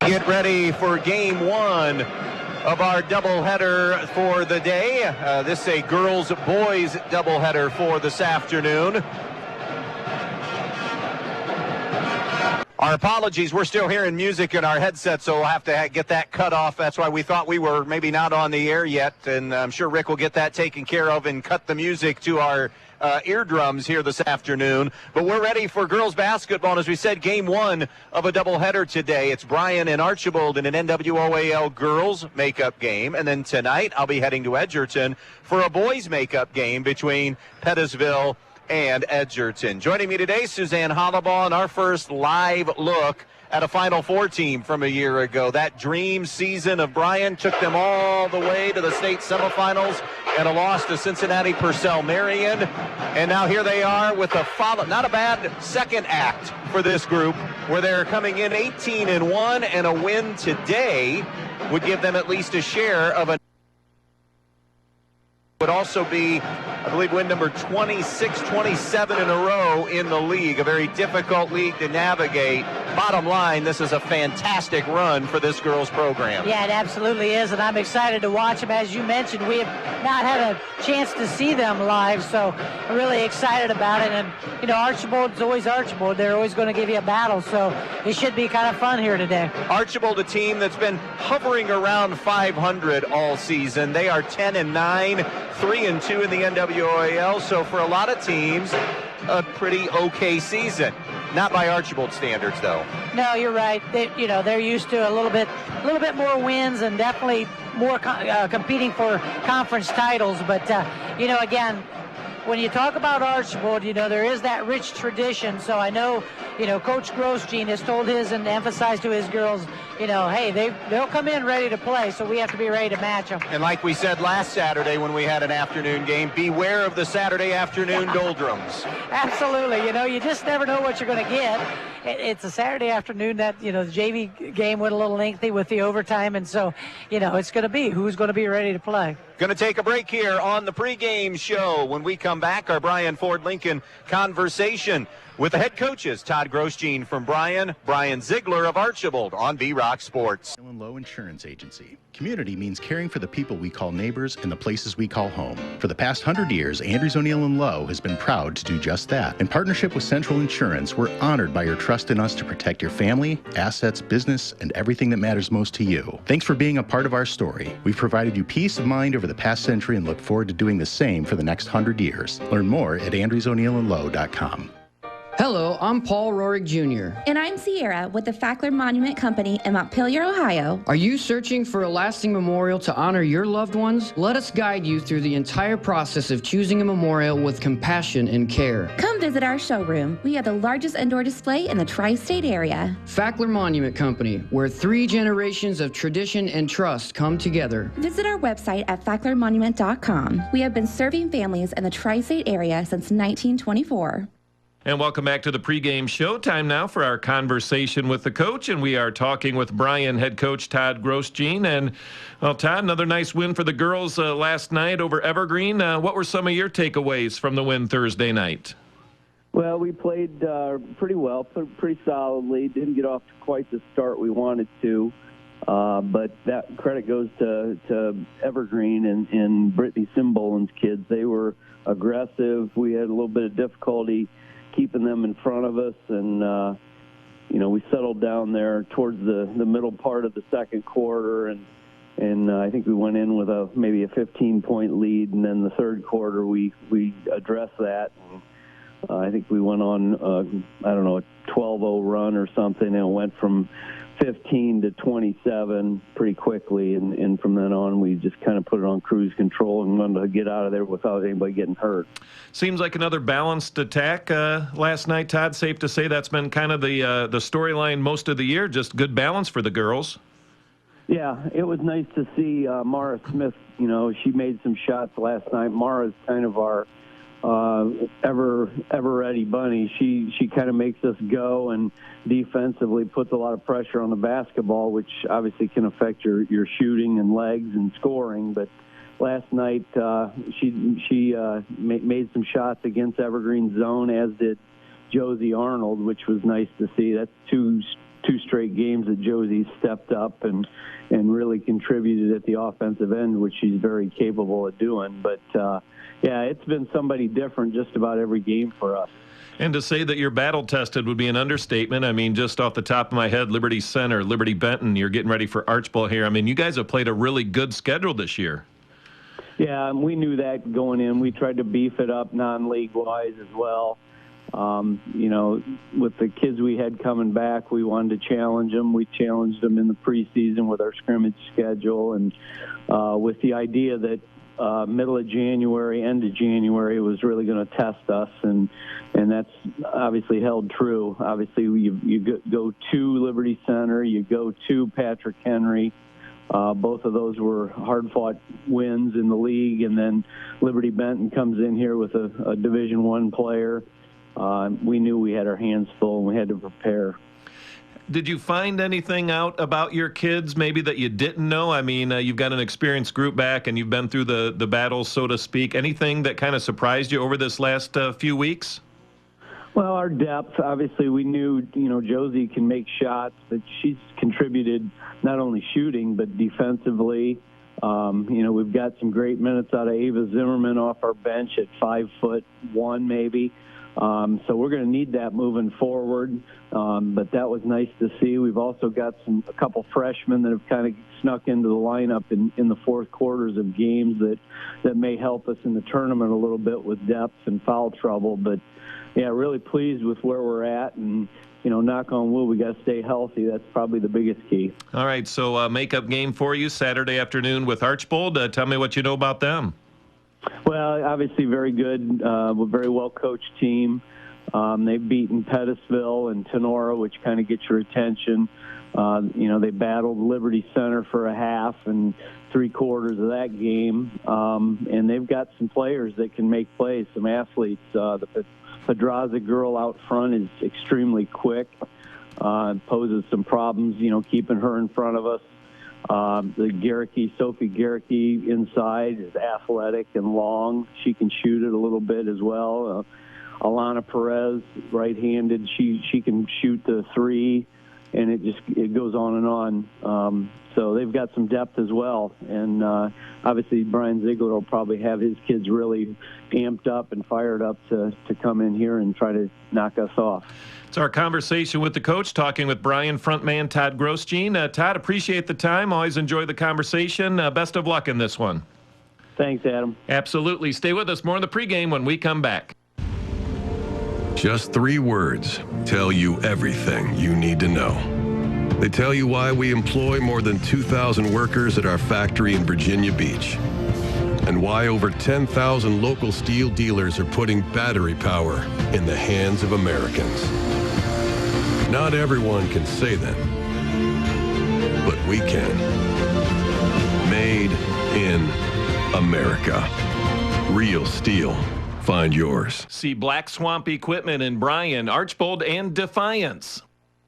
Get ready for game one of our doubleheader for the day. This is a girls-boys doubleheader for this afternoon. Our apologies, we're still hearing music in our headset, so we'll have to get that cut off. That's why we thought we were maybe not on the air yet, and I'm sure Rick will get that taken care of and cut the music to our eardrums here this afternoon. But we're ready for girls basketball, and as we said, game one of a doubleheader today. It's Bryan and Archbold in an NWOAL girls makeup game, and then tonight I'll be heading to Edgerton for a boys makeup game between Pettisville and Edgerton. Joining me today, Suzanne Hollabaugh, and our first live look at a Final Four team from a year ago. That dream season of Bryan took them all the way to the state semifinals and a loss to Cincinnati Purcell Marion. And now here they are with a follow, not a bad second act for this group, where they're coming in 18-1, and a win today would give them at least a share of a would also be, I believe, win number 26, 27 in a row in the league. A very difficult league to navigate. Bottom line, this is a fantastic run for this girls program. Yeah, it absolutely is, and I'm excited to watch them. As you mentioned, we have not had a chance to see them live, so I'm really excited about it. And, you know, Archbold's always Archbold. They're always going to give you a battle, so it should be kind of fun here today. Archbold, a team that's been hovering around 500 all season. They are 10-9. 3-2 in the NWOAL, so for a lot of teams, a pretty okay season. Not by Archbold standards, though. No, you're right. They're used to a little bit more wins and definitely more competing for conference titles. But again, when you talk about Archbold, there is that rich tradition. So I know, Coach Grosjean has told his and emphasized to his girls, hey, they'll come in ready to play, so we have to be ready to match them. And like we said last Saturday when we had an afternoon game, beware of the Saturday afternoon doldrums. Absolutely. You just never know what you're going to get. It's a Saturday afternoon that, the JV game went a little lengthy with the overtime, and so, it's going to be who's going to be ready to play. Going to take a break here on the pregame show. When we come back, our Bryan Ford Lincoln conversation with the head coaches, Todd Grosjean from Bryan, Brian Ziegler of Archbold on B-Rock Sports. Low Insurance Agency. Community means caring for the people we call neighbors and the places we call home. For the past 100 years, Andrews O'Neill & Lowe has been proud to do just that. In partnership with Central Insurance, we're honored by your trust in us to protect your family, assets, business, and everything that matters most to you. Thanks for being a part of our story. We've provided you peace of mind over the past century and look forward to doing the same for the next 100 years. Learn more at andrewsoneillandlowe.com. Hello, I'm Paul Rorig Jr. And I'm Sierra with the Fackler Monument Company in Montpelier, Ohio. Are you searching for a lasting memorial to honor your loved ones? Let us guide you through the entire process of choosing a memorial with compassion and care. Come visit our showroom. We have the largest indoor display in the tri-state area. Fackler Monument Company, where 3 generations of tradition and trust come together. Visit our website at facklermonument.com. We have been serving families in the tri-state area since 1924. And welcome back to the pregame show. Time now for our conversation with the coach, and we are talking with Bryan head coach Todd Grosjean. And, well, Todd, another nice win for the girls last night over Evergreen. What were some of your takeaways from the win Thursday night? Well, we played pretty well, pretty solidly. Didn't get off to quite the start we wanted to, but that credit goes to Evergreen and Brittany Simbolin's kids. They were aggressive. We had a little bit of difficulty keeping them in front of us, and we settled down there towards the middle part of the second quarter, and I think we went in with maybe a 15-point lead, and then the third quarter we addressed that. I think we went on a 12-0 run or something, and it went from 15 to 27 pretty quickly, and from then on we just kind of put it on cruise control and wanted to get out of there without anybody getting hurt. Seems like another balanced attack last night, Todd. Safe to say that's been kind of the storyline most of the year, just good balance for the girls. Yeah, it was nice to see Mara Smith. She made some shots last night. Mara's kind of our ever ready bunny. She kind of makes us go, and defensively puts a lot of pressure on the basketball, which obviously can affect your shooting and legs and scoring. But last night she made some shots against Evergreen's zone, as did Josie Arnold, which was nice to see. That's two 2 straight games that Josie stepped up and really contributed at the offensive end, which she's very capable of doing. But, yeah, it's been somebody different just about every game for us. And to say that you're battle-tested would be an understatement. I mean, just off the top of my head, Liberty Center, Liberty Benton, you're getting ready for Archbold here. I mean, you guys have played a really good schedule this year. Yeah, we knew that going in. We tried to beef it up non-league-wise as well. You know, with the kids we had coming back, we wanted to challenge them. We challenged them in the preseason with our scrimmage schedule, and with the idea that middle of January, end of January was really going to test us, and that's obviously held true. Obviously, you go to Liberty Center, you go to Patrick Henry. Both of those were hard-fought wins in the league, and then Liberty Benton comes in here with a Division I player. We knew we had our hands full, and we had to prepare. Did you find anything out about your kids maybe that you didn't know? I mean, you've got an experienced group back, and you've been through the battles, so to speak. Anything that kind of surprised you over this last few weeks? Well, our depth, obviously, we knew, you know, Josie can make shots, but she's contributed not only shooting, but defensively. You know, we've got some great minutes out of Ava Zimmerman off our bench at 5'1" maybe. So we're going to need that moving forward, but that was nice to see. We've also got a couple freshmen that have kind of snuck into the lineup in the fourth quarters of games that may help us in the tournament a little bit with depth and foul trouble. But, yeah, really pleased with where we're at, and, you know, knock on wood, we got to stay healthy. That's probably the biggest key. All right, so makeup game for you Saturday afternoon with Archbold. Tell me what you know about them. Well, obviously very good, a very well-coached team. They've beaten Pettisville and Tenora, which kind of gets your attention. You know, they battled Liberty Center for a half and 3/4 of that game. And they've got some players that can make plays, some athletes. The Pedraza girl out front is extremely quick, poses some problems, you know, keeping her in front of us. Sophie Garricky inside is athletic and long. She can shoot it a little bit as well. Alana Perez, right-handed, she can shoot the 3, and it goes on and on. So they've got some depth as well. And obviously Brian Ziegler will probably have his kids really amped up and fired up to come in here and try to knock us off. It's our conversation with the coach, talking with Bryan frontman Todd Grosjean. Todd, appreciate the time. Always enjoy the conversation. Best of luck in this one. Thanks, Adam. Absolutely. Stay with us. More in the pregame when we come back. Just 3 words tell you everything you need to know. They tell you why we employ more than 2,000 workers at our factory in Virginia Beach, and why over 10,000 local steel dealers are putting battery power in the hands of Americans. Not everyone can say that, but we can. Made in America. Real steel. Find yours. See Black Swamp Equipment in Bryan, Archbold, and Defiance.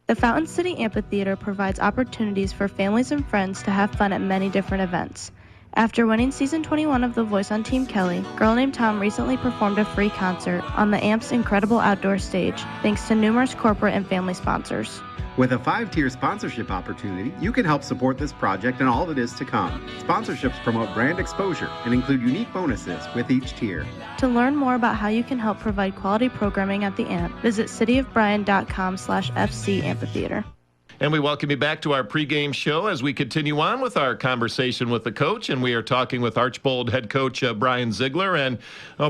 The Fountain City Amphitheater provides opportunities for families and friends to have fun at many different events. After winning Season 21 of The Voice on Team Kelly, Girl Named Tom recently performed a free concert on the AMP's incredible outdoor stage, thanks to numerous corporate and family sponsors. With a 5-tier sponsorship opportunity, you can help support this project and all that is to come. Sponsorships promote brand exposure and include unique bonuses with each tier. To learn more about how you can help provide quality programming at the AMP, visit cityofbryan.com/FC Amphitheater. And we welcome you back to our pregame show as we continue on with our conversation with the coach. And we are talking with Archbold head coach Brian Ziegler. And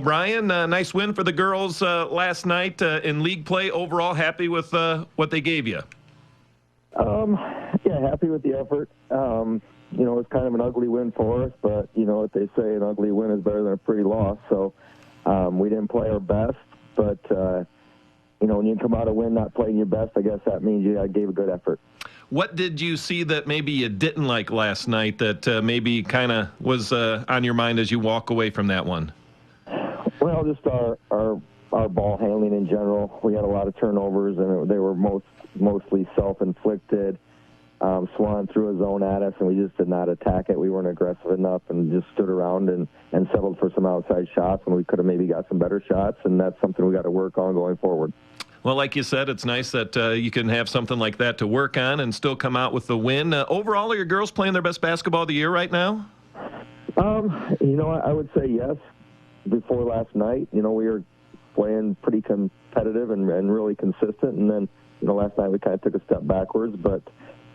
Brian, nice win for the girls last night in league play. Overall, happy with what they gave you? Yeah, happy with the effort. You know, it's kind of an ugly win for us, but you know what they say, an ugly win is better than a pretty loss. So we didn't play our best, but you know, when you come out a win not playing your best, I guess that means you gave a good effort. What did you see that maybe you didn't like last night that maybe kind of was on your mind as you walk away from that one? Well, just our ball handling in general. We had a lot of turnovers, and they were mostly self-inflicted. Swan threw a zone at us, and we just did not attack it. We weren't aggressive enough and just stood around and settled for some outside shots when we could have maybe got some better shots, and that's something we got to work on going forward. Well, like you said, it's nice that you can have something like that to work on and still come out with the win. Overall, are your girls playing their best basketball of the year right now? I would say yes. Before last night, we were playing pretty competitive and really consistent. And then, last night we kind of took a step backwards. But,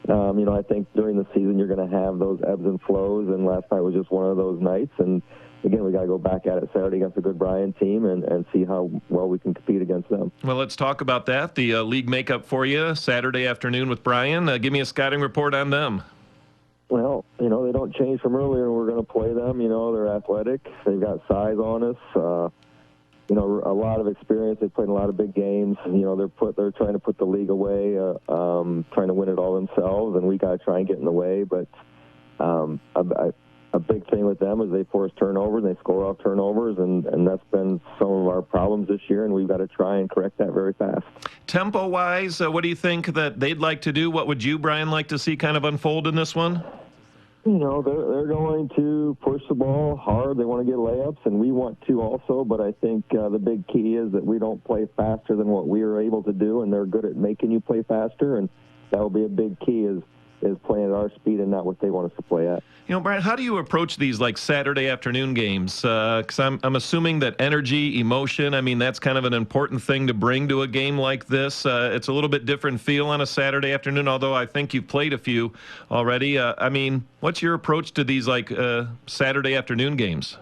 I think during the season you're going to have those ebbs and flows. And last night was just one of those nights. And, again, we got to go back at it Saturday against a good Bryan team and see how well we can compete against them. Well, let's talk about that. The league makeup for you Saturday afternoon with Bryan. Give me a scouting report on them. Well, they don't change from earlier, and we're going to play them. They're athletic. They've got size on us. A lot of experience. They've played a lot of big games. They're trying to put the league away, trying to win it all themselves, and we got to try and get in the way. But a big thing with them is they force turnovers, and they score off turnovers, and that's been some of our problems this year, and we've got to try and correct that very fast. Tempo-wise, what do you think that they'd like to do? What would you, Bryan, like to see kind of unfold in this one? They're going to push the ball hard. They want to get layups, and we want to also. But I think the big key is that we don't play faster than what we are able to do, and they're good at making you play faster. And that will be a big key is playing at our speed and not what they want us to play at. Bryan, how do you approach these like Saturday afternoon games? Because I'm assuming that energy, emotion, that's kind of an important thing to bring to a game like this. It's a little bit different feel on a Saturday afternoon, although I think you've played a few already. What's your approach to these like Saturday afternoon games?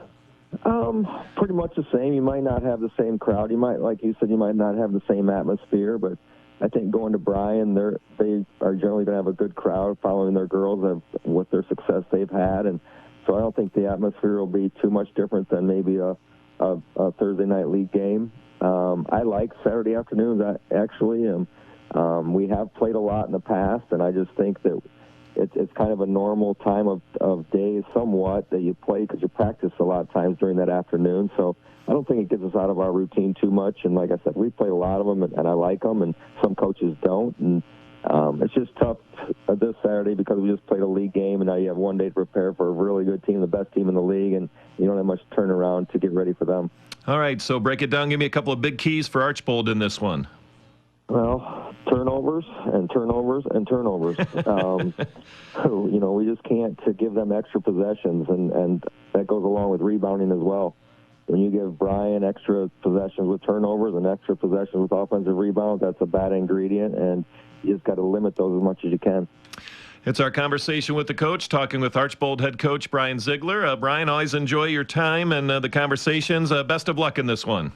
Pretty much the same. You might not have the same crowd. You might, like you said, you might not have the same atmosphere, but I think going to Bryan, they are generally going to have a good crowd following their girls with their success they've had, and so I don't think the atmosphere will be too much different than maybe a Thursday night league game. I like Saturday afternoons actually, and we have played a lot in the past, and I just think that it's kind of a normal time of day somewhat that you play because you practice a lot of times during that afternoon. So I don't think it gets us out of our routine too much. And like I said, we play a lot of them, and I like them, and some coaches don't. And it's just tough this Saturday because we just played a league game, and now you have one day to prepare for a really good team, the best team in the league, and you don't have much turnaround to get ready for them. All right, so break it down. Give me a couple of big keys for Archbold in this one. Well, turnovers and turnovers and turnovers. We just can't give them extra possessions, and that goes along with rebounding as well. When you give Bryan extra possessions with turnovers and extra possessions with offensive rebounds, that's a bad ingredient, and you just got to limit those as much as you can. It's our conversation with the coach, talking with Archbold head coach Bryan Ziegler. Bryan, always enjoy your time and the conversations. Best of luck in this one.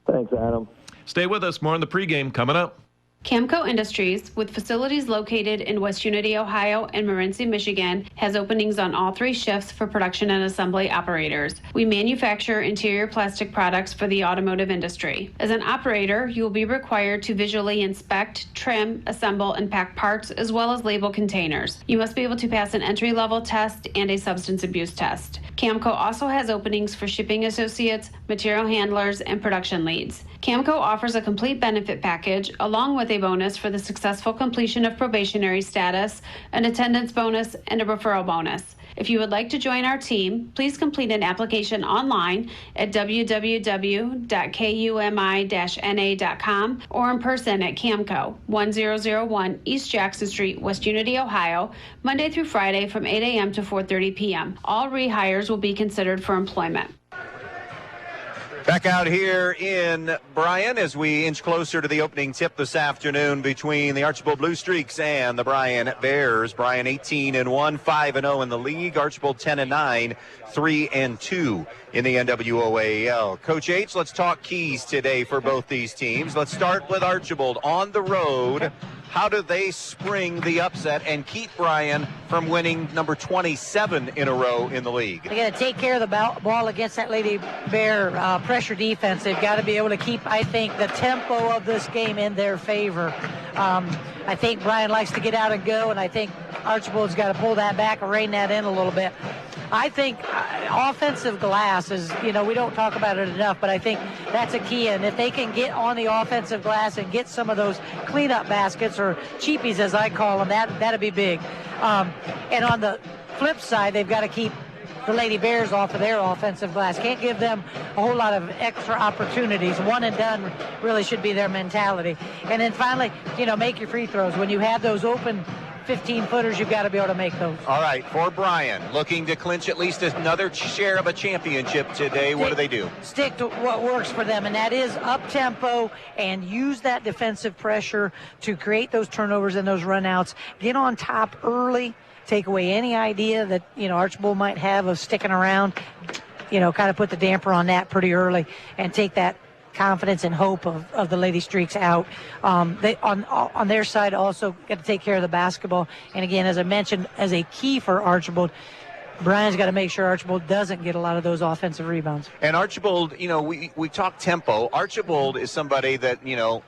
Thanks, Adam. Stay with us. More on the pregame coming up. Camco Industries, with facilities located in West Unity, Ohio and Morenci, Michigan, has openings on all 3 shifts for production and assembly operators. We manufacture interior plastic products for the automotive industry. As an operator, you will be required to visually inspect, trim, assemble, and pack parts, as well as label containers. You must be able to pass an entry-level test and a substance abuse test. Camco also has openings for shipping associates, material handlers, and production leads. Camco offers a complete benefit package along with a bonus for the successful completion of probationary status, an attendance bonus, and a referral bonus. If you would like to join our team, please complete an application online at www.kumi-na.com or in person at Camco, 1001 East Jackson Street, West Unity, Ohio, Monday through Friday from 8 a.m. to 4:30 p.m. All rehires will be considered for employment. Back out here in Bryan as we inch closer to the opening tip this afternoon between the Archbold Blue Streaks and the Bryan Bears. Bryan 18-1, 5-0 in the league. Archbold 10-9, 3-2 in the NWOAL. Coach H, let's talk keys today for both these teams. Let's start with Archbold on the road. How do they spring the upset and keep Bryan from winning number 27 in a row in the league? They got to take care of the ball against that Lady Bear pressure defense. They've got to be able to keep, I think, the tempo of this game in their favor. I think Bryan likes to get out and go, and I think Archbold's got to pull that back and rein that in a little bit. I think offensive glass is, we don't talk about it enough, but I think that's a key. And if they can get on the offensive glass and get some of those cleanup baskets, or cheapies as I call them, that'd be big. And on the flip side, they've got to keep the Lady Bears off of their offensive glass. Can't give them a whole lot of extra opportunities. One and done really should be their mentality. And then finally, make your free throws. When you have those open 15-footers, you've got to be able to make those. All right, for Bryan, looking to clinch at least another share of a championship today, what do they do? Stick to what works for them, and that is up-tempo and use that defensive pressure to create those turnovers and those run-outs. Get on top early, take away any idea that, Archbold might have of sticking around, kind of put the damper on that pretty early and take that confidence and hope of the Lady Streaks out. They on their side also got to take care of the basketball. And again, as I mentioned, as a key for Archbold, Bryan's got to make sure Archbold doesn't get a lot of those offensive rebounds. And Archbold, we talk tempo. Archbold is somebody that,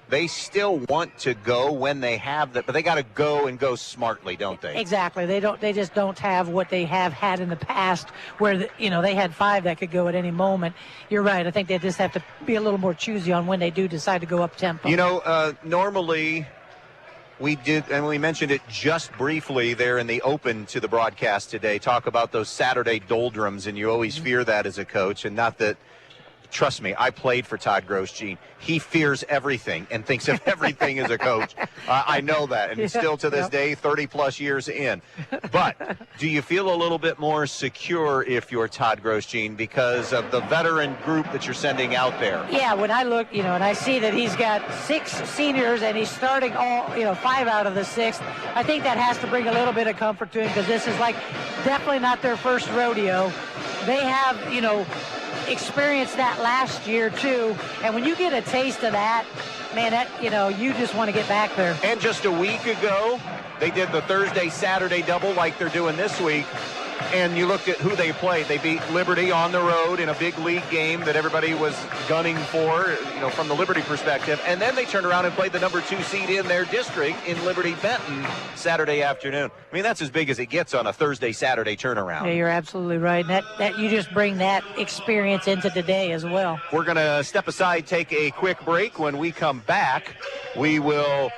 they still want to go when they have that, but they got to go and go smartly, don't they? Exactly. They just don't have what they have had in the past where, they had 5 that could go at any moment. You're right. I think they just have to be a little more choosy on when they do decide to go up tempo. Normally we did, and we mentioned it just briefly there in the open to the broadcast today, talk about those Saturday doldrums, and you always fear that as a coach, and not that, trust me, I played for Todd Grosjean. He fears everything and thinks of everything as a coach. I know that, and still to this day, 30-plus years in. But do you feel a little bit more secure if you're Todd Grosjean because of the veteran group that you're sending out there? Yeah, when I look, and I see that he's got 6 seniors and he's starting all, 5 out of the 6, I think that has to bring a little bit of comfort to him because this is definitely not their first rodeo. They have, experienced that last year too, and when you get a taste of that, man, you just want to get back there. And just a week ago, they did the Thursday-Saturday double like they're doing this week, and you looked at who they played. They beat Liberty on the road in a big league game that everybody was gunning for, from the Liberty perspective, and then they turned around and played the number 2 seed in their district in Liberty Benton Saturday afternoon. I mean, that's as big as it gets on a Thursday-Saturday turnaround. Yeah, you're absolutely right. That you just bring that experience into today as well. We're going to step aside, take a quick break. When we come back, we will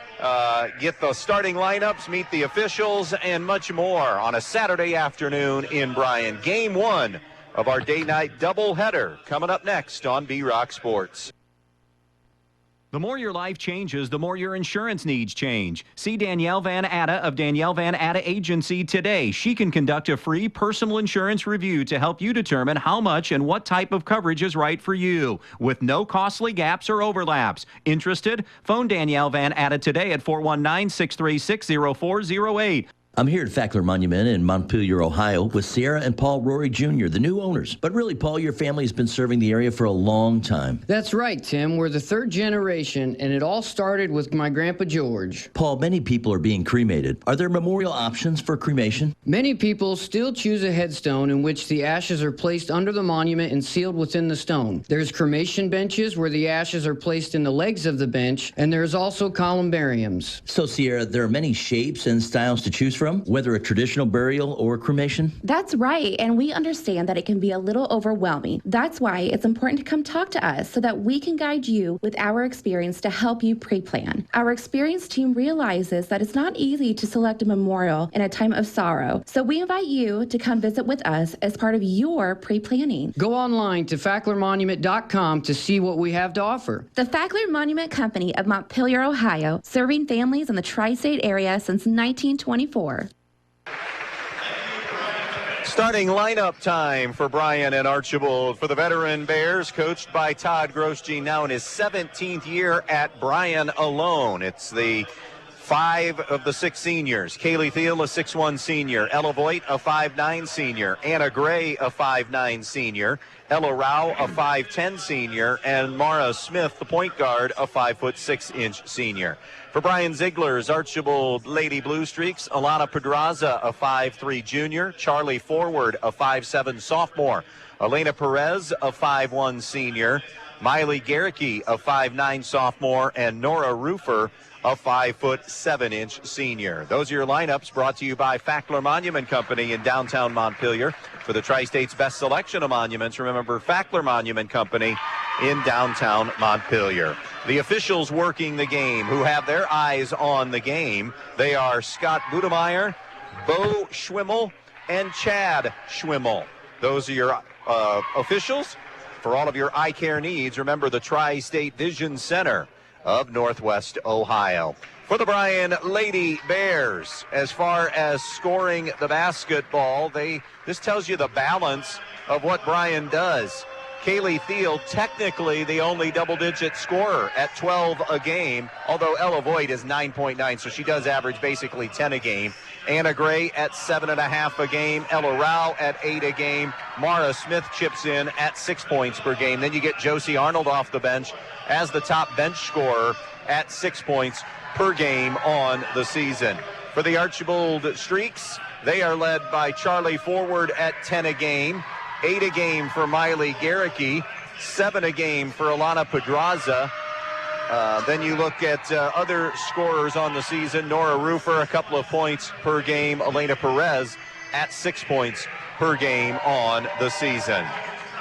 get the starting lineups, meet the officials, and much more on a Saturday afternoon in Bryan. Game 1 of our day-night doubleheader coming up next on B-Rock Sports. The more your life changes, the more your insurance needs change. See Danielle Van Atta of Danielle Van Atta Agency today. She can conduct a free personal insurance review to help you determine how much and what type of coverage is right for you, with no costly gaps or overlaps. Interested? Phone Danielle Van Atta today at 419-636-0408. I'm here at Fackler Monument in Montpelier, Ohio, with Sierra and Paul Rory Jr., the new owners. But really, Paul, your family has been serving the area for a long time. That's right, Tim. We're the 3rd generation, and it all started with my Grandpa George. Paul, many people are being cremated. Are there memorial options for cremation? Many people still choose a headstone in which the ashes are placed under the monument and sealed within the stone. There's cremation benches where the ashes are placed in the legs of the bench, and there's also columbariums. So, Sierra, there are many shapes and styles to choose from, whether a traditional burial or cremation? That's right, and we understand that it can be a little overwhelming. That's why it's important to come talk to us so that we can guide you with our experience to help you pre-plan. Our experienced team realizes that it's not easy to select a memorial in a time of sorrow, so we invite you to come visit with us as part of your pre-planning. Go online to facklermonument.com to see what we have to offer. The Fackler Monument Company of Montpelier, Ohio, serving families in the tri-state area since 1924. Starting lineup time for Bryan and Archbold for the veteran Bears, coached by Todd Grosjean, now in his 17th year at Bryan alone. It's the 5 of the 6 seniors. Kaylee Thiel, a 6'1 senior. Ella Voigt, a 5'9 senior. Anna Gray, a 5'9 senior. Ella Rao, a 5'10 senior. And Mara Smith, the point guard, a 5'6" senior. For Bryan Ziegler's Archbold Lady Blue Streaks, Alana Pedraza, a 5'3 junior. Charlie Forward, a 5'7 sophomore. Elena Perez, a 5'1 senior. Miley Garricky, a 5'9 sophomore. And Nora Rufer, a 5'7" senior. Those are your lineups, brought to you by Fackler Monument Company in downtown Montpelier. For the Tri-State's best selection of monuments, remember Fackler Monument Company in downtown Montpelier. The officials working the game, who have their eyes on the game, they are Scott Budemeyer, Bo Schwimmel, and Chad Schwimmel. Those are your officials. For all of your eye care needs, remember the Tri-State Vision Center of Northwest Ohio. For the Bryan Lady Bears, as far as scoring the basketball, this tells you the balance of what Bryan does. Kaylee Thiel, technically the only double-digit scorer at 12 a game, although Ella Voigt is 9.9, so she does average basically 10 a game. Anna Gray at 7.5 a game. Ella Rao at 8 a game. Mara Smith chips in at 6 points per game. Then you get Josie Arnold off the bench as the top bench scorer at 6 points per game on the season. For the Archbold Streaks, they are led by Charlie Forward at 10 a game. 8 a game for Miley Garricky, 7 a game for Alana Pedraza. Then you look at other scorers on the season. Nora Roofer, a couple of points per game. Elena Perez at 6 points per game on the season.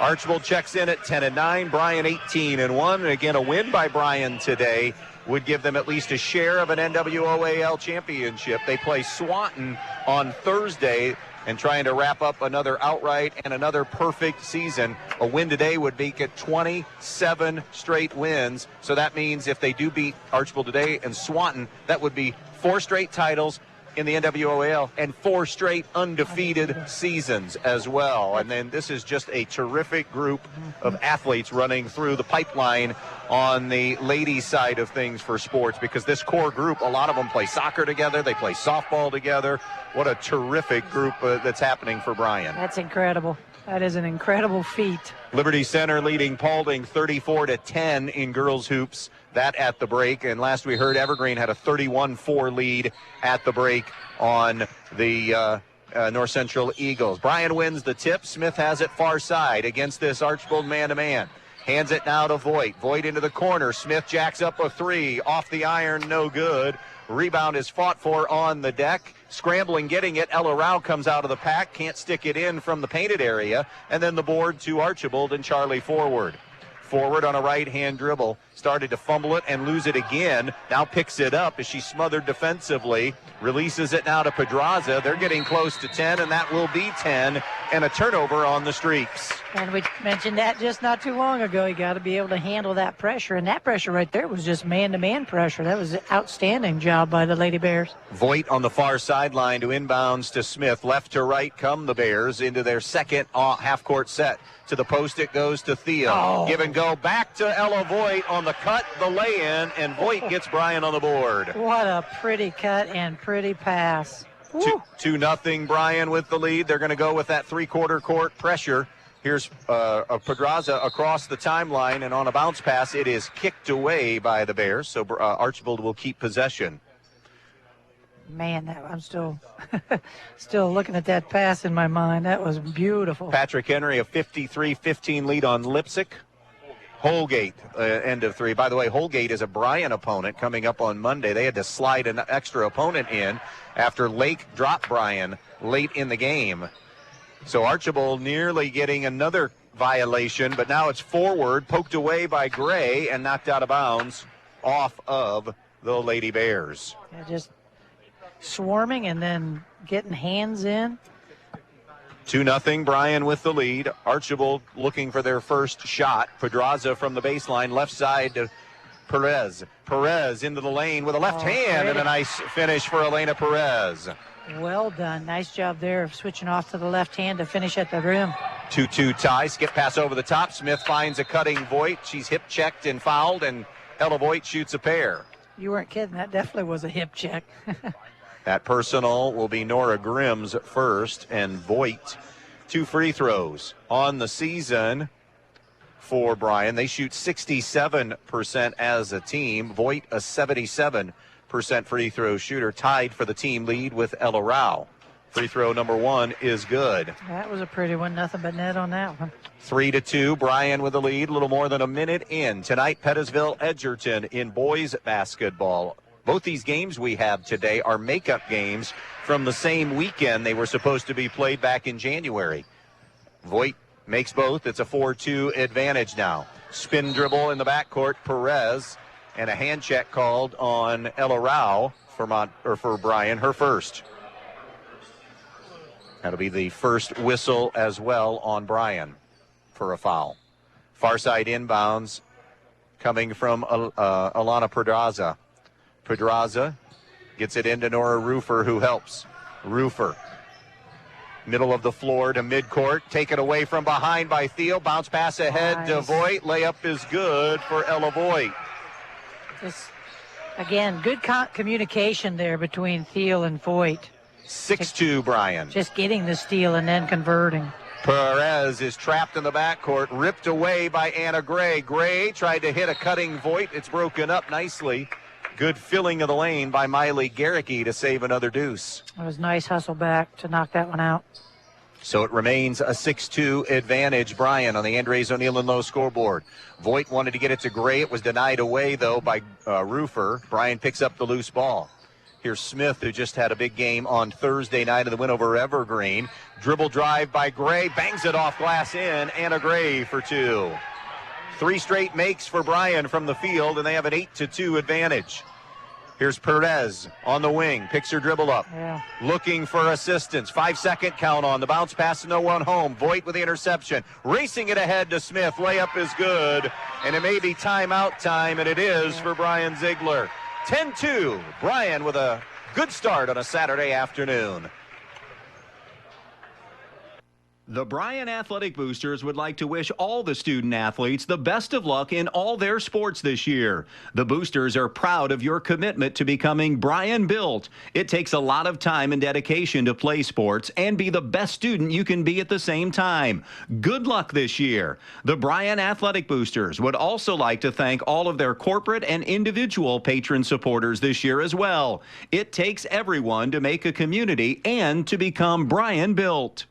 Archbold checks in at 10-9. Bryan 18-1. And again, a win by Bryan today would give them at least a share of an NWOAL championship. They play Swanton on Thursday, and trying to wrap up another outright and another perfect season. A win today would make it 27 straight wins. So that means if they do beat Archbold today and Swanton, that would be 4 straight titles in the NWOAL and 4 straight undefeated seasons as well. And then this is just a terrific group of athletes running through the pipeline on the ladies side of things for sports, because this core group, a lot of them play soccer together, they play softball together. What a terrific group that's happening for Bryan. That's incredible. That is an incredible feat. Liberty Center leading Paulding 34-10 in girls hoops. That at the break. And last we heard, Evergreen had a 31-4 lead at the break on the North Central Eagles. Bryan wins the tip. Smith has it far side against this Archbold man-to-man. Hands it now to Voigt. Voigt into the corner. Smith jacks up a 3. Off the iron, no good. Rebound is fought for on the deck. Scrambling, getting it. Ella Rao comes out of the pack. Can't stick it in from the painted area. And then the board to Archbold and Charlie Forward. Forward on a right-hand dribble. Started to fumble it and lose it again. Now picks it up as she's smothered defensively. Releases it now to Pedraza. They're getting close to 10, and that will be 10. And a turnover on the Streaks. And we mentioned that just not too long ago. You got to be able to handle that pressure. And that pressure right there was just man-to-man pressure. That was an outstanding job by the Lady Bears. Voigt on the far sideline to inbounds to Smith. Left to right come the Bears into their second half-court set. To the post it goes to Theo. Oh. Give and go back to Ella Voigt on the cut, the lay-in, and Voigt gets Bryan on the board. What a pretty cut and pretty pass. 2-0 Bryan with the lead. They're going to go with that three-quarter court pressure. Here's Pedraza across the timeline, and on a bounce pass, it is kicked away by the Bears, so Archbold will keep possession. Man, I'm still looking at that pass in my mind. That was beautiful. Patrick Henry, a 53-15 lead on Lipsick. Holgate, end of 3. By the way, Holgate is a Bryan opponent coming up on Monday. They had to slide an extra opponent in after Lake dropped Bryan late in the game. So Archbold nearly getting another violation, but now it's Forward, poked away by Gray and knocked out of bounds off of the Lady Bears. Yeah, just swarming and then getting hands in. 2-0 Bryan with the lead. Archbold looking for their first shot. Pedraza from the baseline, left side to Perez. Perez into the lane with a left hand, and a nice finish for Elena Perez. Well done. Nice job there of switching off to the left hand to finish at the rim. 2-2 tie. Skip pass over the top. Smith finds a cutting Voigt. She's hip checked and fouled, and Ella Voigt shoots a pair. You weren't kidding. That definitely was a hip check. That personal will be Nora Grimm's first, and Voigt 2 free throws on the season for Bryan. They shoot 67% as a team. Voigt a 77% free throw shooter, tied for the team lead with Ella Rao. Free throw number 1 is good. That was a pretty one. Nothing but net on that one. 3-2, Bryan with the lead, a little more than a minute in. Tonight, Pettisville, Edgerton in boys basketball. Both these games we have today are makeup games from the same weekend they were supposed to be played back in January. Voigt makes both. It's a 4-2 advantage now. Spin dribble in the backcourt, Perez, and a hand check called on Ella Rao for Bryan, her first. That'll be the first whistle as well on Bryan for a foul. Far side inbounds coming from Alana Pedraza. Pedraza gets it into Nora Rufer, who helps. Rufer, middle of the floor to midcourt, taken away from behind by Thiel. Bounce pass ahead to Voigt. Layup is good for Ella Voigt. Just, again, good communication there between Thiel and Voigt. 6-2 Bryan. Just getting the steal and then converting. Perez is trapped in the backcourt, ripped away by Anna Gray. Gray tried to hit a cutting Voigt. It's broken up nicely. Good filling of the lane by Miley Garricky to save another deuce. It was nice hustle back to knock that one out. So it remains a 6-2 advantage, Bryan, on the Andres O'Neill and Low scoreboard. Voigt wanted to get it to Gray. It was denied away, though, by Rufer. Bryan picks up the loose ball. Here's Smith, who just had a big game on Thursday night in the win over Evergreen. Dribble drive by Gray, bangs it off glass in. Anna Gray for 2. 3 straight makes for Bryan from the field, and they have an 8-2 advantage. Here's Perez on the wing, picks her dribble up, looking for assistance. 5-second count on the bounce pass, no one home. Voigt with the interception, racing it ahead to Smith. Layup is good, and it may be timeout time, and it is for Bryan Ziegler. 10-2, Bryan with a good start on a Saturday afternoon. The Bryan Athletic Boosters would like to wish all the student athletes the best of luck in all their sports this year. The Boosters are proud of your commitment to becoming Bryan built. It takes a lot of time and dedication to play sports and be the best student you can be at the same time. Good luck this year. The Bryan Athletic Boosters would also like to thank all of their corporate and individual patron supporters this year as well. It takes everyone to make a community and to become Bryan built.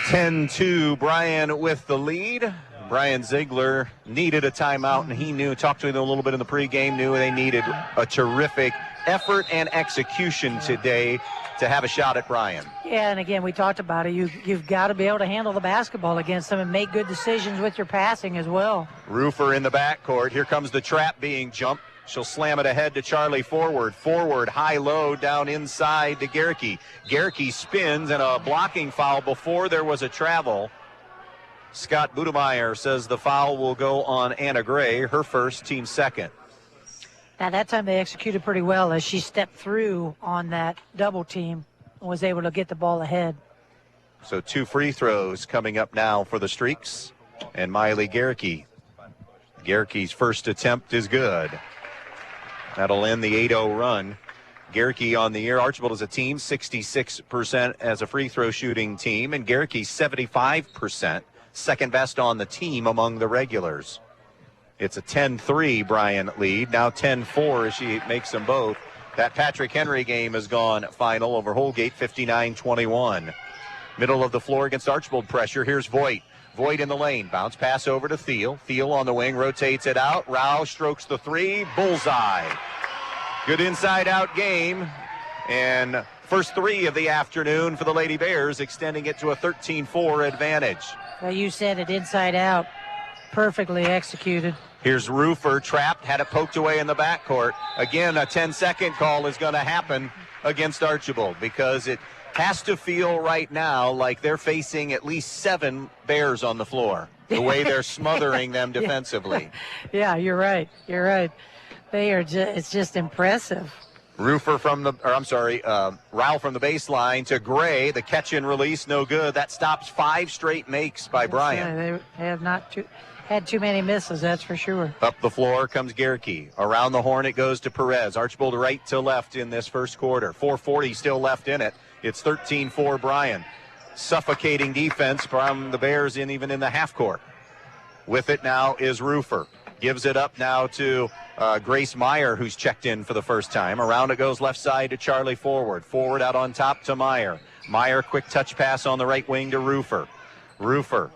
10-2, Bryan with the lead. Bryan Ziegler needed a timeout, and he knew, talked to them a little bit in the pregame, knew they needed a terrific effort and execution today to have a shot at Bryan. Yeah, and again, we talked about it. You've got to be able to handle the basketball against them and make good decisions with your passing as well. Rufer in the backcourt. Here comes the trap being jumped. She'll slam it ahead to Charlie Forward. Forward, high-low, down inside to Garricky. Garricky spins, and a blocking foul before there was a travel. Scott Budemeyer says the foul will go on Anna Gray, her first, team second. Now, that time they executed pretty well as she stepped through on that double team and was able to get the ball ahead. So 2 free throws coming up now for the Streaks and Miley Garricky. Garricky's first attempt is good. That'll end the 8-0 run. Garricky on the year. Archbold as a team, 66% as a free throw shooting team, and Garricky 75%, second best on the team among the regulars. It's a 10-3 Bryan lead. Now 10-4 as she makes them both. That Patrick Henry game has gone final over Holgate, 59-21. Middle of the floor against Archbold pressure. Here's Voigt. Voigt in the lane. Bounce pass over to Thiel. Thiel on the wing, rotates it out. Rao strokes the 3. Bullseye. Good inside-out game. And first 3 of the afternoon for the Lady Bears, extending it to a 13-4 advantage. Well, you said it inside out. Perfectly executed. Here's Rufer trapped, had it poked away in the backcourt. Again, a 10-second call is going to happen against Archbold because it has to feel right now like they're facing at least 7 Bears on the floor, the way they're smothering them defensively. Yeah, you're right. You're right. They are it's just impressive. Rufer from the, or I'm sorry, Rao from the baseline to Gray. The catch and release, no good. That stops 5 straight makes by Bryan. They have not had too many misses, that's for sure. Up the floor comes Garricky. Around the horn it goes to Perez. Archbold right to left in this first quarter. 4:40 still left in it. It's 13-4 Bryan. Suffocating defense from the Bears even in the half court. With it now is Rufer. Gives it up now to Grace Meyer, who's checked in for the first time. Around it goes left side to Charlie Forward. Forward out on top to Meyer. Meyer, quick touch pass on the right wing to Rufer. Rufer,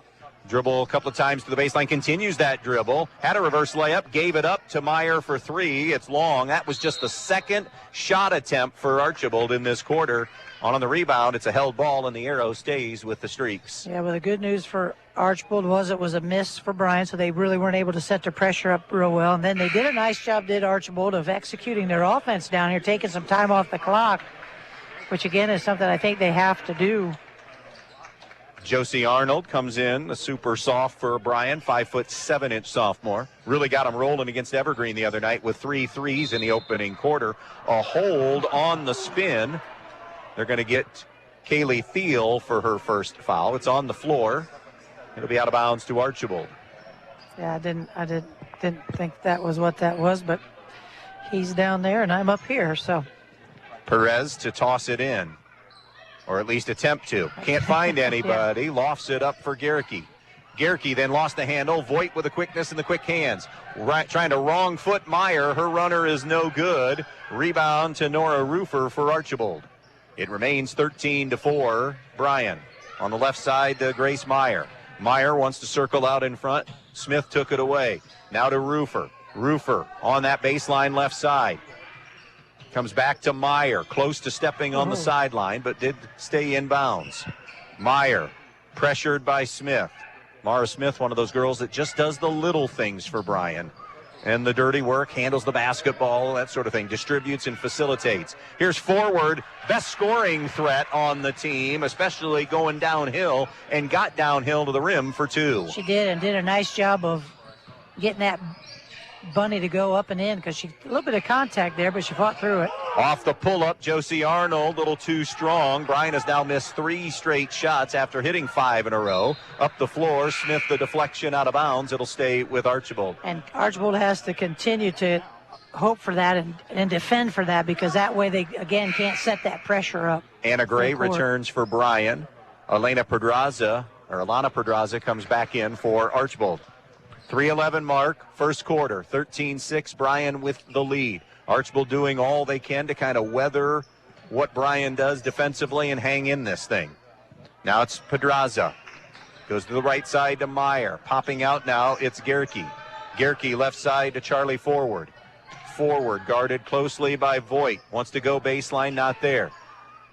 dribble a couple of times to the baseline, continues that dribble. Had a reverse layup, gave it up to Meyer for 3. It's long. That was just the second shot attempt for Archbold in this quarter. On the rebound, it's a held ball, and the arrow stays with the Streaks. Yeah, well, the good news for Archbold was it was a miss for Bryan, so they really weren't able to set their pressure up real well. And then they did a nice job, did Archbold, of executing their offense down here, taking some time off the clock. which again is something I think they have to do. Josie Arnold comes in, the super soft for Bryan, 5'7" sophomore. Really got him rolling against Evergreen the other night with 3 threes in the opening quarter. A hold on the spin. They're going to get Kaylee Thiel for her first foul. It's on the floor. It'll be out of bounds to Archbold. Yeah, I didn't think that was what that was, but he's down there and I'm up here, so. Perez to toss it in, or at least attempt to. Can't find anybody. Yeah. Lofts it up for Gerke. Gerke then lost the handle. Voigt with the quickness and the quick hands. Right, trying to wrong foot Meyer. Her runner is no good. Rebound to Nora Rufer for Archbold. It remains 13-4. Bryan on the left side to Grace Meyer. Meyer wants to circle out in front. Smith took it away. Now to Rufer. Rufer on that baseline left side. Comes back to Meyer, close to stepping on the sideline, but did stay in bounds. Meyer pressured by Smith. Mara Smith, one of those girls that just does the little things for Bryan. And the dirty work, handles the basketball, that sort of thing, distributes and facilitates. Here's forward, best scoring threat on the team, especially going downhill, and got downhill to the rim for 2. She did, and did a nice job of getting that bunny to go up and in, because she a little bit of contact there, but she fought through it. Off the pull-up, Josie Arnold, a little too strong. Bryan has now missed 3 straight shots after hitting 5 in a row. Up the floor, Smith the deflection out of bounds. It'll stay with Archbold. And Archbold has to continue to hope for that and defend for that, because that way they, again, can't set that pressure up. Anna Gray returns for Bryan. Alana Pedraza comes back in for Archbold. 3:11 mark, first quarter, 13-6, Bryan with the lead. Archbold doing all they can to kind of weather what Bryan does defensively and hang in this thing. Now it's Pedraza. Goes to the right side to Meyer. Popping out now, it's Gerke. Gerke left side to Charlie Forward. Forward, guarded closely by Voigt. Wants to go baseline, not there.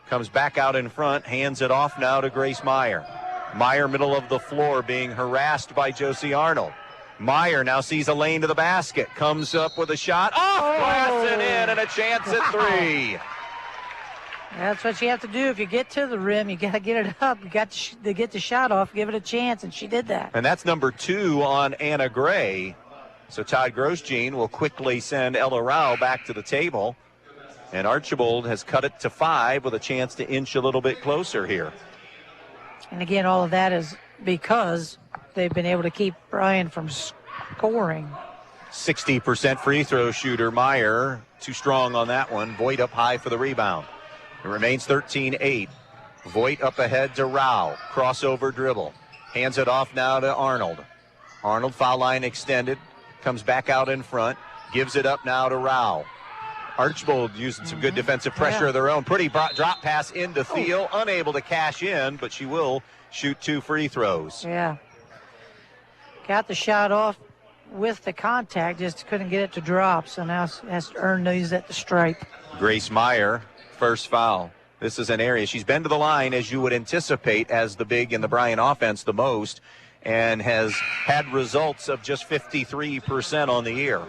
Comes back out in front, hands it off now to Grace Meyer. Meyer, middle of the floor, being harassed by Josie Arnold. Meyer now sees a lane to the basket. Comes up with a shot. Off glass and in, and a chance at 3. That's what you have to do. If you get to the rim, you got to get it up. You got to get the shot off, give it a chance, and she did that. And that's number 2 on Anna Gray. So Todd Grosjean will quickly send Ella Rao back to the table. And Archbold has cut it to 5 with a chance to inch a little bit closer here. And again, all of that is because they've been able to keep Bryan from scoring. 60% free throw shooter Meyer. Too strong on that one. Voigt up high for the rebound. It remains 13-8. Voigt up ahead to Rao. Crossover dribble. Hands it off now to Arnold. Arnold, foul line extended. Comes back out in front. Gives it up now to Rao. Archbold using some good defensive pressure of their own. Pretty drop pass into Thiel. Unable to cash in, but she will shoot 2 free throws. Yeah. Got the shot off with the contact, just couldn't get it to drop, so now has to earn these at the stripe. Grace Meyer, first foul. This is an area she's been to the line, as you would anticipate, as the big in the Bryan offense the most, and has had results of just 53% on the year.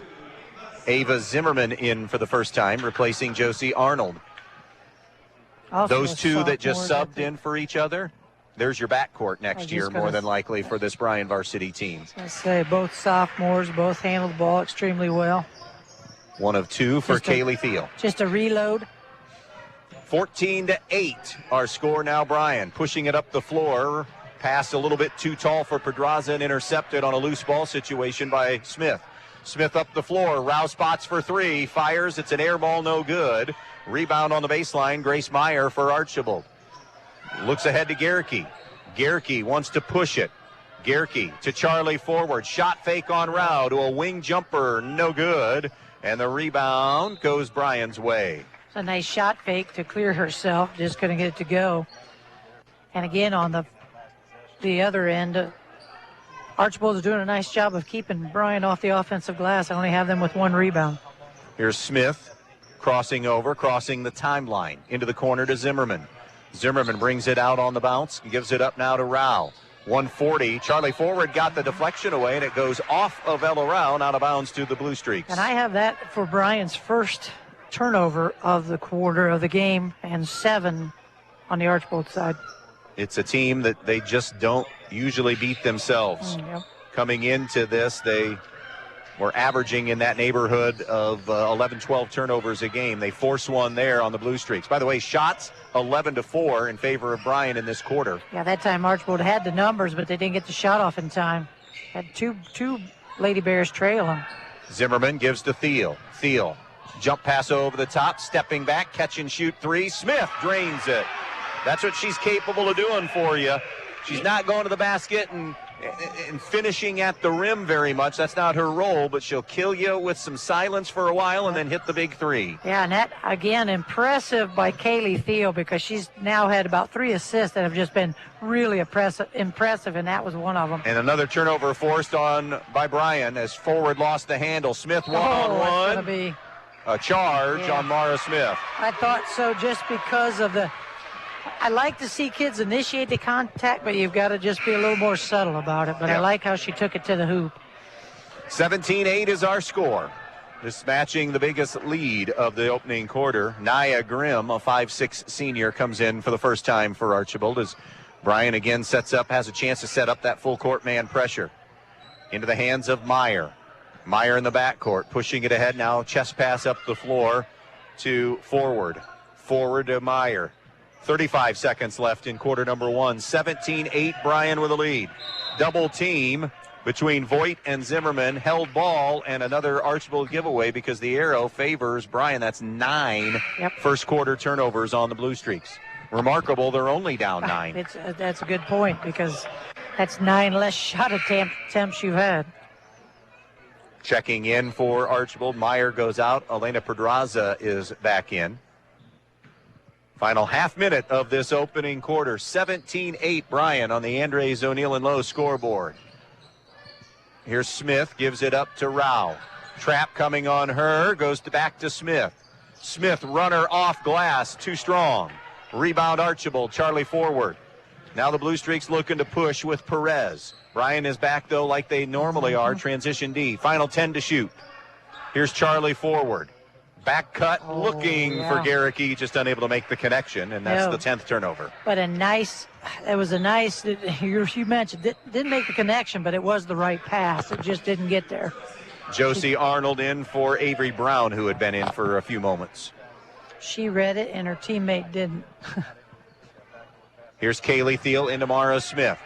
Ava Zimmerman in for the first time, replacing Josie Arnold. Also those two that just subbed in for each other, there's your backcourt next year, more than likely, for this Bryan varsity team. I say both sophomores, both handle the ball extremely well. 1 of 2 for Kaylee Thiel. Just a reload. 14-8, our score now. Bryan pushing it up the floor. Pass a little bit too tall for Pedraza and intercepted on a loose ball situation by Smith. Smith up the floor. Rao spots for 3. Fires. It's an air ball, no good. Rebound on the baseline. Grace Meyer for Archbold. Looks ahead to Gerke. Gerke wants to push it. Gerke to Charlie Forward. Shot fake on Rao to a wing jumper. No good. And the rebound goes Bryan's way. It's a nice shot fake to clear herself. Just couldn't get it to go. And again, on the other end, Archbold is doing a nice job of keeping Bryan off the offensive glass. I only have them with 1 rebound. Here's Smith crossing over, crossing the timeline into the corner to Zimmerman. Zimmerman brings it out on the bounce and gives it up now to Rao. 140. Charlie Forward got the deflection away, and it goes off of Ella Rao and out of bounds to the Blue Streaks. And I have that for Bryan's first turnover of the quarter of the game and 7 on the Archbold side. It's a team that they just don't usually beat themselves. Yep. Coming into this, they were averaging in that neighborhood of 11, 12 turnovers a game. They force one there on the Blue Streaks. By the way, shots 11-4 in favor of Bryan in this quarter. Yeah, that time Archbold had the numbers, but they didn't get the shot off in time. Had two Lady Bears trail them. Zimmerman gives to Thiel. Thiel, jump pass over the top, stepping back, catch and shoot three. Smith drains it. That's what she's capable of doing for you. She's not going to the basket and finishing at the rim very much. That's not her role, but she'll kill you with some silence for a while and then hit the big three. Yeah, and that, again, impressive by Kaylee Thiel, because she's now had about 3 assists that have just been really impressive, and that was one of them. And another turnover forced on by Bryan as forward lost the handle. Smith one-on-one. It's going to be a charge on Mara Smith. I thought so, just because of the... I like to see kids initiate the contact, but you've got to just be a little more subtle about it. But I like how she took it to the hoop. 17-8 is our score. This matching the biggest lead of the opening quarter. Nia Grimm, a 5'6" senior, comes in for the first time for Archbold as Bryan again has a chance to set up that full court man pressure. Into the hands of Meyer. Meyer in the backcourt, pushing it ahead now. Chest pass up the floor to forward. Forward to Meyer. 35 seconds left in quarter number 1. 17-8, Bryan with a lead. Double team between Voigt and Zimmerman. Held ball and another Archbold giveaway because the arrow favors Bryan. That's 9 first quarter turnovers on the Blue Streaks. Remarkable, they're only down 9. That's a good point, because that's 9 less shot attempts you've had. Checking in for Archbold. Meyer goes out. Elena Pedraza is back in. Final half minute of this opening quarter. 17-8 Bryan on the Andres O'Neill and Lowe scoreboard. Here's Smith, gives it up to Rao. Trap coming on her, goes back to Smith. Smith, runner off glass, too strong. Rebound Archbold, Charlie forward. Now the Blue Streaks looking to push with Perez. Bryan is back though like they normally are, transition D. Final 10 to shoot. Here's Charlie forward. Back cut, looking for Garricky, just unable to make the connection, and that's the 10th turnover. But you mentioned, didn't make the connection, but it was the right pass. It just didn't get there. Josie Arnold in for Avery Brown, who had been in for a few moments. She read it, and her teammate didn't. Here's Kaylee Thiel into Mara Smith.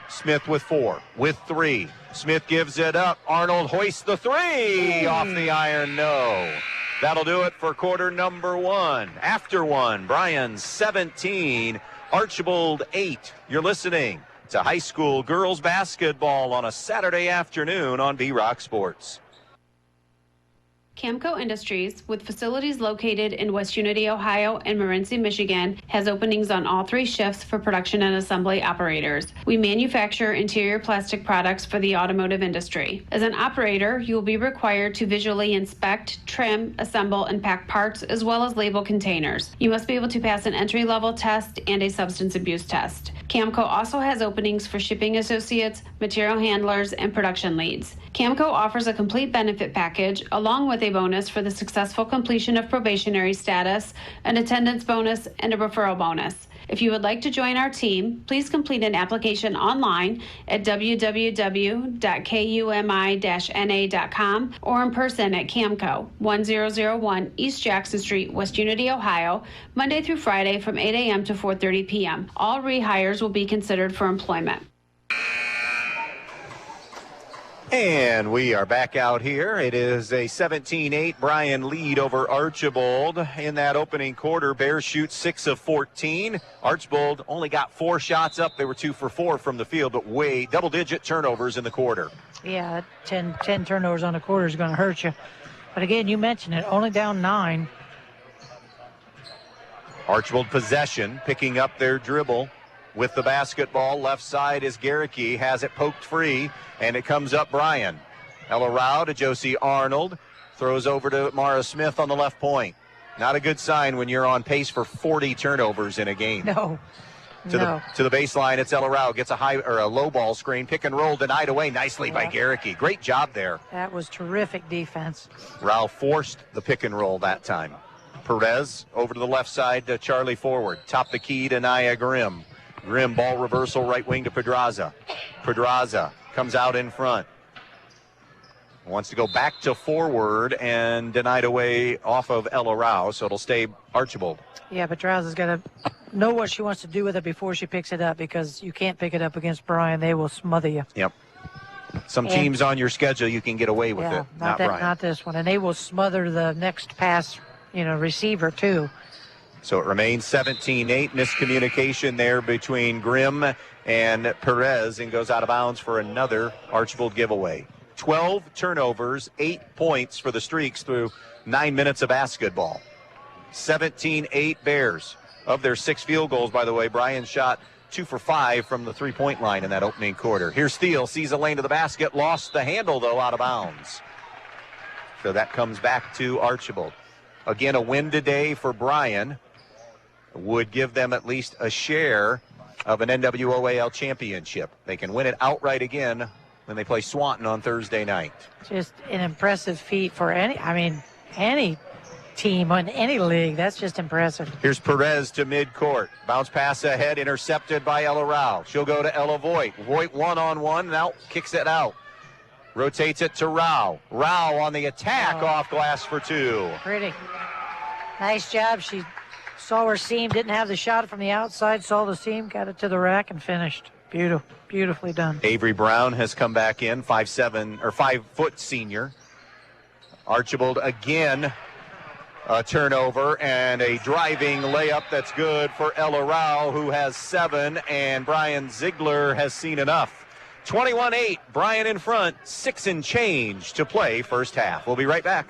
Smith with 4, with 3. Smith gives it up. Arnold hoists the 3. Off the iron, no. That'll do it for quarter number 1. After 1, Bryan 17, Archbold 8. You're listening to high school girls basketball on a Saturday afternoon on B-Rock Sports. Camco Industries, with facilities located in West Unity, Ohio and Morenci, Michigan, has openings on all 3 shifts for production and assembly operators. We manufacture interior plastic products for the automotive industry. As an operator, you will be required to visually inspect, trim, assemble, and pack parts, as well as label containers. You must be able to pass an entry-level test and a substance abuse test. Camco also has openings for shipping associates, material handlers, and production leads. Camco offers a complete benefit package along with a bonus for the successful completion of probationary status, an attendance bonus, and a referral bonus. If you would like to join our team, please complete an application online at www.kumi-na.com or in person at Camco, 1001 East Jackson Street, West Unity, Ohio, Monday through Friday from 8 a.m. to 4:30 p.m. All rehires will be considered for employment. And we are back out here. It is a 17-8 Bryan lead over Archbold. In that opening quarter, Bears shoot 6 of 14. Archbold only got 4 shots up. They were 2 for 4 from the field, but double-digit turnovers in the quarter. Yeah, 10 turnovers on the quarter is going to hurt you. But again, you mentioned it, only down 9. Archbold possession, picking up their dribble. With the basketball, left side is Garricky, has it poked free, and it comes up Bryan. Ella Rao to Josie Arnold, throws over to Mara Smith on the left point. Not a good sign when you're on pace for 40 turnovers in a game. No. To the baseline, it's Ella Rao, gets a low ball screen, pick and roll, denied away nicely by Garricky. Great job there. That was terrific defense. Rao forced the pick and roll that time. Perez over to the left side to Charlie forward. Top the key to Nia Grimm. Grimm ball reversal right wing to Pedraza. Pedraza comes out in front. Wants to go back to forward and denied away off of Ella Rao, so it'll stay Archbold. Yeah, Pedraza's got to know what she wants to do with it before she picks it up, because you can't pick it up against Bryan. They will smother you. Yep. Some teams on your schedule, you can get away with it. Not Bryan. Not this one. And they will smother the next pass, receiver, too. So it remains 17-8. Miscommunication there between Grimm and Perez, and goes out of bounds for another Archbold giveaway. 12 turnovers, 8 points for the Streaks through 9 minutes of basketball. 17-8 Bears. Of their 6 field goals, by the way, Bryan shot 2 for 5 from the three-point line in that opening quarter. Here's Steele, sees a lane to the basket, lost the handle, though, out of bounds. So that comes back to Archbold. Again, a win today for Bryan would give them at least a share of an NWOAL championship. They can win it outright again when they play Swanton on Thursday night. Just an impressive feat for any team in any league. That's just impressive. Here's Perez to midcourt. Bounce pass ahead, intercepted by Ella Rao. She'll go to Ella Voigt. Voigt one-on-one, now kicks it out. Rotates it to Rao. Rao on the attack, off glass for 2. Pretty. Nice job. She saw her seam, didn't have the shot from the outside, saw the seam, got it to the rack, and finished. Beautifully done. Avery Brown has come back in, 5'4" senior. Archbold again, a turnover and a driving layup that's good for Ella Rao, who has 7, and Bryan Ziegler has seen enough. 21-8, Bryan in front, 6 and change to play first half. We'll be right back.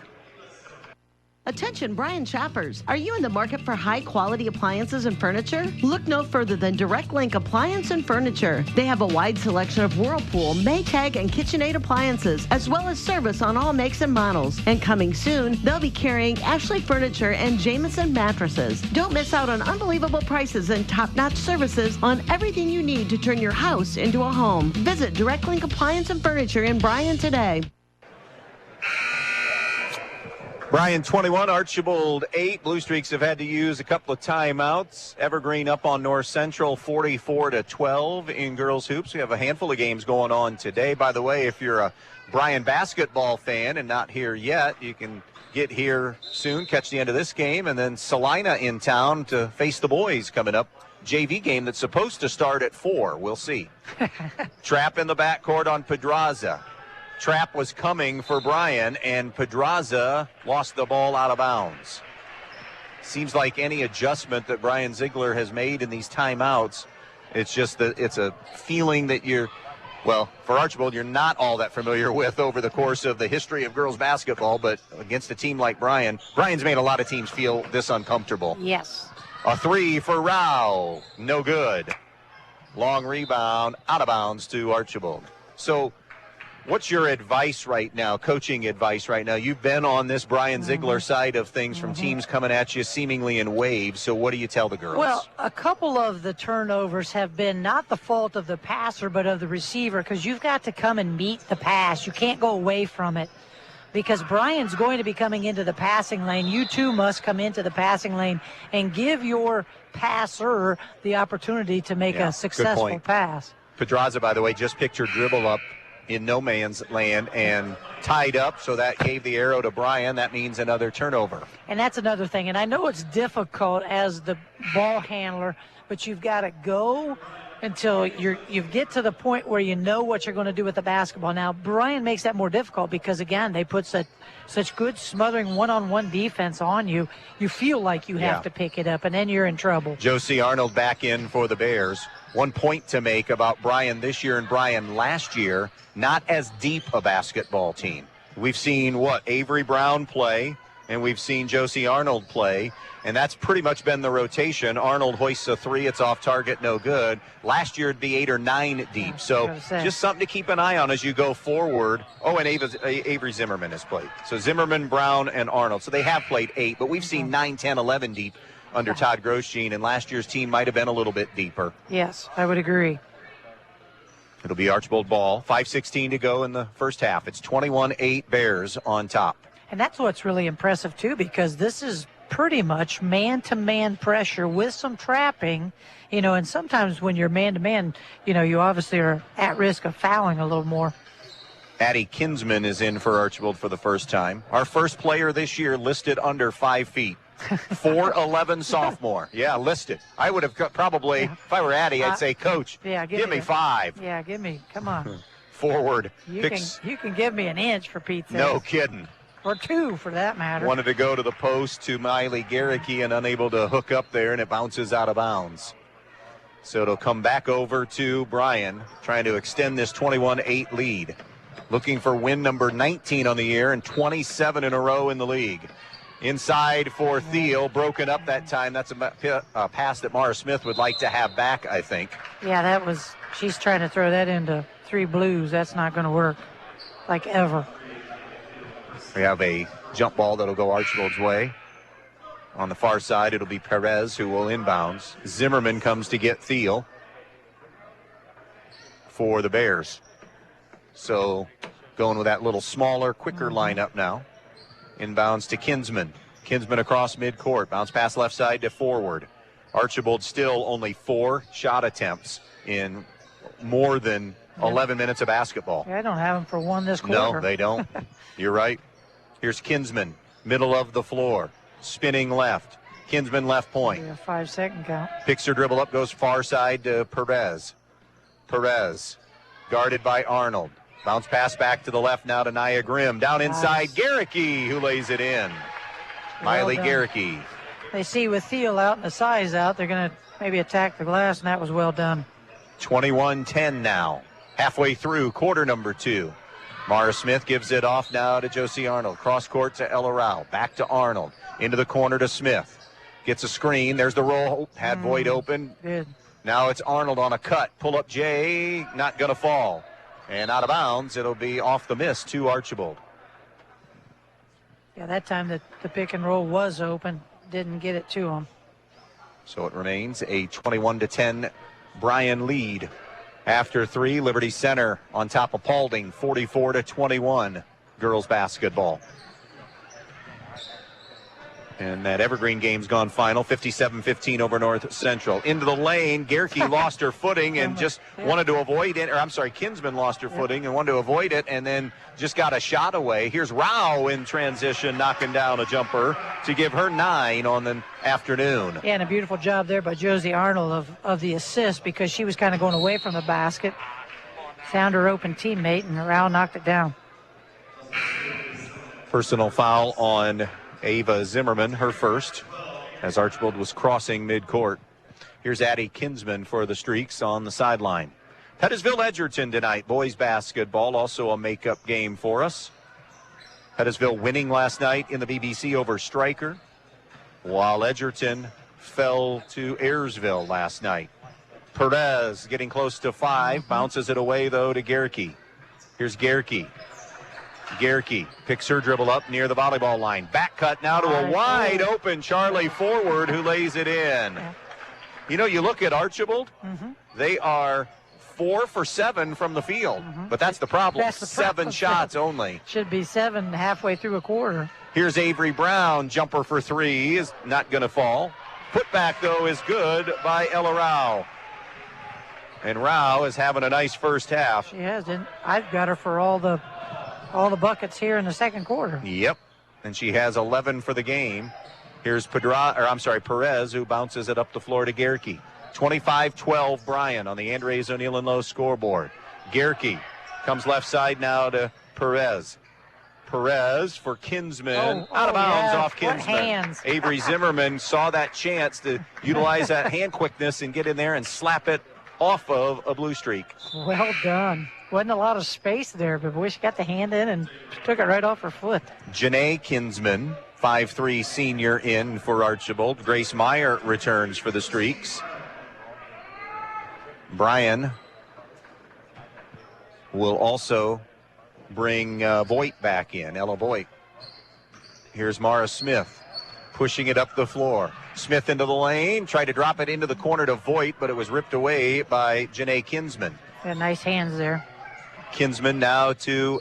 Attention Bryan shoppers, are you in the market for high quality appliances and furniture? Look no further than Direct Link Appliance and Furniture. They have a wide selection of Whirlpool, Maytag, and KitchenAid appliances, as well as service on all makes and models. And coming soon, they'll be carrying Ashley Furniture and Jameson mattresses. Don't miss out on unbelievable prices and top-notch services on everything you need to turn your house into a home. Visit Direct Link Appliance and Furniture in Bryan today. Bryan 21, Archbold 8. Blue Streaks have had to use a couple of timeouts. Evergreen up on North Central 44-12 in girls hoops. We have a handful of games going on today. By the way, if you're a Bryan basketball fan and not here yet, you can get here soon, catch the end of this game, and then Salina in town to face the boys coming up. JV game that's supposed to start at 4. We'll see. Trap in the backcourt on Pedraza. Trap was coming for Bryan, and Pedraza lost the ball out of bounds. Seems like any adjustment that Bryan Ziegler has made in these timeouts, it's just that it's a feeling that for Archbold, you're not all that familiar with over the course of the history of girls basketball, but against a team like Bryan's made a lot of teams feel this uncomfortable. Yes. A 3 for Rao, no good. Long rebound, out of bounds to Archbold. So, what's your advice right now, coaching advice right now? You've been on this Bryan Ziegler side of things from teams coming at you seemingly in waves, so what do you tell the girls? Well, a couple of the turnovers have been not the fault of the passer, but of the receiver, because you've got to come and meet the pass. You can't go away from it, because Bryan's going to be coming into the passing lane. You too must come into the passing lane and give your passer the opportunity to make a successful pass. Pedraza, by the way, just picked her dribble up in no man's land and tied up, so that gave the arrow to Bryan. That means another turnover. And that's another thing. And I know it's difficult as the ball handler, but you've got to go until you get to the point where you know what you're going to do with the basketball. Now, Bryan makes that more difficult because, again, they put such good smothering one-on-one defense on you. You feel like you have to pick it up, and then you're in trouble. Josie Arnold back in for the Bears. 1 point to make about Bryan this year and Bryan last year. Not as deep a basketball team. We've seen Avery Brown play, and we've seen Josie Arnold play, and that's pretty much been the rotation. Arnold hoists a 3, it's off target, no good. Last year it'd be 8 or 9 deep. So just something to keep an eye on as you go forward. Oh, and Avery Zimmerman has played. So Zimmerman, Brown, and Arnold. So they have played 8, but we've seen 9, 10, 11 deep under Todd Grosjean, and last year's team might have been a little bit deeper. Yes, I would agree. It'll be Archbold ball. 5:16 to go in the first half. It's 21-8 Bears on top. And that's what's really impressive, too, because this is pretty much man-to-man pressure with some trapping, and sometimes when you're man-to-man, you obviously are at risk of fouling a little more. Addie Kinsman is in for Archbold for the first time. Our first player this year listed under 5 feet. 4'11" sophomore. Yeah, listed. I would have probably, if I were Addie, I'd say, Coach, give me 5. Yeah, come on. Forward. You can give me an inch for Pete's sake. No kidding. Or 2 for that matter. Wanted to go to the post to Miley Garricky and unable to hook up there, and it bounces out of bounds. So it'll come back over to Bryan, trying to extend this 21-8 lead. Looking for win number 19 on the year and 27 in a row in the league. Inside for Thiel, broken up that time. That's a pass that Mara Smith would like to have back, I think. Yeah, she's trying to throw that into 3 blues. That's not going to work, like ever. We have a jump ball that'll go Archbold's way. On the far side, it'll be Perez who will inbounds. Zimmerman comes to get Thiel for the Bears. So going with that little smaller, quicker lineup now. Inbounds to Kinsman. Kinsman across midcourt. Bounce pass left side to forward. Archbold still only 4 shot attempts in more than 11 minutes of basketball. Yeah, I don't have them for 1 this quarter. No, they don't. You're right. Here's Kinsman, middle of the floor. Spinning left. Kinsman left point. Yeah, 5-second count. Picks her dribble up, goes far side to Perez. Perez, guarded by Arnold. Bounce pass back to the left now to Nia Grimm. Down inside, Garricky, who lays it in. Miley Garricky. They see with Thiel out and the size out, they're going to maybe attack the glass, and that was well done. 21-10 now. Halfway through quarter number 2. Mara Smith gives it off now to Josie Arnold. Cross court to Ella Rao. Back to Arnold. Into the corner to Smith. Gets a screen. There's the roll. Had Voigt open. Good. Now it's Arnold on a cut. Pull up Jay. Not going to fall. And out of bounds. It'll be off the miss to Archbold. Yeah, that time the pick and roll was open. Didn't get it to him. So it remains a 21-10 Bryan lead. After 3, Liberty Center on top of Paulding, 44-21 girls basketball. And that Evergreen game's gone final, 57-15 over North Central. Into the lane, Garricky lost her footing and just wanted to avoid it. Or I'm sorry, Kinsman lost her footing and wanted to avoid it and then just got a shot away. Here's Rao in transition, knocking down a jumper to give her 9 on the afternoon. Yeah, and a beautiful job there by Josie Arnold of the assist because she was kind of going away from the basket. Found her open teammate and Rao knocked it down. Personal foul on Ava Zimmerman, her first, as Archbold was crossing midcourt. Here's Addie Kinsman for the Streaks on the sideline. Pettisville Edgerton tonight, boys basketball, also a makeup game for us. Pettisville winning last night in the BBC over Stryker, while Edgerton fell to Ayersville last night. Perez getting close to 5, bounces it away though to Garricky. Here's Garricky. Garricky picks her dribble up near the volleyball line. Back cut now to a wide open Charlie Forward who lays it in. You know, you look at Archbold, they are 4 for 7 from the field. But that's the problem. That's the problem. 7 shots only. Should be 7 halfway through a quarter. Here's Avery Brown. Jumper for 3 is not going to fall. Put back, though, is good by Ella Rao. And Rao is having a nice first half. She has. And I've got her for all the buckets here in the second quarter. Yep. And she has 11 for the game. Here's Perez, who bounces it up the floor to Garricky. 25-12 Bryan on the Andres O'Neill and Lowe scoreboard. Garricky comes left side now to Perez. Perez for Kinsman. Out of bounds off Kinsman. Avery Zimmerman saw that chance to utilize that hand quickness and get in there and slap it off of a blue streak. Well done. Wasn't a lot of space there, but boy, she got the hand in and took it right off her foot. Janae Kinsman, 5'3" senior in for Archbold. Grace Meyer returns for the Streaks. Bryan will also bring Voigt back in, Ella Voigt. Here's Mara Smith pushing it up the floor. Smith into the lane, tried to drop it into the corner to Voigt, but it was ripped away by Janae Kinsman. Yeah, nice hands there. Kinsman now to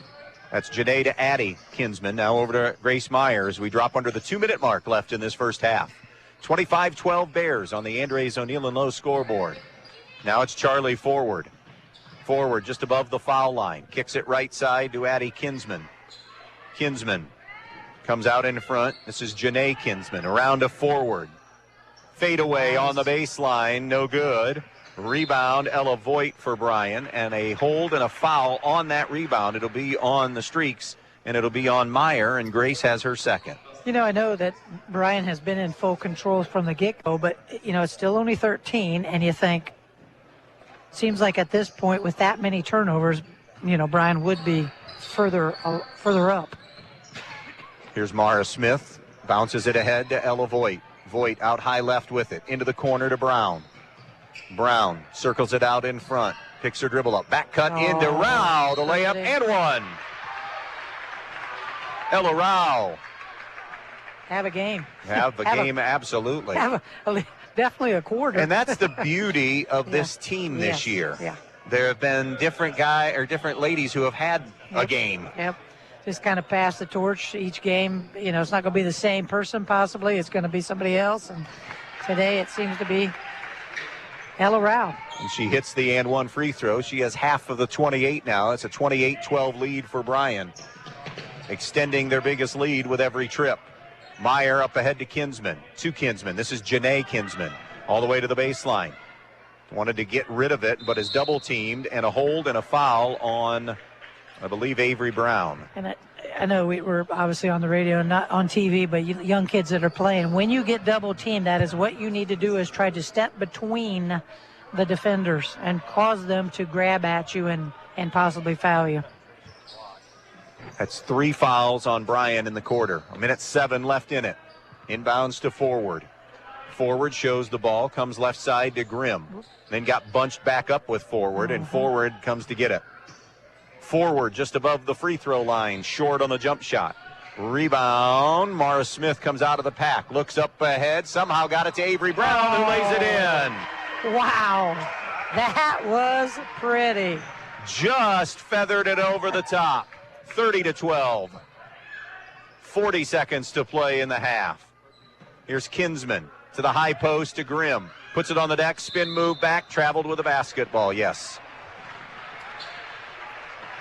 That's Janae to Addie Kinsman. Now over to Grace Meyer as we drop under the 2-minute mark left in this first half. 25-12 Bears on the Andres O'Neill and Lowe scoreboard. Now it's Charlie forward. Forward just above the foul line. Kicks it right side to Addie Kinsman. Kinsman comes out in front. This is Janae Kinsman. Around to forward. Fade away on the baseline. No good. Rebound, Ella Voigt for Bryan, and a hold and a foul on that rebound. It'll be on the Streaks, and it'll be on Meyer, and Grace has her second. You know, I know that Bryan has been in full control from the get-go, but, you know, it's still only 13, and you think, seems like at this point with that many turnovers, you know, Bryan would be further up. Here's Mara Smith, bounces it ahead to Ella Voigt. Voigt out high left with it, into the corner to Brown. Brown circles it out in front, picks her dribble up, back cut into Rao, the layup and one. Ella Rao. Have a game. Have a game, absolutely. Definitely a quarter. And that's the beauty of this team this year. Yeah. There have been different ladies who have had a game. Yep. Just kind of pass the torch each game. You know, it's not going to be the same person possibly. It's going to be somebody else. And today it seems to be Ella Rao. And she hits the and one free throw. She has half of the 28 now. It's a 28-12 lead for Bryan. Extending their biggest lead with every trip. Meyer up ahead to Kinsman. This is Janae Kinsman. All the way to the baseline. Wanted to get rid of it, but is double teamed, and a hold and a foul on, I believe, Avery Brown. And I know we were obviously on the radio, not on TV, but young kids that are playing. When you get double teamed, that is what you need to do, is try to step between the defenders and cause them to grab at you and possibly foul you. That's 3 fouls on Bryan in the quarter. 1:07 left in it. Inbounds to forward. Forward shows the ball, comes left side to Grimm. Then got bunched back up with forward, and forward comes to get it. Forward just above the free throw line, short on the jump shot. Rebound, Mara Smith comes out of the pack, looks up ahead, somehow got it to Avery Brown, who lays it in. Wow, that was pretty. Just feathered it over the top. 30-12. 40 seconds to play in the half. Here's Kinsman to the high post to Grimm. Puts it on the deck, spin move back, traveled with a basketball, yes.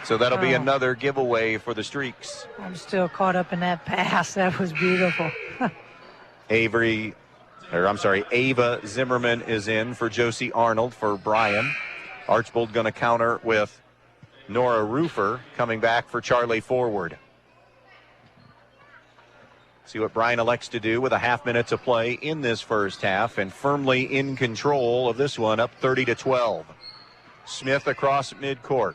So that'll be another giveaway for the Streaks. I'm still caught up in that pass. That was beautiful. Ava Zimmerman is in for Josie Arnold for Bryan. Archbold going to counter with Nora Rufer coming back for Charlie forward. See what Bryan elects to do with a half minute to play in this first half, and firmly in control of this one, up 30-12. Smith across midcourt.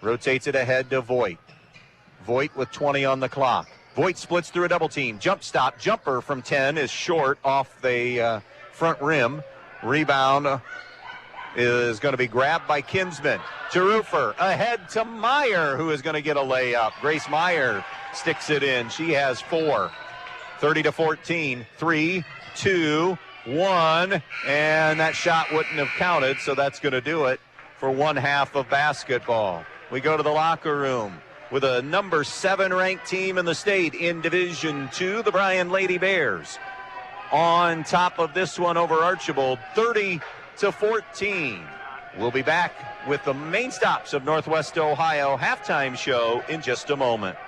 Rotates it ahead to Voigt. Voigt with 20 on the clock. Voigt splits through a double team. Jump stop. Jumper from 10 is short off the front rim. Rebound is going to be grabbed by Kinsman. To Rufer. Ahead to Meyer, who is going to get a layup. Grace Meyer sticks it in. She has 4. 30-14. 3, 2, 1. And that shot wouldn't have counted, so that's going to do it for one half of basketball. We go to the locker room with a number 7 ranked team in the state in Division II, the Bryan Lady Bears. On top of this one over Archbold, 30-14. We'll be back with the main stops of Northwest Ohio halftime show in just a moment.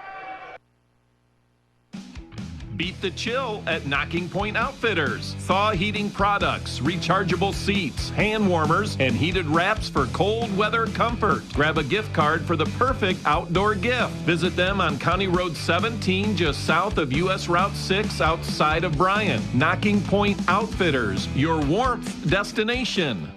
Beat the chill at Knocking Point Outfitters. Thaw heating products, rechargeable seats, hand warmers, and heated wraps for cold weather comfort. Grab a gift card for the perfect outdoor gift. Visit them on County Road 17, just south of US Route 6, outside of Bryan. Knocking Point Outfitters, your warmth destination.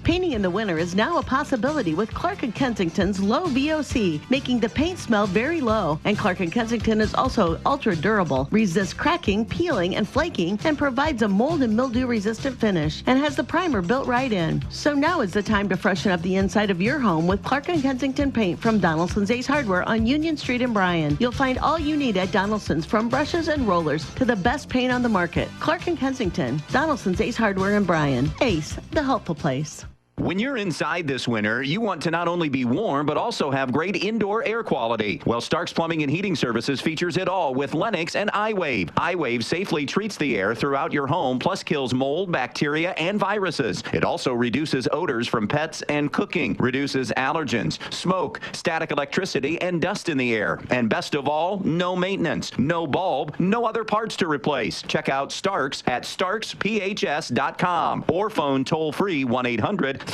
Painting in the winter is now a possibility with Clark & Kensington's low VOC, making the paint smell very low. And Clark & Kensington is also ultra durable, resists cracking, peeling, and flaking, and provides a mold and mildew resistant finish, and has the primer built right in. So now is the time to freshen up the inside of your home with Clark & Kensington paint from Donaldson's Ace Hardware on Union Street in Bryan. You'll find all you need at Donaldson's, from brushes and rollers to the best paint on the market. Clark & Kensington, Donaldson's Ace Hardware in Bryan. Ace, the helpful place. When you're inside this winter, you want to not only be warm, but also have great indoor air quality. Well, Stark's Plumbing and Heating Services features it all with Lennox and iWave. iWave safely treats the air throughout your home, plus kills mold, bacteria, and viruses. It also reduces odors from pets and cooking, reduces allergens, smoke, static electricity, and dust in the air. And best of all, no maintenance, no bulb, no other parts to replace. Check out Stark's at starksphs.com or phone toll-free 1-800-329-4040.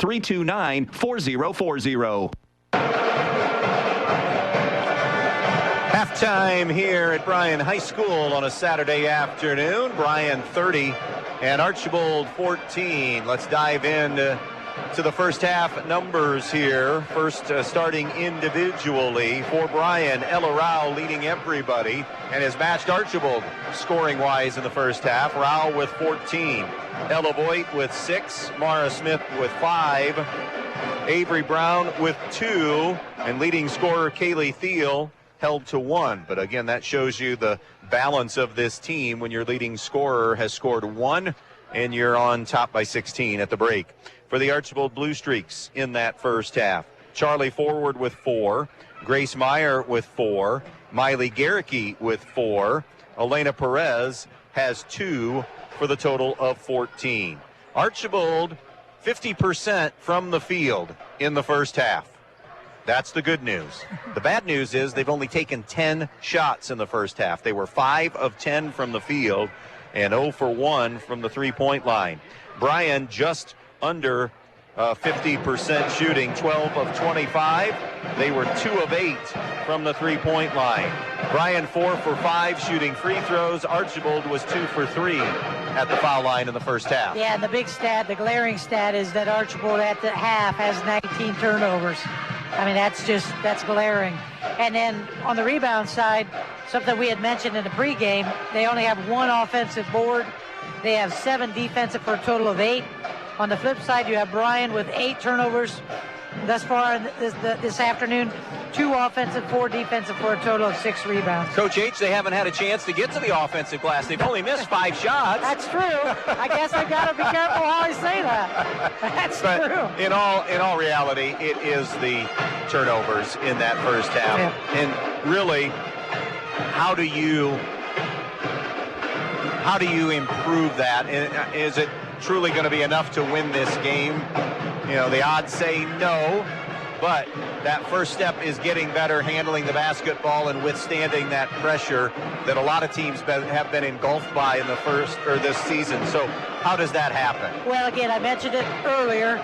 Halftime here at Bryan High School on a Saturday afternoon. Bryan 30 and Archbold 14. Let's dive in to the first half numbers here. First, starting individually for Bryan, Ella Rao leading everybody and has matched Archbold scoring-wise in the first half. Rao with 14. Ella Voigt with 6. Mara Smith with 5. Avery Brown with 2. And leading scorer Kaylee Thiel held to 1. But again, that shows you the balance of this team when your leading scorer has scored 1 and you're on top by 16 at the break. For the Archbold Blue Streaks in that first half, Charlie Forward with 4. Grace Meyer with 4. Miley Garricky with 4. Elena Perez has 2 for the total of 14. Archbold 50% from the field in the first half. That's the good news. The bad news is they've only taken 10 shots in the first half. They were 5 of 10 from the field and 0 for 1 from the three-point line. Bryan just under 50% shooting, 12 of 25. They were 2 of 8 from the three-point line. Bryan 4 for 5 shooting free throws. Archbold was 2 for 3 at the foul line in the first half. Yeah, and the big stat, the glaring stat is that Archbold at the half has 19 turnovers. I mean, that's glaring. And then on the rebound side, something we had mentioned in the pregame, they only have 1 offensive board. They have 7 defensive for a total of 8. On the flip side, you have Bryan with 8 turnovers thus far this afternoon, 2 offensive, 4 defensive for a total of 6 rebounds. Coach H, they haven't had a chance to get to the offensive glass. They've only missed 5 shots. That's true. I guess I got to be careful how I say that. That's true. In all reality, it is the turnovers in that first half. Yeah. And really, how do you improve that? Is it truly going to be enough to win this game? You know, the odds say no, but that first step is getting better, handling the basketball and withstanding that pressure that a lot of teams have been engulfed by in the first or this season. So how does that happen? Well, again, I mentioned it earlier.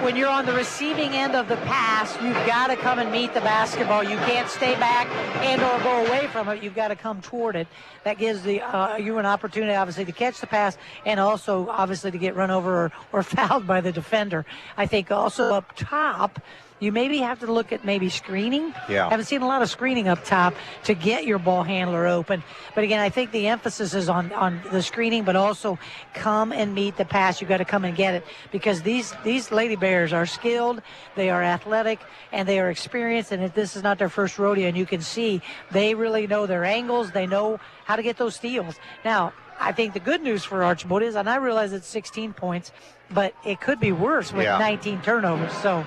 When you're on the receiving end of the pass, you've got to come and meet the basketball. You can't stay back and or go away from it. You've got to come toward it. That gives you an opportunity, obviously, to catch the pass and also, obviously, to get run over or fouled by the defender. I think also up top, you maybe have to look at maybe screening. Yeah. Haven't seen a lot of screening up top to get your ball handler open. But again, I think the emphasis is on the screening, but also come and meet the pass. You've got to come and get it because these Lady Bears are skilled, they are athletic, and they are experienced, and this is not their first rodeo. And you can see they really know their angles. They know how to get those steals. Now, I think the good news for Archbold is, and I realize it's 16 points, but it could be worse with 19 turnovers. So.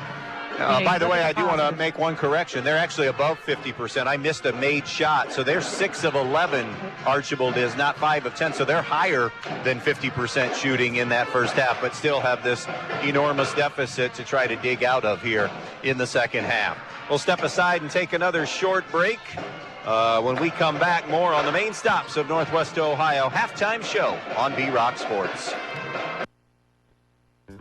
By the way, I do want to make one correction. They're actually above 50%. I missed a made shot. So they're 6 of 11, Archbold is, not 5 of 10. So they're higher than 50% shooting in that first half, but still have this enormous deficit to try to dig out of here in the second half. We'll step aside and take another short break. When we come back, more on the main stops of Northwest Ohio halftime show on B-Rock Sports.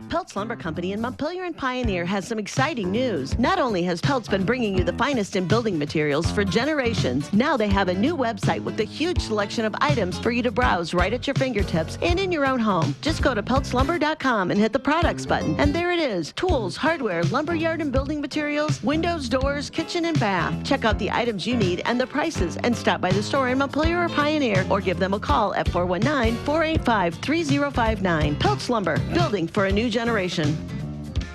Peltz Lumber Company in Montpelier and Pioneer has some exciting news. Not only has Peltz been bringing you the finest in building materials for generations, now they have a new website with a huge selection of items for you to browse right at your fingertips and in your own home. Just go to peltzlumber.com and hit the products button, and there it is. Tools, hardware, lumberyard and building materials, windows, doors, kitchen and bath. Check out the items you need and the prices, and stop by the store in Montpelier or Pioneer, or give them a call at 419-485-3059. Peltz Lumber, building for a new generation.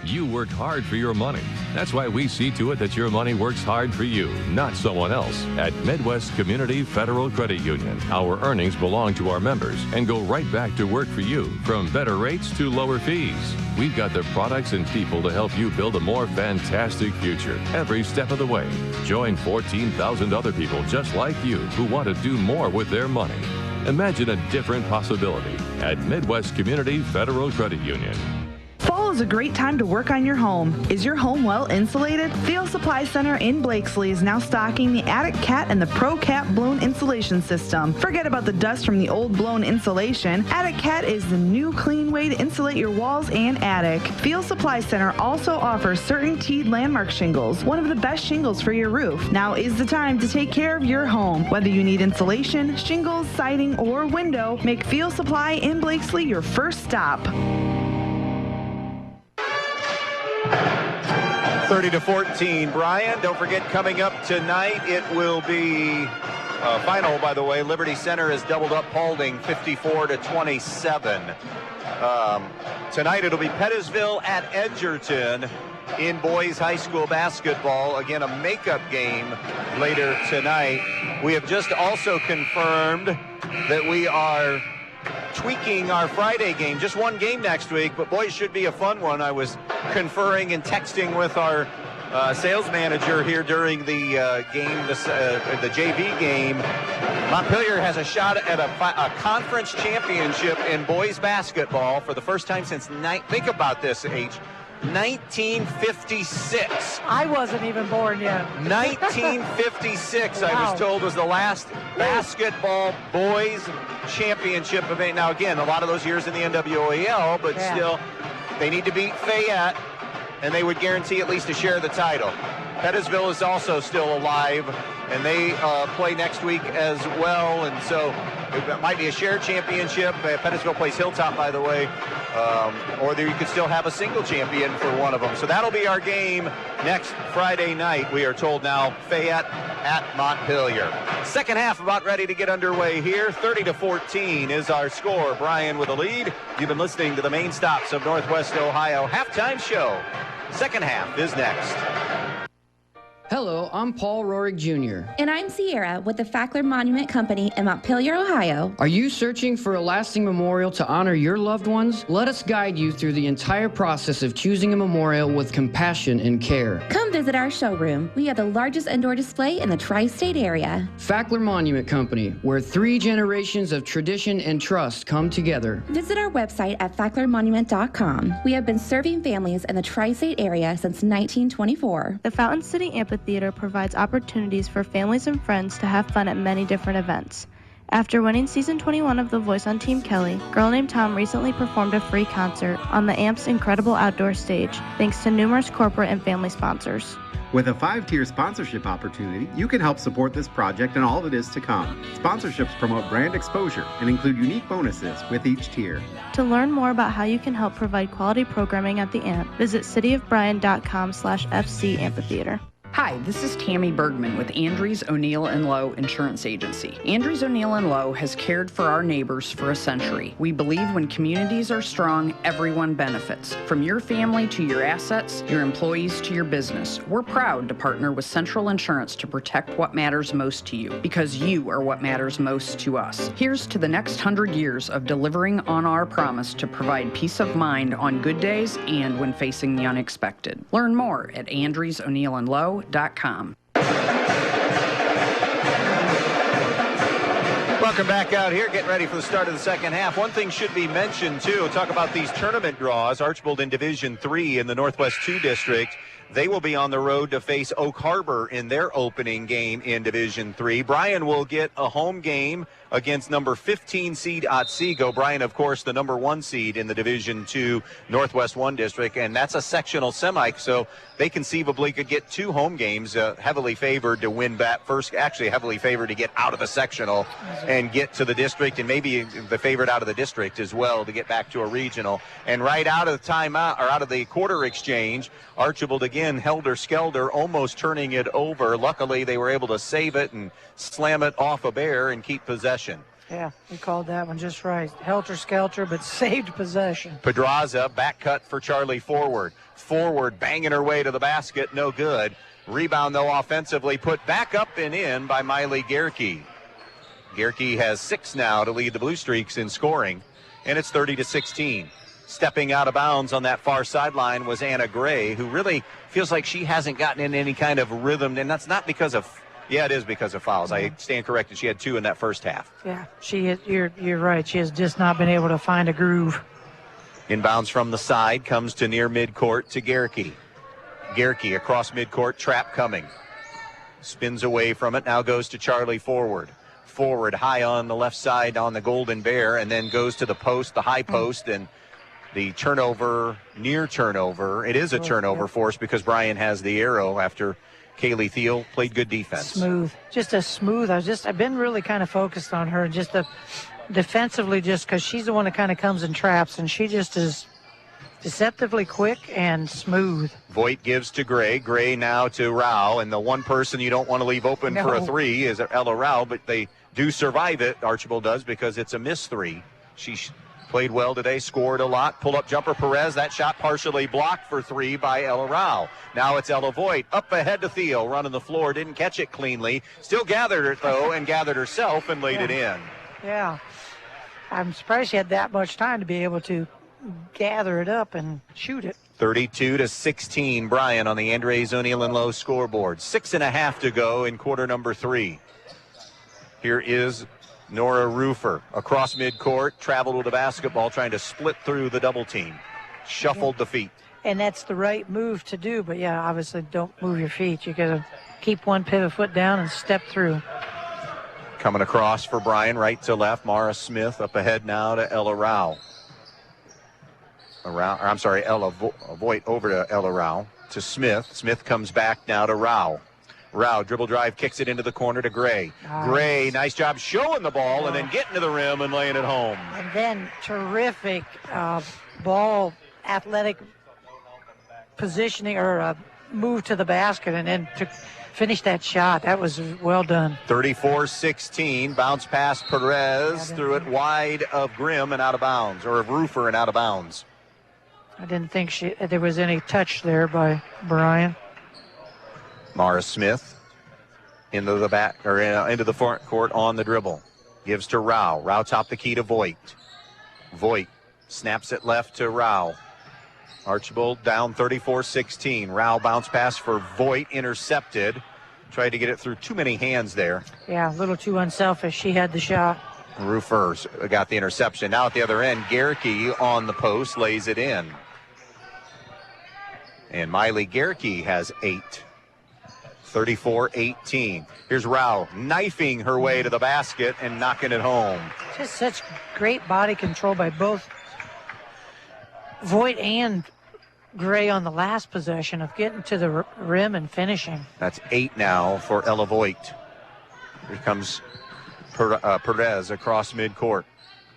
You work hard for your money. That's why we see to it that your money works hard for you, not someone else. At Midwest Community Federal Credit Union, our earnings belong to our members and go right back to work for you, from better rates to lower fees. We've got the products and people to help you build a more fantastic future every step of the way. Join 14,000 other people just like you who want to do more with their money. Imagine a different possibility at Midwest Community Federal Credit Union. Fall is a great time to work on your home. Is your home well insulated? Field Supply Center in Blakesley is now stocking the Attic Cat and the Pro Cap blown insulation system. Forget about the dust from the old blown insulation. Attic Cat is the new clean way to insulate your walls and attic. Field Supply Center also offers CertainTeed Landmark shingles, one of the best shingles for your roof. Now is the time to take care of your home. Whether you need insulation, shingles, siding, or window, make Field Supply in Blakesley your first stop. 30-14, Bryan. Don't forget, coming up tonight, it will be final, by the way. Liberty Center has doubled up Paulding 54-27. Tonight it'll be Pettisville at Edgerton in boys high school basketball. Again, a makeup game later tonight. We have just also confirmed that we are tweaking our Friday game. Just one game next week, but boy, it should be a fun one. I was conferring and texting with our sales manager here during the game, the JV game. Montpelier has a shot at a conference championship in boys basketball for the first time since think about this, 1956. I wasn't even born yet. 1956, wow. I was told, was the last basketball boys championship event. Now, again, a lot of those years in the NWAL, but still, they need to beat Fayette, and they would guarantee at least a share of the title. Pettisville is also still alive, and they play next week as well, and so it might be a shared championship. Pettisville plays Hilltop, by the way, or you could still have a single champion for one of them. So that'll be our game next Friday night. We are told now, Fayette at Montpelier. Second half about ready to get underway here. 30-14 is our score. Bryan with a lead. You've been listening to the main stops of Northwest Ohio halftime show. Second half is next. Hello, I'm Paul Rorig Jr. And I'm Sierra with the Fackler Monument Company in Montpelier, Ohio. Are you searching for a lasting memorial to honor your loved ones? Let us guide you through the entire process of choosing a memorial with compassion and care. Come visit our showroom. We have the largest indoor display in the tri-state area. Fackler Monument Company, where 3 generations of tradition and trust come together. Visit our website at facklermonument.com. We have been serving families in the tri-state area since 1924. The Fountain City Amphitheater provides opportunities for families and friends to have fun at many different events. After winning season 21 of The Voice on Team Kelly, Girl Named Tom recently performed a free concert on the AMP's incredible outdoor stage, thanks to numerous corporate and family sponsors. With a 5-tier sponsorship opportunity, you can help support this project and all that is to come. Sponsorships promote brand exposure and include unique bonuses with each tier. To learn more about how you can help provide quality programming at the AMP, visit cityofbryan.com/FC Amphitheater. Hi, this is Tammy Bergman with Andrews, O'Neill & Lowe Insurance Agency. Andrews, O'Neill & Lowe has cared for our neighbors for a century. We believe when communities are strong, everyone benefits. From your family to your assets, your employees to your business. We're proud to partner with Central Insurance to protect what matters most to you, because you are what matters most to us. Here's to the next 100 years of delivering on our promise to provide peace of mind on good days and when facing the unexpected. Learn more at AndrewsO'NeillandLowe.com. Welcome back out here, getting ready for the start of the second half. One thing should be mentioned, too, talk about these tournament draws. Archbold in Division 3 in the Northwest 2 District. They will be on the road to face Oak Harbor in their opening game in Division 3. Bryan will get a home game against number 15 seed Otsego. Bryan, of course, the number 1 seed in the Division 2 Northwest 1 District, and that's a sectional semi, so they conceivably could get 2 home games, heavily favored to win that first, actually heavily favored to get out of the sectional and get to the district, and maybe the favorite out of the district as well to get back to a regional. And right out of the timeout, or out of the quarter exchange, Archbold again helter-skelter, almost turning it over. Luckily, they were able to save it and slam it off a bear and keep possession. Yeah, we called that one just right. Helter-skelter, but saved possession. Pedraza, back cut for Charlie Forward. Forward banging her way to the basket, no good. Rebound, though, offensively put back up and in by Miley Gerke. Gerke has 6 now to lead the Blue Streaks in scoring, and it's 30-16. Stepping out of bounds on that far sideline was Anna Gray, who really feels like she hasn't gotten in any kind of rhythm, and that's not because of, yeah, it is because of fouls. I stand corrected. She had 2 in that first half. Yeah, she is, you're right. She has just not been able to find a groove. Inbounds from the side, comes to near midcourt to Gerke. Gerke across midcourt, trap coming. Spins away from it, now goes to Charlie Forward. Forward high on the left side on the Golden Bear, and then goes to the post, the high post, and the turnover, near turnover. It is a turnover force because Bryan has the arrow after Kaylee Thiel played good defense. Smooth, just a smooth. I've been really kind of focused on her, just defensively, just because she's the one that kind of comes in traps, and she just is deceptively quick and smooth. Voigt gives to Gray. Gray now to Rao, and the one person you don't want to leave open for a 3 is Ella Rao, but they do survive it. Archbold does, because it's a missed 3. She played well today, scored a lot. Pull-up jumper, Perez. That shot partially blocked for 3 by Ella Rao. Now it's Ella Voigt up ahead to Thiel, running the floor. Didn't catch it cleanly. Still gathered it, though, and gathered herself and laid it in. Yeah. I'm surprised she had that much time to be able to gather it up and shoot it. 32-16, Bryan on the Andres O'Neill and Lowe scoreboard. 6.5 to go in quarter number 3. Here is Nora Rufer across midcourt, traveled with the basketball, trying to split through the double team. Shuffled the feet. And that's the right move to do, but yeah, obviously don't move your feet. You gotta keep one pivot foot down and step through. Coming across for Bryan, right to left. Mara Smith up ahead now to Ella Rao. Ella Voigt over to Ella Rao to Smith. Smith comes back now to Rao. Rao, dribble drive, kicks it into the corner to Gray. Gray, nice job showing the ball and then getting to the rim and laying it home. And then terrific ball athletic positioning or move to the basket and then to finish that shot. That was well done. 34-16, bounce pass Perez, threw it wide of Grimm and out of bounds, or of Rufer and out of bounds. I didn't think there was any touch there by Bryan. Mara Smith into the back, or into the front court on the dribble. Gives to Rao. Rao top the key to Voigt. Voigt snaps it left to Rao. Archbold down 34-16. Rao bounce pass for Voigt, intercepted. Tried to get it through too many hands there. Yeah, a little too unselfish. She had the shot. Rufer got the interception. Now at the other end, Gerke on the post lays it in. And Miley Gerke has 8. 34-18. Here's Rao knifing her way to the basket and knocking it home. Just such great body control by both Voigt and Gray on the last possession of getting to the rim and finishing. That's 8 now for Ella Voigt. Here comes Perez across midcourt.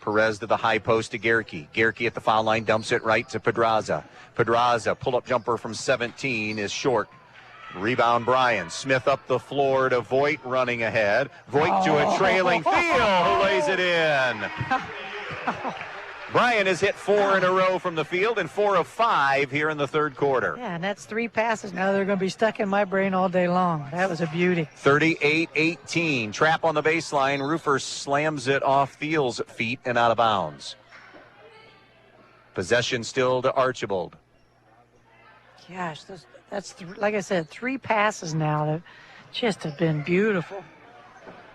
Perez to the high post to Gerke. Gerke at the foul line dumps it right to Pedraza. Pedraza, pull-up jumper from 17 is short. Rebound Bryan. Smith up the floor to Voigt running ahead. Voigt to a trailing Thiel who lays it in. Bryan has hit 4 in a row from the field and 4 of 5 here in the third quarter. Yeah, and that's 3 passes now. They're going to be stuck in my brain all day long. That was a beauty. 38-18. Trap on the baseline. Rufer slams it off Thiel's feet and out of bounds. Possession still to Archbold. Gosh, that's like I said, 3 passes now that just have been beautiful.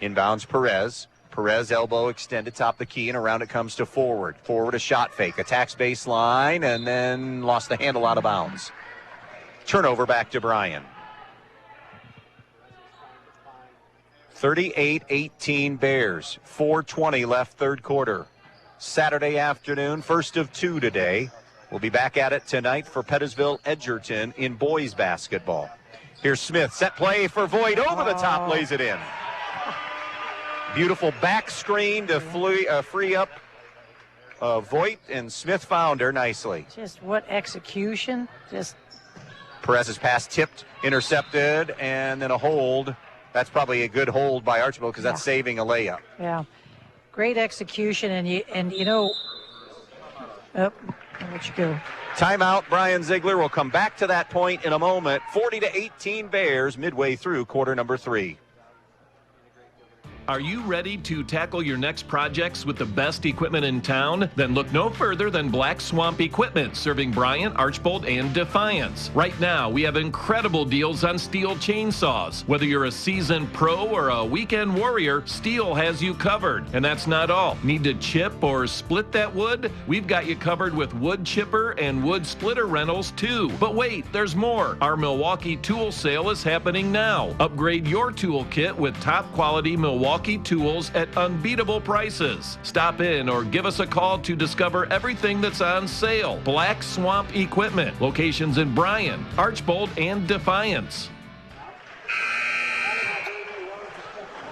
Inbounds Perez. Perez elbow extended top the key and around it comes to Forward. Forward a shot fake. Attacks baseline and then lost the handle out of bounds. Turnover back to Bryan. 38-18 Bears. 4:20 left third quarter. Saturday afternoon, first of 2 today. We'll be back at it tonight for Pettisville Edgerton in boys basketball. Here's Smith. Set play for Voigt. Over the top, lays it in. Beautiful back screen to free up Voigt, and Smith found her nicely. Just what execution. Perez's pass tipped, intercepted, and then a hold. That's probably a good hold by Archbold because that's saving a layup. Yeah. great execution, and you know, I'll let you go. Timeout, Brian Ziegler. We'll come back to that point in a moment. 40-18 Bears midway through quarter number 3. Are you ready to tackle your next projects with the best equipment in town? Then look no further than Black Swamp Equipment, serving Bryan, Archbold, and Defiance. Right now, we have incredible deals on steel chainsaws. Whether you're a seasoned pro or a weekend warrior, Steel has you covered. And that's not all. Need to chip or split that wood? We've got you covered with wood chipper and wood splitter rentals too. But wait, there's more. Our Milwaukee tool sale is happening now. Upgrade your tool kit with top quality Milwaukee tools at unbeatable prices. Stop in or give us a call to discover everything that's on sale. Black Swamp Equipment. Locations in Bryan, Archbold, and Defiance.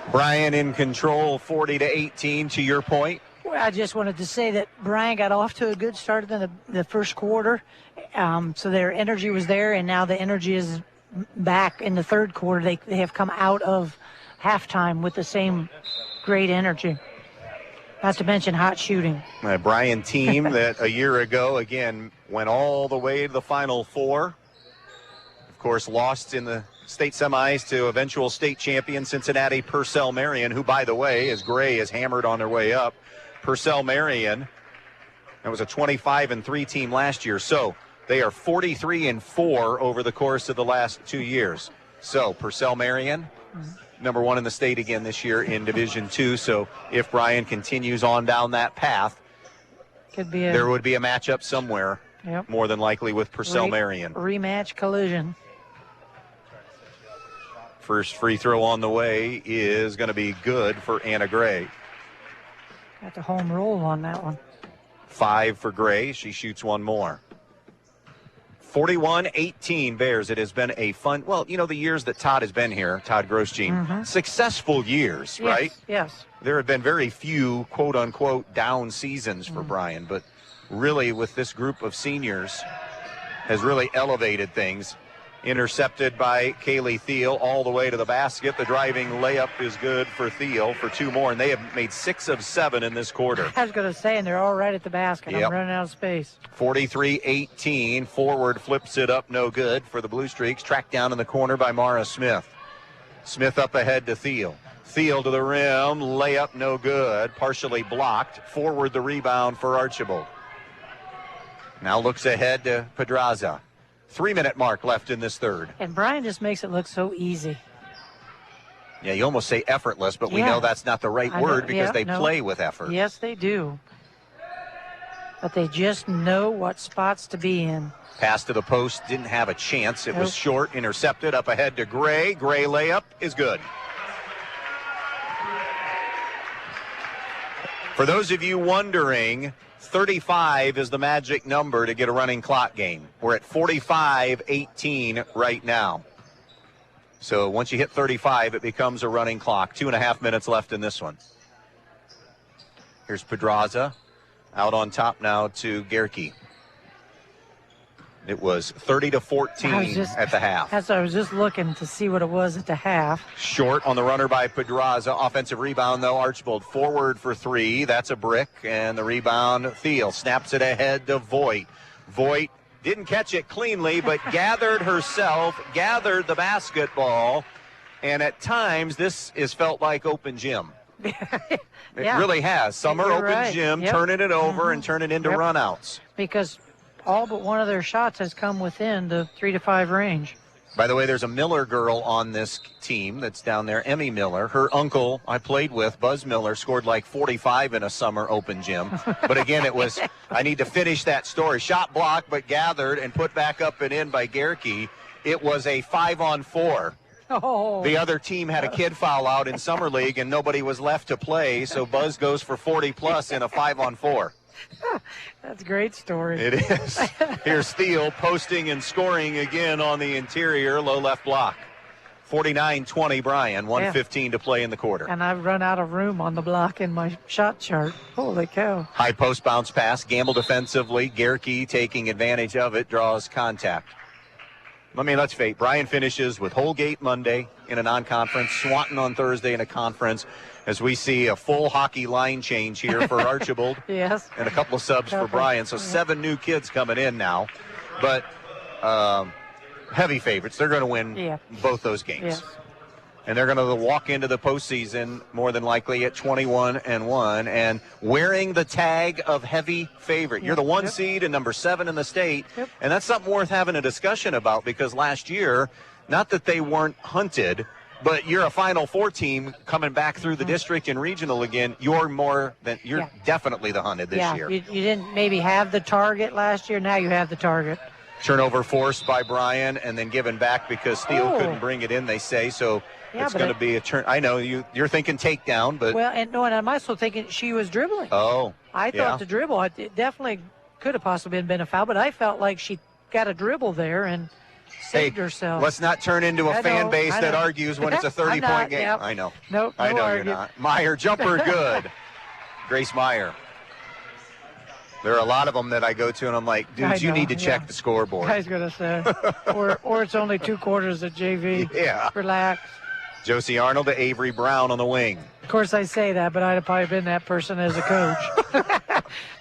Bryan in control, 40-18 to your point. Well, I just wanted to say that Bryan got off to a good start in the first quarter. So their energy was there, and now the energy is back in the third quarter. They have come out of halftime with the same great energy. Not to mention hot shooting. A Bryan team that a year ago, again, went all the way to the Final Four. Of course, lost in the state semis to eventual state champion Cincinnati Purcell Marion, who, by the way, as Gray is hammered on their way up. Purcell Marion, that was a 25-3 team last year. So they are 43-4 over the course of the last 2 years. So Purcell Marion, number 1 in the state again this year in Division II. So if Bryan continues on down that path, there would be a matchup somewhere, more than likely with Purcell Marion. Rematch collision. First free throw on the way is going to be good for Anna Gray. Got the home roll on that one. 5 for Gray. She shoots one more. 41-18 Bears. It has been a fun, well, you know, the years that Todd has been here, Todd Grosjean, successful years, right? Yes. There have been very few, quote-unquote, down seasons for Bryan, but really with this group of seniors has really elevated things. Intercepted by Kaylee Thiel all the way to the basket. The driving layup is good for Thiel for 2 more, and they have made 6 of 7 in this quarter. I was going to say, and they're all right at the basket. I'm running out of space. 43-18. Forward flips it up, no good for the Blue Streaks. Tracked down in the corner by Mara Smith. Smith up ahead to Thiel. Thiel to the rim, layup no good, partially blocked. Forward the rebound for Archbold. Now looks ahead to Pedraza. 3-minute mark left in this third. And Bryan just makes it look so easy. Yeah, you almost say effortless, but we know that's not the right word because they play with effort. Yes, they do. But they just know what spots to be in. Pass to the post, didn't have a chance. It was short, intercepted, up ahead to Gray. Gray layup is good. For those of you wondering, 35 is the magic number to get a running clock game. We're at 45-18 right now. So once you hit 35, it becomes a running clock. 2.5 minutes left in this one. Here's Pedraza out on top now to Gerke. It was 30-14 at the half. That's what I was just looking to see what it was at the half. Short on the runner by Pedraza. Offensive rebound, though. Archbold forward for 3. That's a brick. And the rebound, Thiel snaps it ahead to Voigt. Voigt didn't catch it cleanly, but gathered herself, gathered the basketball. And at times, this is felt like open gym. It really has. Summer open gym, turning it over and turning it into runouts. Because all but one of their shots has come within the 3 to 5 range. By the way, there's a Miller girl on this team that's down there, Emmy Miller. Her uncle I played with, Buzz Miller, scored like 45 in a summer open gym. But again, it was, I need to finish that story. Shot blocked, but gathered and put back up and in by Gerke. It was a 5-on-4. Oh. The other team had a kid foul out in summer league and nobody was left to play. So Buzz goes for 40 plus in a 5-on-4. That's a great story. It is. Here's Thiel posting and scoring again on the interior, low left block. 49-20 Bryan, 1:15 to play in the quarter. And I've run out of room on the block in my shot chart. Holy cow. High post bounce pass, Gamble defensively. Gerke taking advantage of it, draws contact. let's face it. Bryan finishes with Holgate Monday in a non-conference, Swanton on Thursday in a conference, as we see a full hockey line change here for Archbold. Yes. And a couple of subs for Bryan. So 7 new kids coming in now. But heavy favorites. They're going to win both those games. Yes. And they're going to walk into the postseason more than likely at 21-1 and wearing the tag of heavy favorite. You're the 1 seed and number 7 in the state. And that's something worth having a discussion about, because last year, not that they weren't hunted, but you're a Final Four team coming back through the district and regional again. You're definitely the hunted this year. You didn't maybe have the target last year. Now you have the target. Turnover forced by Bryan and then given back because Steele couldn't bring it in, they say. So it's going to be a turn. I know you're thinking takedown, but. Well, and I'm also thinking she was dribbling. Oh. I thought the dribble, it definitely could have possibly been a foul, but I felt like she got a dribble there and saved herself. Let's not turn into a fan base that argues when it's a 30-point game. Yep. I know. Nope, I know you're not. Meyer, jumper good. Grace Meyer. There are a lot of them that I go to, and I'm like, dudes, you need to check the scoreboard. I was going to say. or it's only 2 quarters at JV. Yeah. Relax. Josie Arnold to Avery Brown on the wing. Of course, I say that, but I'd have probably been that person as a coach.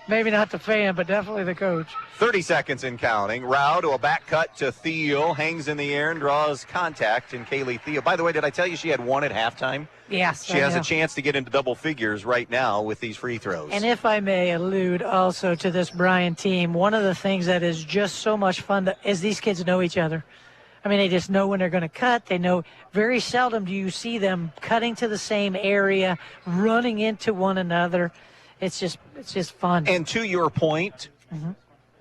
Maybe not the fan, but definitely the coach. 30 seconds and counting. Rao to a back cut to Thiel. Hangs in the air and draws contact. And Kaylee Thiel. By the way, did I tell you she had 1 at halftime? Yes. She has a chance to get into double figures right now with these free throws. And if I may allude also to this Bryan team, one of the things that is just so much fun is these kids know each other. I mean, they just know when they're going to cut. They know very seldom do you see them cutting to the same area, running into one another. It's just fun. And to your point,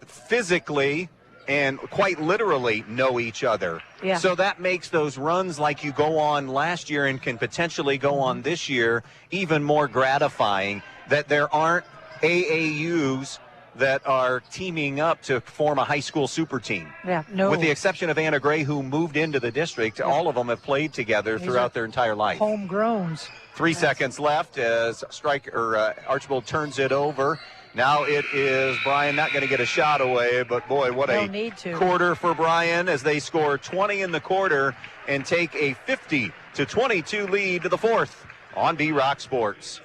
physically and quite literally know each other. Yeah. So that makes those runs like you go on last year and can potentially go on this year even more gratifying, that there aren't AAUs that are teaming up to form a high school super team. Yeah, no. With the exception of Anna Gray, who moved into the district, all of them have played together throughout their entire life. Homegrowns. 3 seconds left as Archbold turns it over. Now it is Bryan not going to get a shot away, but boy, what a quarter for Bryan as they score 20 in the quarter and take a 50-22 lead to the fourth on B-Rock Sports.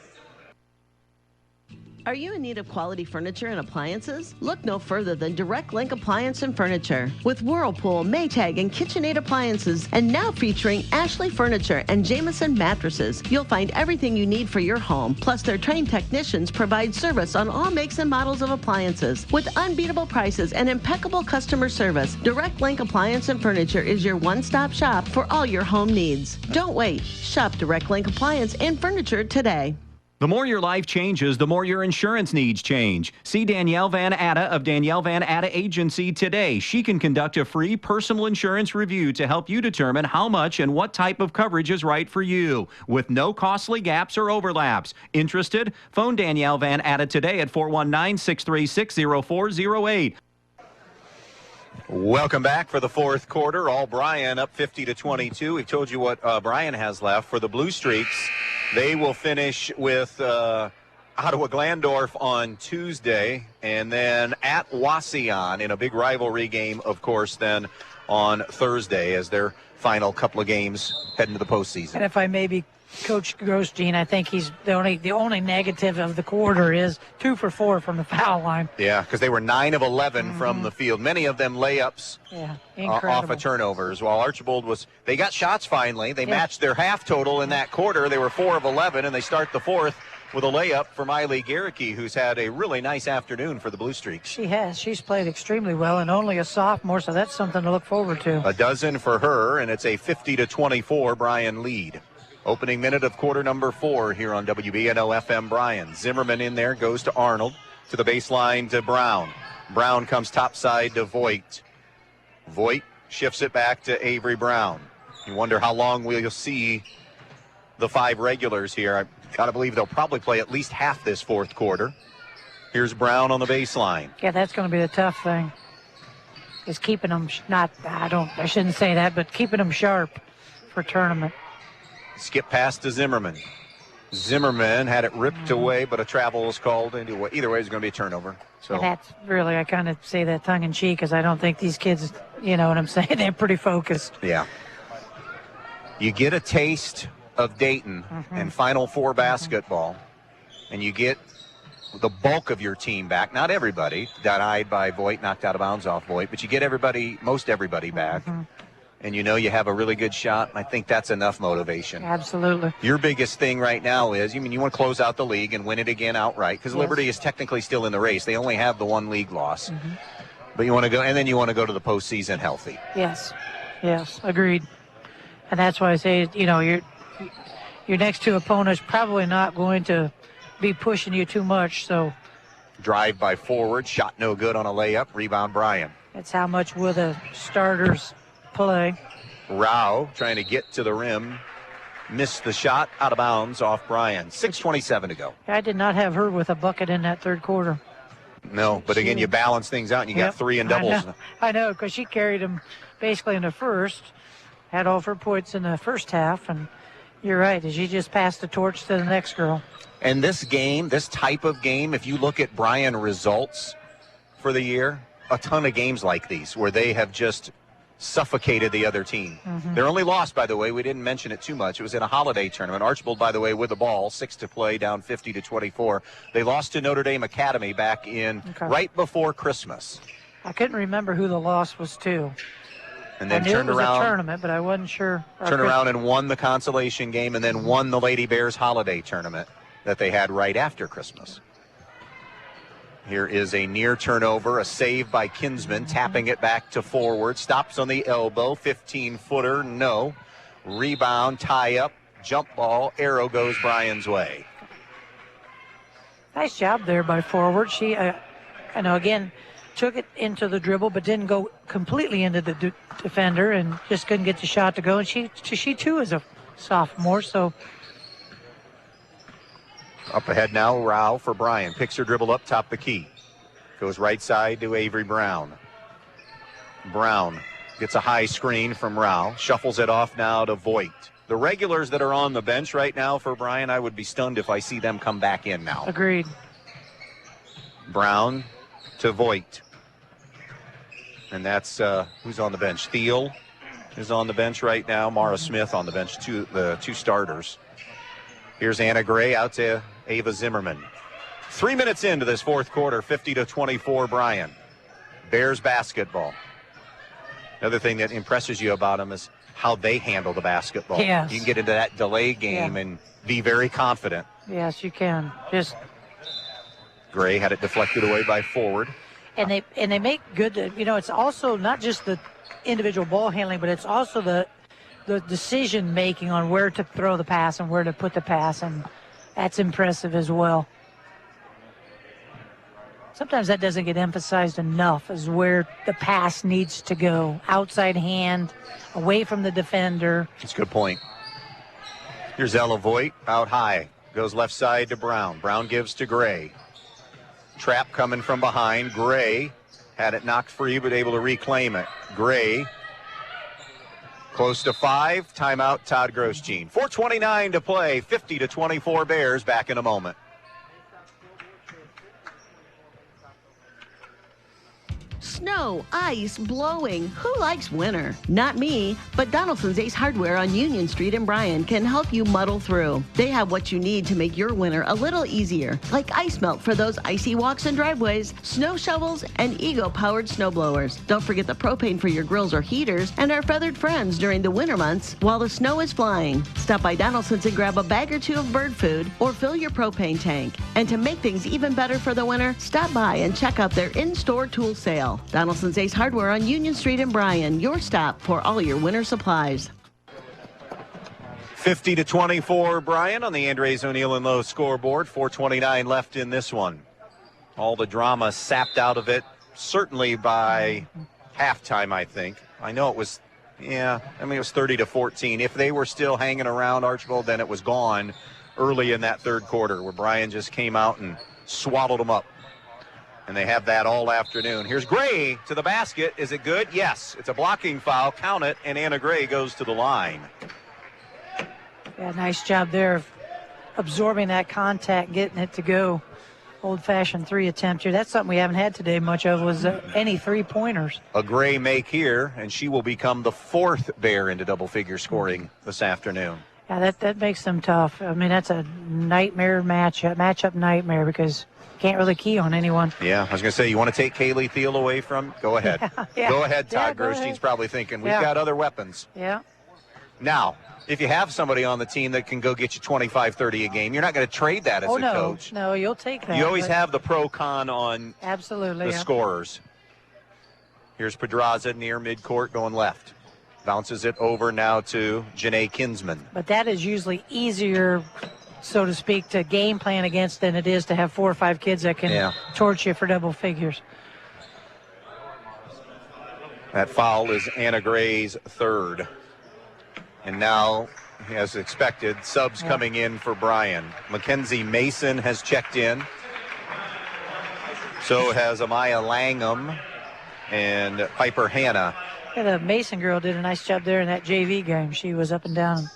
Are you in need of quality furniture and appliances? Look no further than Direct Link Appliance and Furniture. With Whirlpool, Maytag, and KitchenAid appliances, and now featuring Ashley Furniture and Jameson mattresses, you'll find everything you need for your home. Plus, their trained technicians provide service on all makes and models of appliances. With unbeatable prices and impeccable customer service, Direct Link Appliance and Furniture is your one-stop shop for all your home needs. Don't wait. Shop Direct Link Appliance and Furniture today. The more your life changes, the more your insurance needs change. See Danielle Van Atta of Danielle Van Atta Agency today. She can conduct a free personal insurance review to help you determine how much and what type of coverage is right for you, with no costly gaps or overlaps. Interested? Phone Danielle Van Atta today at 419-636-0408. Welcome back for the fourth quarter. All Bryan up 50-22. We've told you what Bryan has left for the Blue Streaks. They will finish with Ottawa Glandorf on Tuesday, and then at Wauseon in a big rivalry game, of course, then on Thursday as their final couple of games heading to the postseason. And if I may be Coach Grosjean, I think he's the only negative of the quarter is 2 for 4 from the foul line. Yeah, because they were 9 of 11 from the field. Many of them layups off of turnovers. While Archbold they got shots finally. They matched their half total in that quarter. They were 4 of 11, and they start the fourth with a layup from Miley Garricky, who's had a really nice afternoon for the Blue Streaks. She has. She's played extremely well, and only a sophomore, so that's something to look forward to. A dozen for her, and it's a 50-24 Bryan lead. Opening minute of quarter number 4 here on WBNO FM Bryan. Zimmerman in there, goes to Arnold, to the baseline to Brown. Brown comes topside to Voigt. Voigt shifts it back to Avery Brown. You wonder how long we'll see the 5 regulars here. I got to believe they'll probably play at least half this fourth quarter. Here's Brown on the baseline. Yeah, that's going to be the tough thing. Is keeping them I shouldn't say that, but keeping them sharp for tournament. Skip pass to Zimmerman. Zimmerman had it ripped away, but a travel was called. Either way, it's going to be a turnover. So and that's really, I kind of say that tongue in cheek, because I don't think these kids, you know what I'm saying, they're pretty focused. Yeah. You get a taste of Dayton and Final Four basketball, and you get the bulk of your team back. Not everybody, denied by Voigt, knocked out of bounds off Voigt, but you get most everybody back. And you know you have a really good shot. I think that's enough motivation. Absolutely. Your biggest thing right now is, you want to close out the league and win it again outright, because Liberty is technically still in the race. They only have the one league loss. But you want to go, and then you want to go to the postseason healthy. Yes, agreed. And that's why I say, your next two opponents probably not going to be pushing you too much. So drive by forward, shot no good on a layup, rebound Bryan. That's how much will the starters play. Rao trying to get to the rim, missed the shot, out of bounds off Bryan. 6:27 to go. I did not have her with a bucket in that third quarter. No, but again, you balance things out and you got three in doubles. I know, because she carried them basically in the first, had all of her points in the first half, and you're right, she just passed the torch to the next girl. And this game, this type of game, if you look at Bryan results for the year, a ton of games like these where they have just suffocated the other team. Their only loss, by the way, we didn't mention it too much. It was in a holiday tournament. Archbold, by the way, with the ball, 6 to play, down 50-24. They lost to Notre Dame Academy back in right before Christmas. I couldn't remember who the loss was to. And then I knew turned it was around, a tournament, but I wasn't sure. Turned around and won the consolation game, and then won the Lady Bears holiday tournament that they had right after Christmas. Here is a near turnover, a save by Kinsman, tapping it back to forward. Stops on the elbow, 15-footer, no. Rebound, tie up, jump ball, arrow goes Bryan's way. Nice job there by forward. She, again, took it into the dribble, but didn't go completely into the defender and just couldn't get the shot to go. And she too is a sophomore, so. Up ahead now, Rao for Bryan. Picks her dribble up top the key. Goes right side to Avery Brown. Brown gets a high screen from Rao. Shuffles it off now to Voigt. The regulars that are on the bench right now for Bryan, I would be stunned if I see them come back in now. Agreed. Brown to Voigt. And that's who's on the bench. Thiel is on the bench right now. Mara Smith on the bench, the two starters. Here's Anna Gray out to Ava Zimmerman. 3 minutes into this fourth quarter, 50-24 Bryan. Bears basketball. Another thing that impresses you about them is how they handle the basketball. Yes. You can get into that delay game and be very confident. Yes, you can. Just Gray had it deflected away by forward. And they make good, it's also not just the individual ball handling, but it's also the decision making on where to throw the pass and where to put the pass, and that's impressive as well. Sometimes that doesn't get emphasized enough, is where the pass needs to go. Outside hand, away from the defender. That's a good point. Here's Ella Voigt out high. Goes left side to Brown. Brown gives to Gray. Trap coming from behind. Gray had it knocked free, but able to reclaim it. Gray close to 5. Timeout, Todd Grosjean. 4:29 to play. 50-24 Bears. Back in a moment. Snow, ice, blowing. Who likes winter? Not me, but Donaldson's Ace Hardware on Union Street in Bryan can help you muddle through. They have what you need to make your winter a little easier, like ice melt for those icy walks and driveways, snow shovels, and Ego-powered snowblowers. Don't forget the propane for your grills or heaters and our feathered friends during the winter months while the snow is flying. Stop by Donaldson's and grab a bag or two of bird food or fill your propane tank. And to make things even better for the winter, stop by and check out their in-store tool sale. Donaldson's Ace Hardware on Union Street in Bryan, your stop for all your winter supplies. 50-24 Bryan on the Andres O'Neill and Lowe scoreboard. 4:29 left in this one. All the drama sapped out of it, certainly by halftime, I think. I know it was, it was 30-14. If they were still hanging around Archbold, then it was gone early in that third quarter, where Bryan just came out and swaddled them up. And they have that all afternoon. Here's Gray to the basket. Is it good? Yes. It's a blocking foul. Count it. And Anna Gray goes to the line. Yeah, nice job there of absorbing that contact, getting it to go. Old-fashioned 3 attempt here. That's something we haven't had today much of, was any 3-pointers. A Gray make here, and she will become the 4th Bear into double-figure scoring this afternoon. Yeah, that makes them tough. I mean, that's a nightmare matchup nightmare, because you can't really key on anyone. Yeah, I was going to say, you want to take Kaylee Thiel away from? Go ahead. Yeah. Go ahead, Todd. Go Grosstein's ahead. probably thinking, we've got other weapons. Yeah. Now, if you have somebody on the team that can go get you 25, 30 a game, you're not going to trade that as a coach. No, you'll take that. You always have the pro-con on absolutely the scorers. Here's Pedraza near midcourt going left. Bounces it over now to Janae Kinsman. But that is usually easier, so to speak, to game plan against than it is to have 4 or 5 kids that can torch you for double figures. That foul is Anna Gray's 3rd. And now, as expected, subs coming in for Bryan. Mackenzie Mason has checked in. So has Amaya Langham and Piper Hanna. Yeah, the Mason girl did a nice job there in that JV game. She was up and down.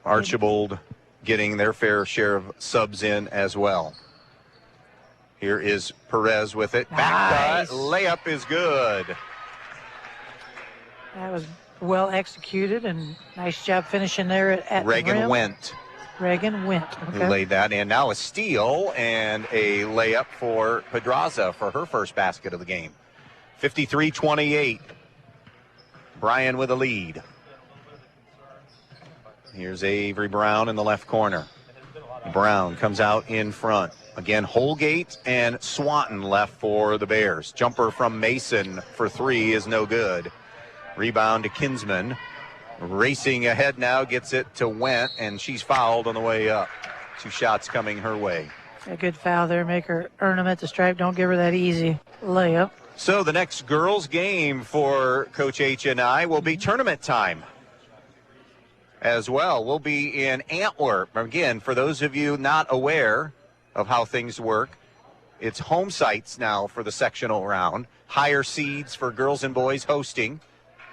Archbold getting their fair share of subs in as well. Here is Perez with it. Back cut, layup is good. That was well executed, and nice job finishing there at Reagan the rim. Went. Reagan Went. Who laid that in. Now a steal and a layup for Pedraza for her first basket of the game. 53-28. Bryan with a lead. Here's Avery Brown in the left corner. Brown comes out in front. Again, Holgate and Swanton left for the Bears. Jumper from Mason for 3 is no good. Rebound to Kinsman. Racing ahead now, gets it to Went, and she's fouled on the way up. 2 shots coming her way. A good foul there. Make her earn them at the stripe. Don't give her that easy layup. So the next girls' game for Coach H and I will be tournament time as well. We'll be in Antwerp. Again, for those of you not aware of how things work, it's home sites now for the sectional round. Higher seeds for girls and boys hosting,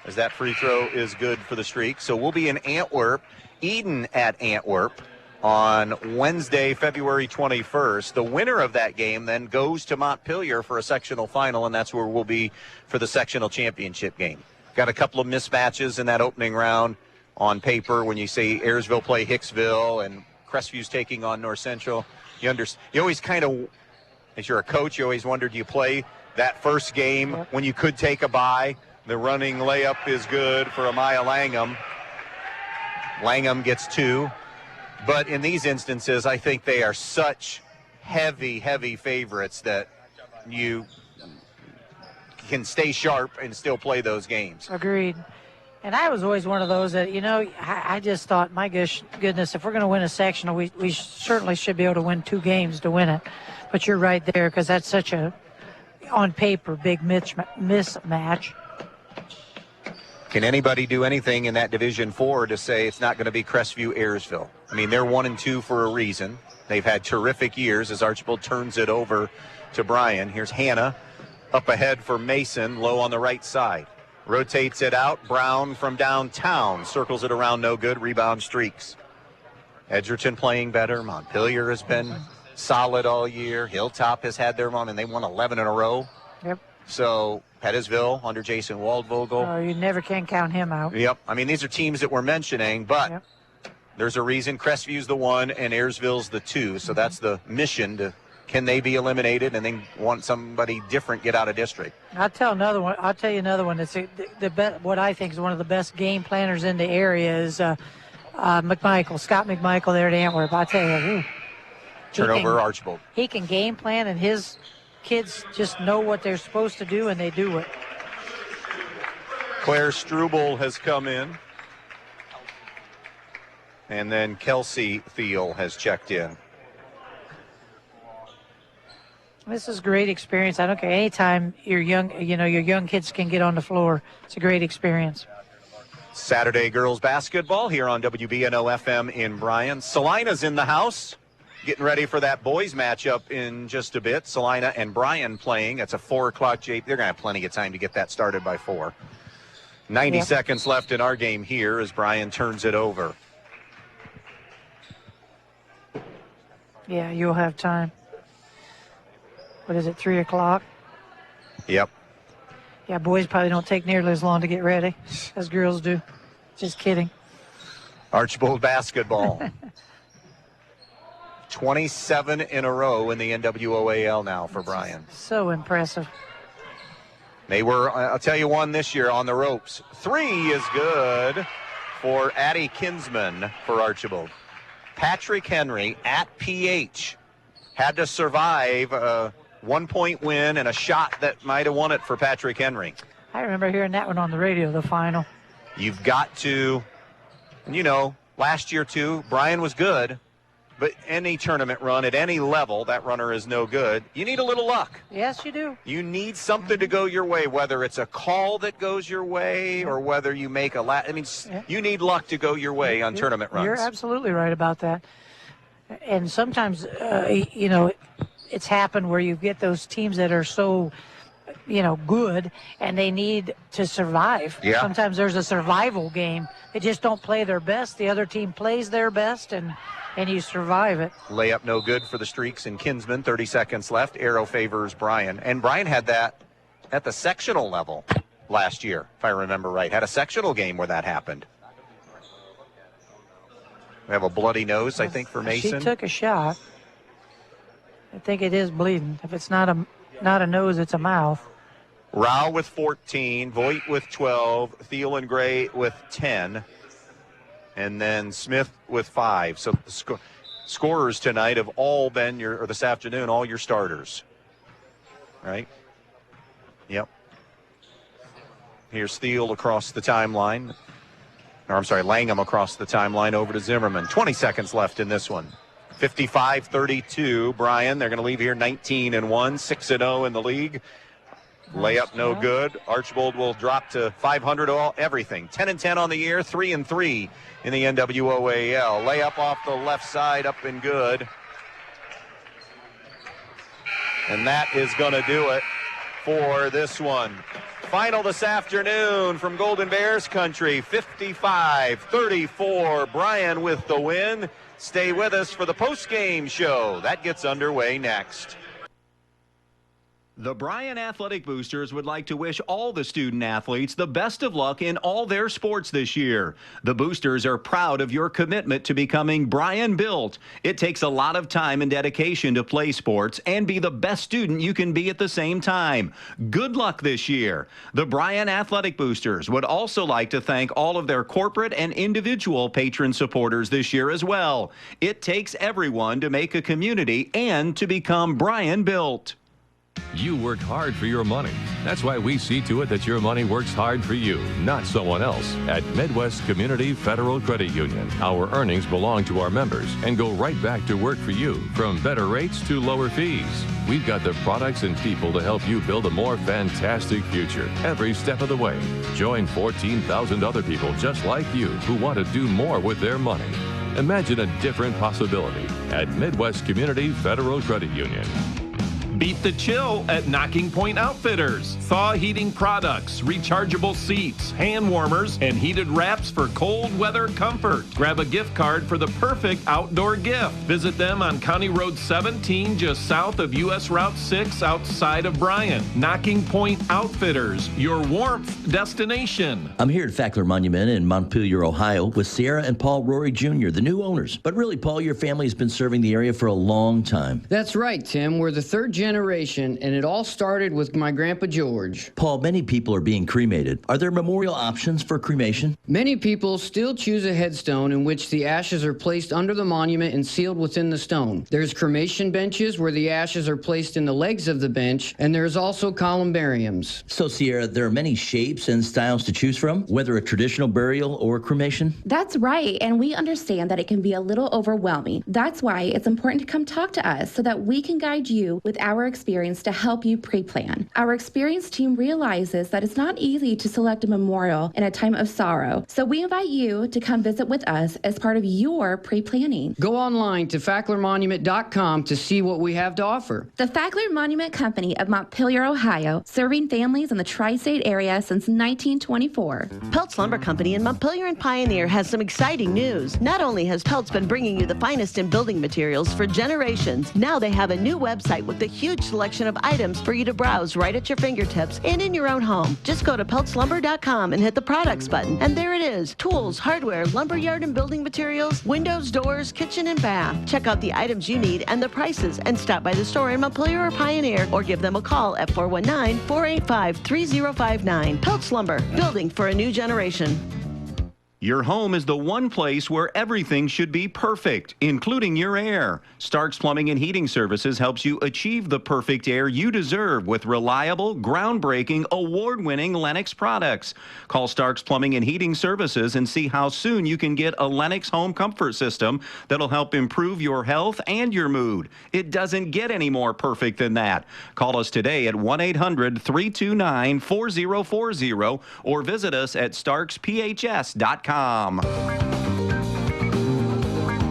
as that free throw is good for the streak. So we'll be in Antwerp, Eden at Antwerp on Wednesday, February 21st. The winner of that game then goes to Montpelier for a sectional final, and that's where we'll be for the sectional championship game. Got a couple of mismatches in that opening round on paper when you say Ayersville play Hicksville and Crestview's taking on North Central. You always kind of, as you're a coach, you always wonder, do you play that first game when you could take a bye? The running layup is good for Amaya Langham. Langham gets 2. But in these instances, I think they are such heavy, heavy favorites that you can stay sharp and still play those games. Agreed. And I was always one of those that, I just thought, my goodness, if we're going to win a sectional, we certainly should be able to win 2 games to win it. But you're right there, because that's such a, on paper, big mismatch. Can anybody do anything in that Division 4 to say it's not going to be Crestview Ayersville? I mean, they're 1-2 for a reason. They've had terrific years as Archbold turns it over to Bryan. Here's Hannah up ahead for Mason, low on the right side. Rotates it out. Brown from downtown circles it around, no good. Rebound streaks. Edgerton playing better. Montpelier has been solid all year. Hilltop has had their run, and they won 11 in a row. Yep. So Pettisville under Jason Waldvogel. Oh, you never can count him out. Yep. I mean, these are teams that we're mentioning, but there's a reason Crestview's the 1 and Ayersville's the 2. So that's the mission to, can they be eliminated and then want somebody different get out of district? I'll tell you another one that's what I think is one of the best game planners in the area is Scott McMichael there at Antwerp. I tell you, turnover Archbold. He can game plan, and his kids just know what they're supposed to do, and they do it. Claire Struble has come in. And then Kelsey Thiel has checked in. This is a great experience. I don't care. Anytime your young kids can get on the floor, it's a great experience. Saturday girls basketball here on WBNO FM in Bryan. Salina's in the house, getting ready for that boys matchup in just a bit. Salina and Bryan playing. It's a 4 o'clock JP. They're going to have plenty of time to get that started by 4. 90 seconds left in our game here as Bryan turns it over. Yeah, you'll have time. What is it, 3 o'clock? Yep. Yeah, boys probably don't take nearly as long to get ready as girls do. Just kidding. Archbold basketball. 27 in a row in the NWOAL now for Bryan. So impressive. They were, I'll tell you one this year, on the ropes. 3 is good for Addie Kinsman for Archbold. Patrick Henry at PH had to survive a 1-point win and a shot that might have won it for Patrick Henry. I remember hearing that one on the radio, the final. You've got to, last year too, Bryan was good, but any tournament run at any level, that runner is no good. You need a little luck. Yes, you do. You need something to go your way, whether it's a call that goes your way or whether you make you need luck to go your way on tournament runs. You're absolutely right about that. And sometimes, it's happened where you get those teams that are so, good and they need to survive. Yeah. Sometimes there's a survival game. They just don't play their best. The other team plays their best and you survive it. Layup no good for the Streaks and Kinsman. 30 seconds left. Arrow favors Bryan. And Bryan had that at the sectional level last year, if I remember right. Had a sectional game where that happened. We have a bloody nose, I think, for Mason. She took a shot. I think it is bleeding. If it's not a nose, it's a mouth. Rao with 14, Voigt with 12, Thiel and Gray with 10, and then Smith with 5. So the scorers tonight have all been this afternoon, all your starters. Right? Yep. Here's Thiel across the timeline. Langham across the timeline over to Zimmerman. 20 seconds left in this one. 55-32, Bryan. They're going to leave here 19-1, 6-0 in the league. Layup no good. Archbold will drop to 500 everything. 10-10 on the year, 3-3 in the NWOAL. Layup off the left side, up and good. And that is going to do it for this one. Final this afternoon from Golden Bears country, 55-34. Bryan with the win. Stay with us for the post-game show. That gets underway next. The Bryan Athletic Boosters would like to wish all the student athletes the best of luck in all their sports this year. The Boosters are proud of your commitment to becoming Bryan built. It takes a lot of time and dedication to play sports and be the best student you can be at the same time. Good luck this year. The Bryan Athletic Boosters would also like to thank all of their corporate and individual patron supporters this year as well. It takes everyone to make a community and to become Bryan built. You work hard for your money. That's why we see to it that your money works hard for you, not someone else. At Midwest Community Federal Credit Union, our earnings belong to our members and go right back to work for you, from better rates to lower fees. We've got the products and people to help you build a more fantastic future every step of the way. Join 14,000 other people just like you who want to do more with their money. Imagine a different possibility at Midwest Community Federal Credit Union. Beat the chill at Knocking Point Outfitters. Thaw heating products, rechargeable seats, hand warmers, and heated wraps for cold weather comfort. Grab a gift card for the perfect outdoor gift. Visit them on County Road 17, just south of US Route 6, outside of Bryan. Knocking Point Outfitters, your warmth destination. I'm here at Fackler Monument in Montpelier, Ohio, with Sierra and Paul Rory Jr., the new owners. But really, Paul, your family has been serving the area for a long time. That's right, Tim. We're the third generation, and it all started with my Grandpa George. Paul, many people are being cremated. Are there memorial options for cremation? Many people still choose a headstone in which the ashes are placed under the monument and sealed within the stone. There's cremation benches where the ashes are placed in the legs of the bench, and there's also columbariums. So, Sierra, there are many shapes and styles to choose from, whether a traditional burial or cremation? That's right, and we understand that it can be a little overwhelming. That's why it's important to come talk to us so that we can guide you with our our experience to help you pre-plan. Our experienced team realizes that it's not easy to select a memorial in a time of sorrow, so we invite you to come visit with us as part of your pre-planning. Go online to facklermonument.com to see what we have to offer. The Fackler Monument Company of Montpelier, Ohio, serving families in the tri-state area since 1924. Peltz Lumber Company in Montpelier and Pioneer has some exciting news. Not only has Peltz been bringing you the finest in building materials for generations, now they have a new website with a huge selection of items for you to browse right at your fingertips and in your own home. Just go to peltzlumber.com and hit the products button, and there it is. Tools, hardware, lumberyard and building materials, windows, doors, kitchen and bath. Check out the items you need and the prices, and stop by the store in Montpelier or Pioneer, or give them a call at 419-485-3059. Peltz Lumber, building for a new generation. Your home is the one place where everything should be perfect, including your air. Stark's Plumbing and Heating Services helps you achieve the perfect air you deserve with reliable, groundbreaking, award-winning Lennox products. Call Stark's Plumbing and Heating Services and see how soon you can get a Lennox home comfort system that'll help improve your health and your mood. It doesn't get any more perfect than that. Call us today at 1-800-329-4040 or visit us at starksphs.com.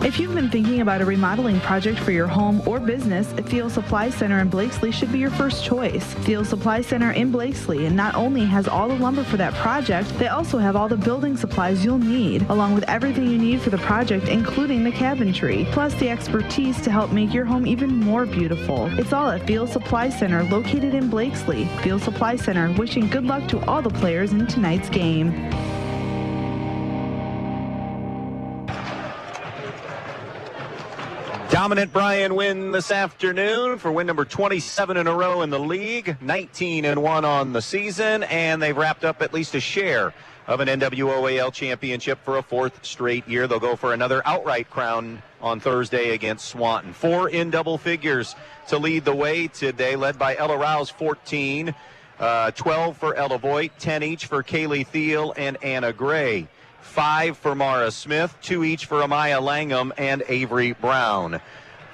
If you've been thinking about a remodeling project for your home or business, Field Supply Center in Blakesley should be your first choice. Field Supply Center in Blakesley, and not only has all the lumber for that project, they also have all the building supplies you'll need, along with everything you need for the project, including the cabinetry, plus the expertise to help make your home even more beautiful. It's all at Field Supply Center, located in Blakesley. Field Supply Center, wishing good luck to all the players in tonight's game. Dominant Bryan win this afternoon for win number 27 in a row in the league, 19-1 on the season, and they've wrapped up at least a share of an NWOAL championship for a fourth straight year. They'll go for another outright crown on Thursday against Swanton. 4 in double figures to lead the way today, led by Ella Rouse, 14, 12 for Ella Voigt, 10 each for Kaylee Thiel and Anna Gray. 5 for Mara Smith, 2 each for Amaya Langham and Avery Brown.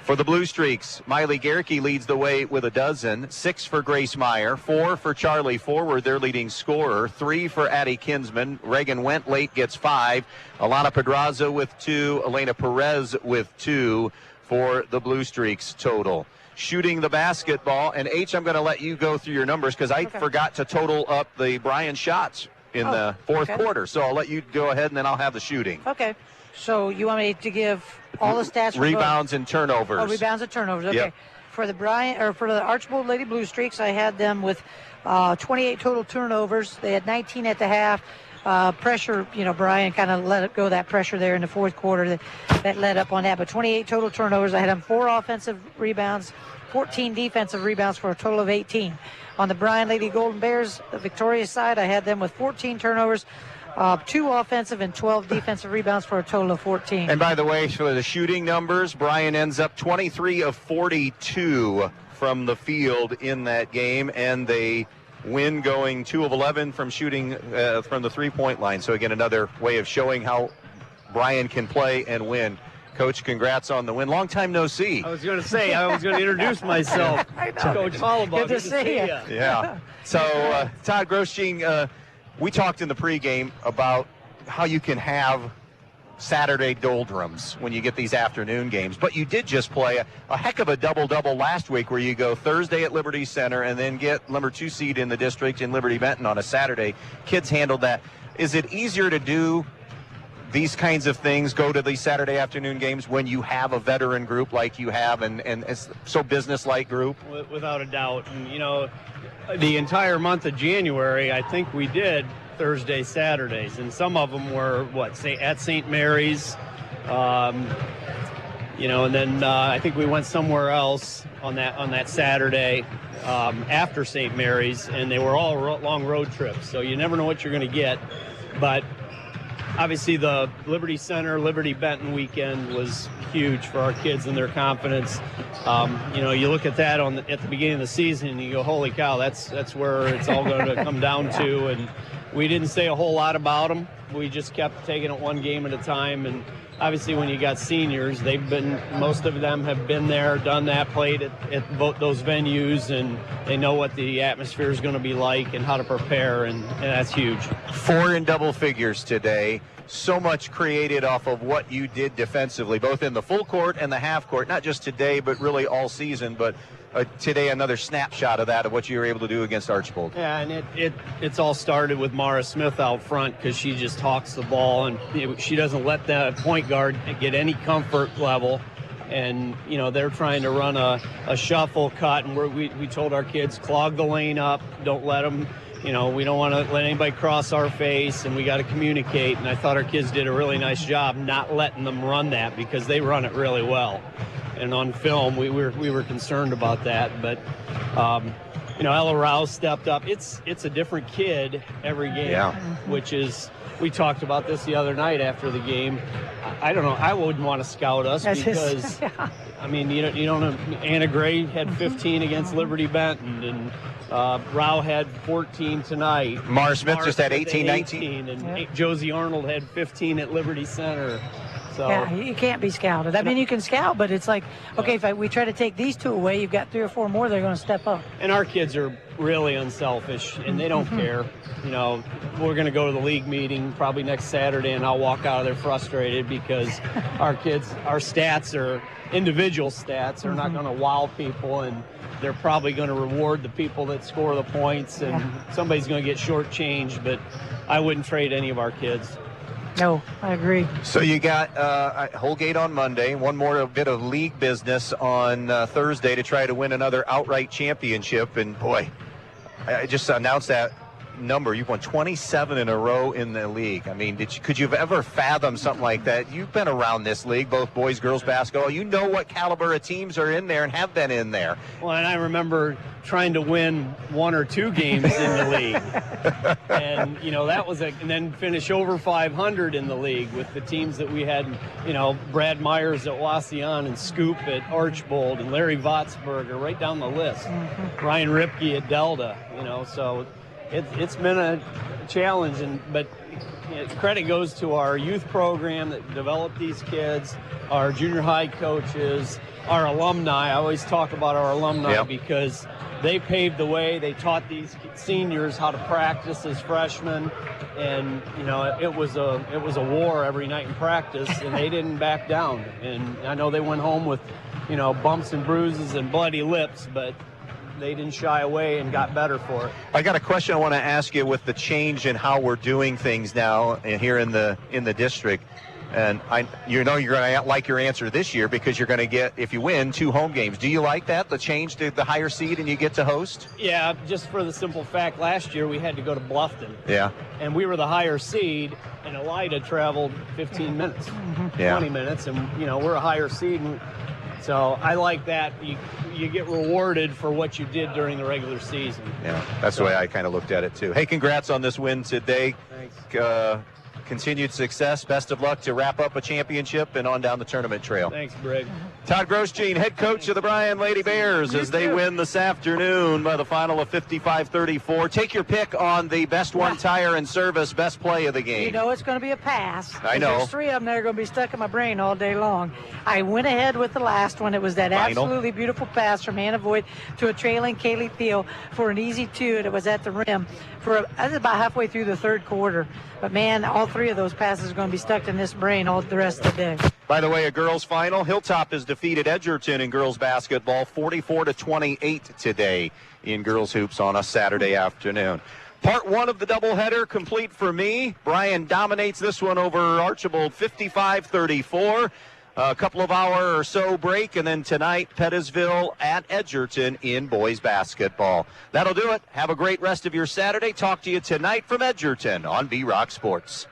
For the Blue Streaks, Miley Gerke leads the way with a dozen, 6 for Grace Meyer, 4 for Charlie Forward, their leading scorer, 3 for Addie Kinsman, Reagan Wentlate gets 5, Alana Pedraza with 2, Elena Perez with 2 for the Blue Streaks total. Shooting the basketball, and H, I'm going to let you go through your numbers because I forgot to total up the Bryan shots in the fourth quarter. So I'll let you go ahead, and then I'll have the shooting. Okay. So you want me to give all the stats? For rebounds and turnovers. Oh, rebounds and turnovers. Okay. Yep. For the Archbold Lady Blue Streaks, I had them with 28 total turnovers. They had 19 at the half. Pressure, Bryan kind of let it go, that pressure there in the fourth quarter that led up on that. But 28 total turnovers. I had them 4 offensive rebounds, 14 defensive rebounds for a total of 18. On the Bryan Lady Golden Bears, the Victoria side, I had them with 14 turnovers, 2 offensive and 12 defensive rebounds for a total of 14. And by the way, for the shooting numbers, Bryan ends up 23 of 42 from the field in that game, and they win going 2 of 11 from shooting from the three-point line. So again, another way of showing how Bryan can play and win. Coach, congrats on the win. Long time no see. I was going to say, I was going to introduce myself to Coach Hollabaugh. Good to see you. Yeah. So, Todd Grosjean, we talked in the pregame about how you can have Saturday doldrums when you get these afternoon games. But you did just play a heck of a double-double last week where you go Thursday at Liberty Center and then get number 2 seed in the district in Liberty Benton on a Saturday. Kids handled that. Is it easier to do these kinds of things, go to these Saturday afternoon games when you have a veteran group like you have and it's so business-like group? Without a doubt. And, the entire month of January, I think we did Thursday, Saturdays, and some of them were, at St. Mary's, and then I think we went somewhere else on that Saturday after St. Mary's, and they were all long road trips, so you never know what you're going to get. But obviously the Liberty Center, Liberty Benton weekend was huge for our kids and their confidence. You look at that at the beginning of the season and you go, holy cow, that's where it's all going to come down to. And we didn't say a whole lot about them. We just kept taking it one game at a time. And obviously when you got seniors, most of them have been there, done that, played at both those venues, and they know what the atmosphere is going to be like and how to prepare, and that's huge. 4 in double figures today. So much created off of what you did defensively, both in the full court and the half court, not just today, but really all season. But today, another snapshot of that, of what you were able to do against Archbold. Yeah, and it's all started with Mara Smith out front, because she just hawks the ball, and she doesn't let the point guard get any comfort level. And, they're trying to run a shuffle cut, and we told our kids, clog the lane up, don't let them. We don't want to let anybody cross our face, and we got to communicate. And I thought our kids did a really nice job not letting them run that, because they run it really well. And on film, we were concerned about that. But, Ella Rouse stepped up. It's a different kid every game, which is, we talked about this the other night after the game. I don't know. I wouldn't want to scout us because, you don't know. Anna Gray had 15 against Liberty Benton, and Rao had 14 tonight. Mara Smith just had 18, 19. And Josie Arnold had 15 at Liberty Center. So. Yeah, you can't be scouted. You can scout, but it's like, okay, if we try to take these 2 away, you've got 3 or 4 more that are going to step up. And our kids are really unselfish, and they don't care. We're going to go to the league meeting probably next Saturday, and I'll walk out of there frustrated because our stats are individual stats are not going to wow people, and they're probably going to reward the people that score the points, and somebody's going to get shortchanged, but I wouldn't trade any of our kids. No, I agree. So you got Holgate on Monday, one more bit of league business on Thursday to try to win another outright championship. And boy, I just announced that number. You've won 27 in a row in the league. Could you have ever fathomed something like that? You've been around this league, both boys, girls basketball. You know what caliber of teams are in there and have been in there. Well, and I remember trying to win 1 or 2 games in the league. And, that was and then finish over 500 in the league with the teams that we had, Brad Myers at Wauseon and Scoop at Archbold and Larry Votsberger right down the list. Ryan Ripke at Delta, so it's been a challenge, but credit goes to our youth program that developed these kids, our junior high coaches, our alumni. I always talk about our alumni because they paved the way. They taught these seniors how to practice as freshmen, and it was a war every night in practice, and they didn't back down. And I know they went home with bumps and bruises and bloody lips, but they didn't shy away and got better for it. I got a question I want to ask you with the change in how we're doing things now here in the district. And you're going to like your answer this year because you're going to get, if you win, 2 home games. Do you like that, the change to the higher seed and you get to host? Yeah, just for the simple fact, last year we had to go to Bluffton. Yeah. And we were the higher seed, and Elida traveled 15 minutes, 20 minutes, and, we're a higher seed. And so I like that. You get rewarded for what you did during the regular season. Yeah, that's the way I kind of looked at it, too. Hey, congrats on this win today. Thanks. Continued success. Best of luck to wrap up a championship and on down the tournament trail. Thanks, Brig. Todd Grosjean, head coach of the Bryan Lady Bears, as they win this afternoon by the final of 55-34. Take your pick on the best one tire and service, best play of the game. It's going to be a pass. I know. There's 3 of them that are going to be stuck in my brain all day long. I went ahead with the last one. It was that absolutely beautiful pass from Hannah Voigt to a trailing Kaylee Thiel for an easy 2, and it was at the rim. I was about halfway through the 3rd quarter. But, man, all 3 of those passes are going to be stuck in this brain all the rest of the day. By the way, a girls' final. Hilltop has defeated Edgerton in girls' basketball 44-28 today in girls' hoops on a Saturday afternoon. Part 1 of the doubleheader complete for me. Bryan dominates this one over Archbold 55-34. A couple of hour or so break, and then tonight, Pettisville at Edgerton in boys basketball. That'll do it. Have a great rest of your Saturday. Talk to you tonight from Edgerton on B-Rock Sports.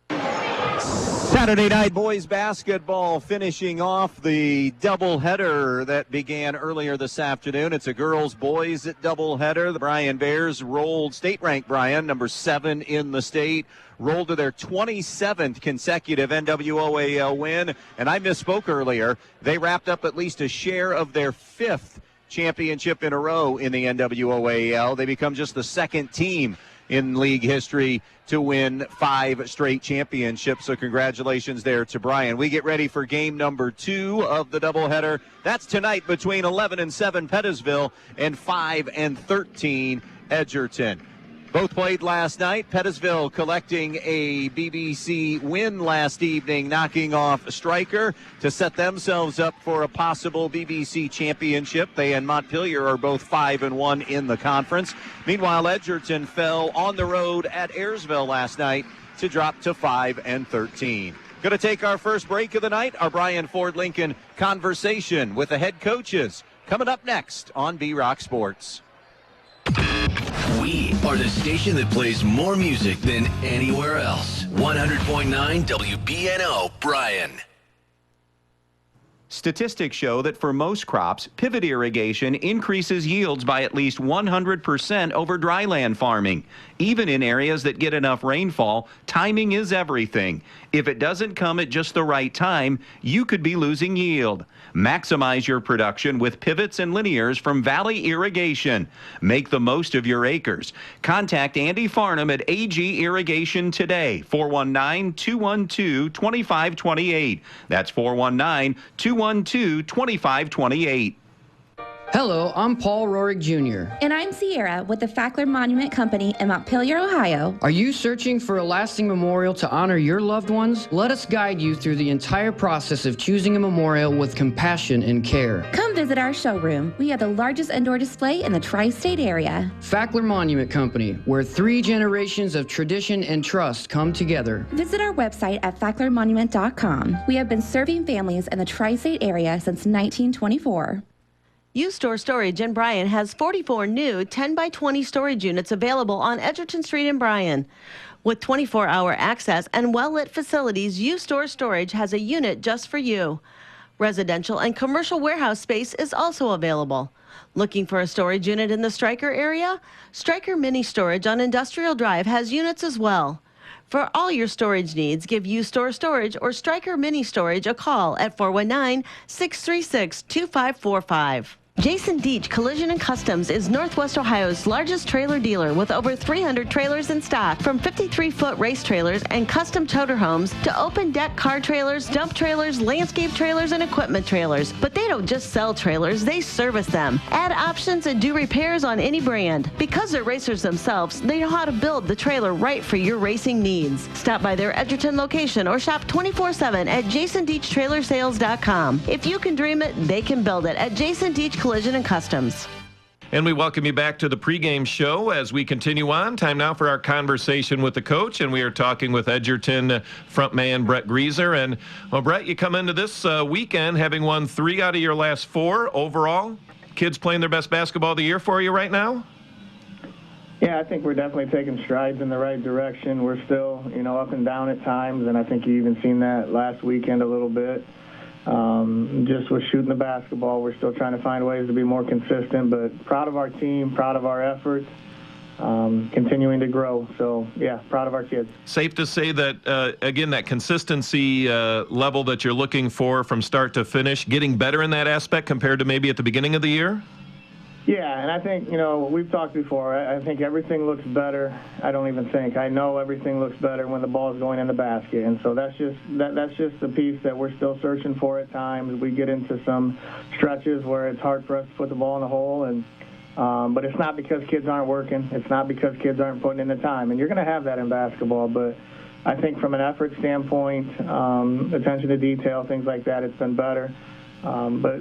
Saturday night boys basketball finishing off the doubleheader that began earlier this afternoon. It's a girls-boys doubleheader. The Bryan Bears rolled state-ranked Bryan, number 7 in the state, rolled to their 27th consecutive NWOAL win. And I misspoke earlier. They wrapped up at least a share of their 5th championship in a row in the NWOAL. They become just the 2nd team in league history to win 5 straight championships. So congratulations there to Bryan. We get ready for game number 2 of the doubleheader. That's tonight between 11-7 Pettisville and 5-13 Edgerton. Both played last night. Pettisville collecting a BBC win last evening, knocking off Stryker to set themselves up for a possible BBC championship. They and Montpelier are both 5-1 in the conference. Meanwhile, Edgerton fell on the road at Ayersville last night to drop to 5-13. Going to take our first break of the night, our Bryan Ford Lincoln conversation with the head coaches. Coming up next on B-Rock Sports. We are the station that plays more music than anywhere else. 100.9 WBNO, Bryan. Statistics show that for most crops, pivot irrigation increases yields by at least 100% over dryland farming. Even in areas that get enough rainfall, timing is everything. If it doesn't come at just the right time, you could be losing yield. Maximize your production with pivots and linears from Valley Irrigation. Make the most of your acres. Contact Andy Farnham at AG Irrigation today, 419-212-2528. That's 419-212-2528. Hello, I'm Paul Rorig Jr. And I'm Sierra with the Fackler Monument Company in Montpelier, Ohio. Are you searching for a lasting memorial to honor your loved ones? Let us guide you through the entire process of choosing a memorial with compassion and care. Come visit our showroom. We have the largest indoor display in the tri-state area. Fackler Monument Company, where 3 generations of tradition and trust come together. Visit our website at facklermonument.com. We have been serving families in the tri-state area since 1924. U-Store Storage in Bryan has 44 new 10x20 storage units available on Edgerton Street in Bryan. With 24-hour access and well-lit facilities, U-Store Storage has a unit just for you. Residential and commercial warehouse space is also available. Looking for a storage unit in the Stryker area? Stryker Mini Storage on Industrial Drive has units as well. For all your storage needs, give U-Store Storage or Stryker Mini Storage a call at 419-636-2545. Jason Deach Collision and Customs is Northwest Ohio's largest trailer dealer with over 300 trailers in stock, from 53-foot race trailers and custom toter homes to open deck car trailers, dump trailers, landscape trailers, and equipment trailers. But they don't just sell trailers, they service them, add options, and do repairs on any brand. Because they're racers themselves, they know how to build the trailer right for your racing needs. Stop by their Edgerton location or shop 24/7 at jasondeachtrailersales.com. If you can dream it, they can build it at Jason Deach Collision and Customs. And we welcome you back to the pregame show as we continue on. Time now for our conversation with the coach, and we are talking with Edgerton frontman Brett Grieser. And, well, Brett, you come into this weekend having won 3 out of your last 4 overall. Kids playing their best basketball of the year for you right now? Yeah, I think we're definitely taking strides in the right direction. We're still, up and down at times, and I think you even seen that last weekend a little bit. Just with shooting the basketball, we're still trying to find ways to be more consistent, but proud of our team, proud of our efforts, continuing to grow. So, yeah, proud of our kids. Safe to say that, again, that consistency level that you're looking for from start to finish, getting better in that aspect compared to maybe at the beginning of the year? Yeah, and I think, we've talked before. I think everything looks better. I don't even think. I know everything looks better when the ball is going in the basket. And so that's just the piece that we're still searching for at times. We get into some stretches where it's hard for us to put the ball in the hole. But it's not because kids aren't working. It's not because kids aren't putting in the time. And you're going to have that in basketball. But I think from an effort standpoint, attention to detail, things like that, it's been better. But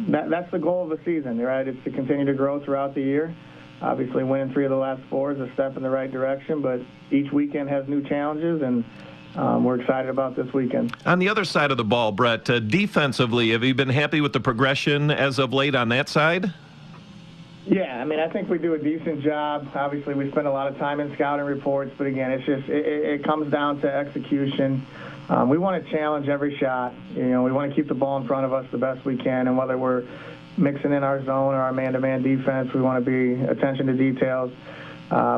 that's the goal of the season, right? It's to continue to grow throughout the year. Obviously, winning 3 of the last 4 is a step in the right direction, but each weekend has new challenges, and we're excited about this weekend. On the other side of the ball, Brett, defensively, have you been happy with the progression as of late on that side? Yeah, I think we do a decent job. Obviously, we spend a lot of time in scouting reports, but again, it's just it comes down to execution. We want to challenge every shot. We want to keep the ball in front of us the best we can, and whether we're mixing in our zone or our man-to-man defense, we want to be attention to details.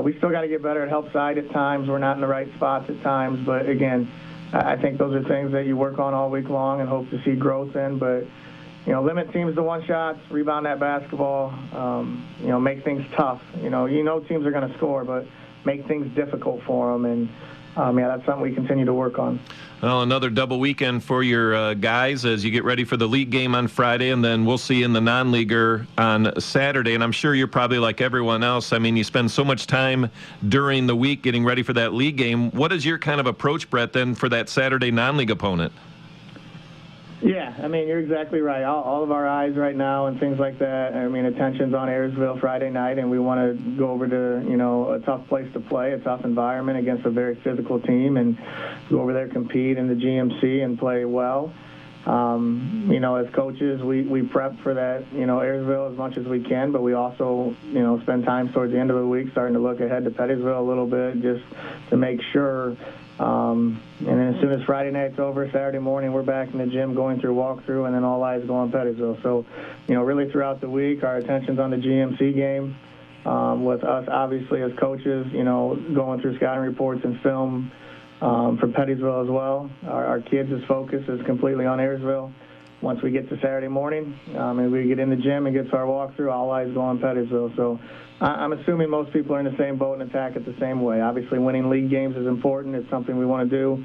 We still got to get better at help side at times. We're not in the right spots at times, but again, I think those are things that you work on all week long and hope to see growth in. But limit teams to 1 shots, rebound that basketball, make things tough. Teams are going to score, but make things difficult for them. And that's something we continue to work on. Well, another double weekend for your guys as you get ready for the league game on Friday, and then we'll see you in the non-leaguer on Saturday. And I'm sure you're probably like everyone else. I mean, you spend so much time during the week getting ready for that league game. What is your kind of approach, Brett, then for that Saturday non-league opponent? Yeah, I mean, you're exactly right. All of our eyes right now and things like that, I mean, attention's on Ayersville Friday night, and we want to go over to, a tough place to play, a tough environment against a very physical team, and go over there, compete in the GMC and play well. As coaches, we prep for that, Ayersville as much as we can, but we also, spend time towards the end of the week starting to look ahead to Pettisville a little bit just to make sure. And then as soon as Friday night's over, Saturday morning, we're back in the gym going through walkthrough, and then all eyes go on Pettisville. So, really throughout the week, our attention's on the GMC game, with us obviously as coaches, going through scouting reports and film for Pettisville as well. Our kids' focus is completely on Ayersville. Once we get to Saturday morning, and we get in the gym and get to our walkthrough, all eyes go on Pettisville. So I'm assuming most people are in the same boat and attack it the same way. Obviously, winning league games is important. It's something we want to do.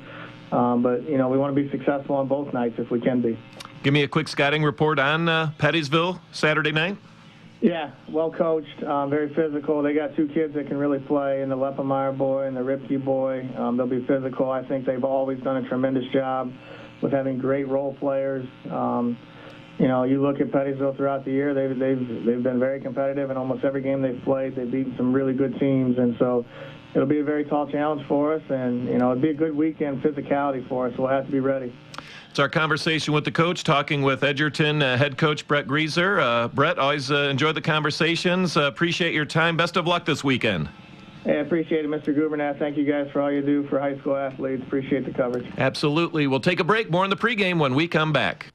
But, we want to be successful on both nights if we can be. Give me a quick scouting report on Pettisville Saturday night. Yeah, well coached, very physical. They got two kids that can really play, and the Leppemeyer boy and the Ripke boy. They'll be physical. I think they've always done a tremendous job with having great role players. You look at Pettisville throughout the year, they've been very competitive in almost every game they've played. They've beaten some really good teams, and so it'll be a very tall challenge for us, and, it'll be a good weekend physicality for us. We'll have to be ready. It's our conversation with the coach, talking with Edgerton head coach Brett Grieser. Brett, always enjoy the conversations. Appreciate your time. Best of luck this weekend. Hey, I appreciate it, Mr. Gubernath. Thank you guys for all you do for high school athletes. Appreciate the coverage. Absolutely. We'll take a break. More in the pregame when we come back.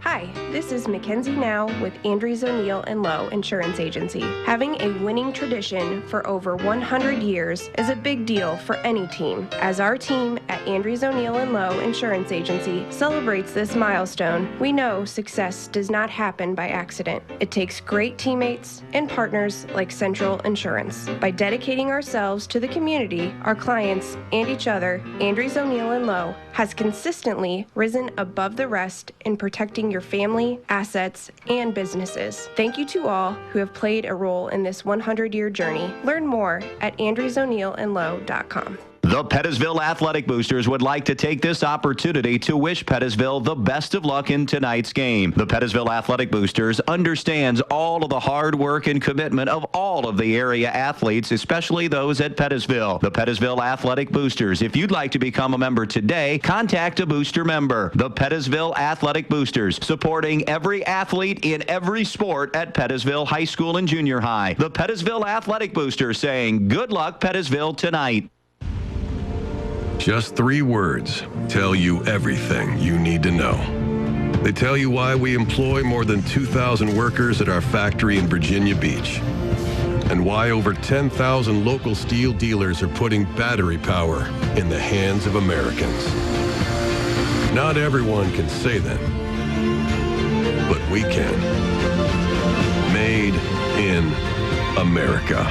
Hi, this is Mackenzie Now with Andrews O'Neill & Lowe Insurance Agency. Having a winning tradition for over 100 years is a big deal for any team. As our team at Andrews O'Neill & Lowe Insurance Agency celebrates this milestone, we know success does not happen by accident. It takes great teammates and partners like Central Insurance. By dedicating ourselves to the community, our clients, and each other, Andrews O'Neill & Lowe has consistently risen above the rest in protecting your family, assets, and businesses. Thank you to all who have played a role in this 100-year journey. Learn more at andrewsoneillandlowe.com. The Pettisville Athletic Boosters would like to take this opportunity to wish Pettisville the best of luck in tonight's game. The Pettisville Athletic Boosters understands all of the hard work and commitment of all of the area athletes, especially those at Pettisville. The Pettisville Athletic Boosters. If you'd like to become a member today, contact a booster member. The Pettisville Athletic Boosters, supporting every athlete in every sport at Pettisville High School and Junior High. The Pettisville Athletic Boosters saying, good luck, Pettisville, tonight. Just 3 words tell you everything you need to know. They tell you why we employ more than 2,000 workers at our factory in Virginia Beach, and why over 10,000 local steel dealers are putting battery power in the hands of Americans. Not everyone can say that, but we can. Made in America.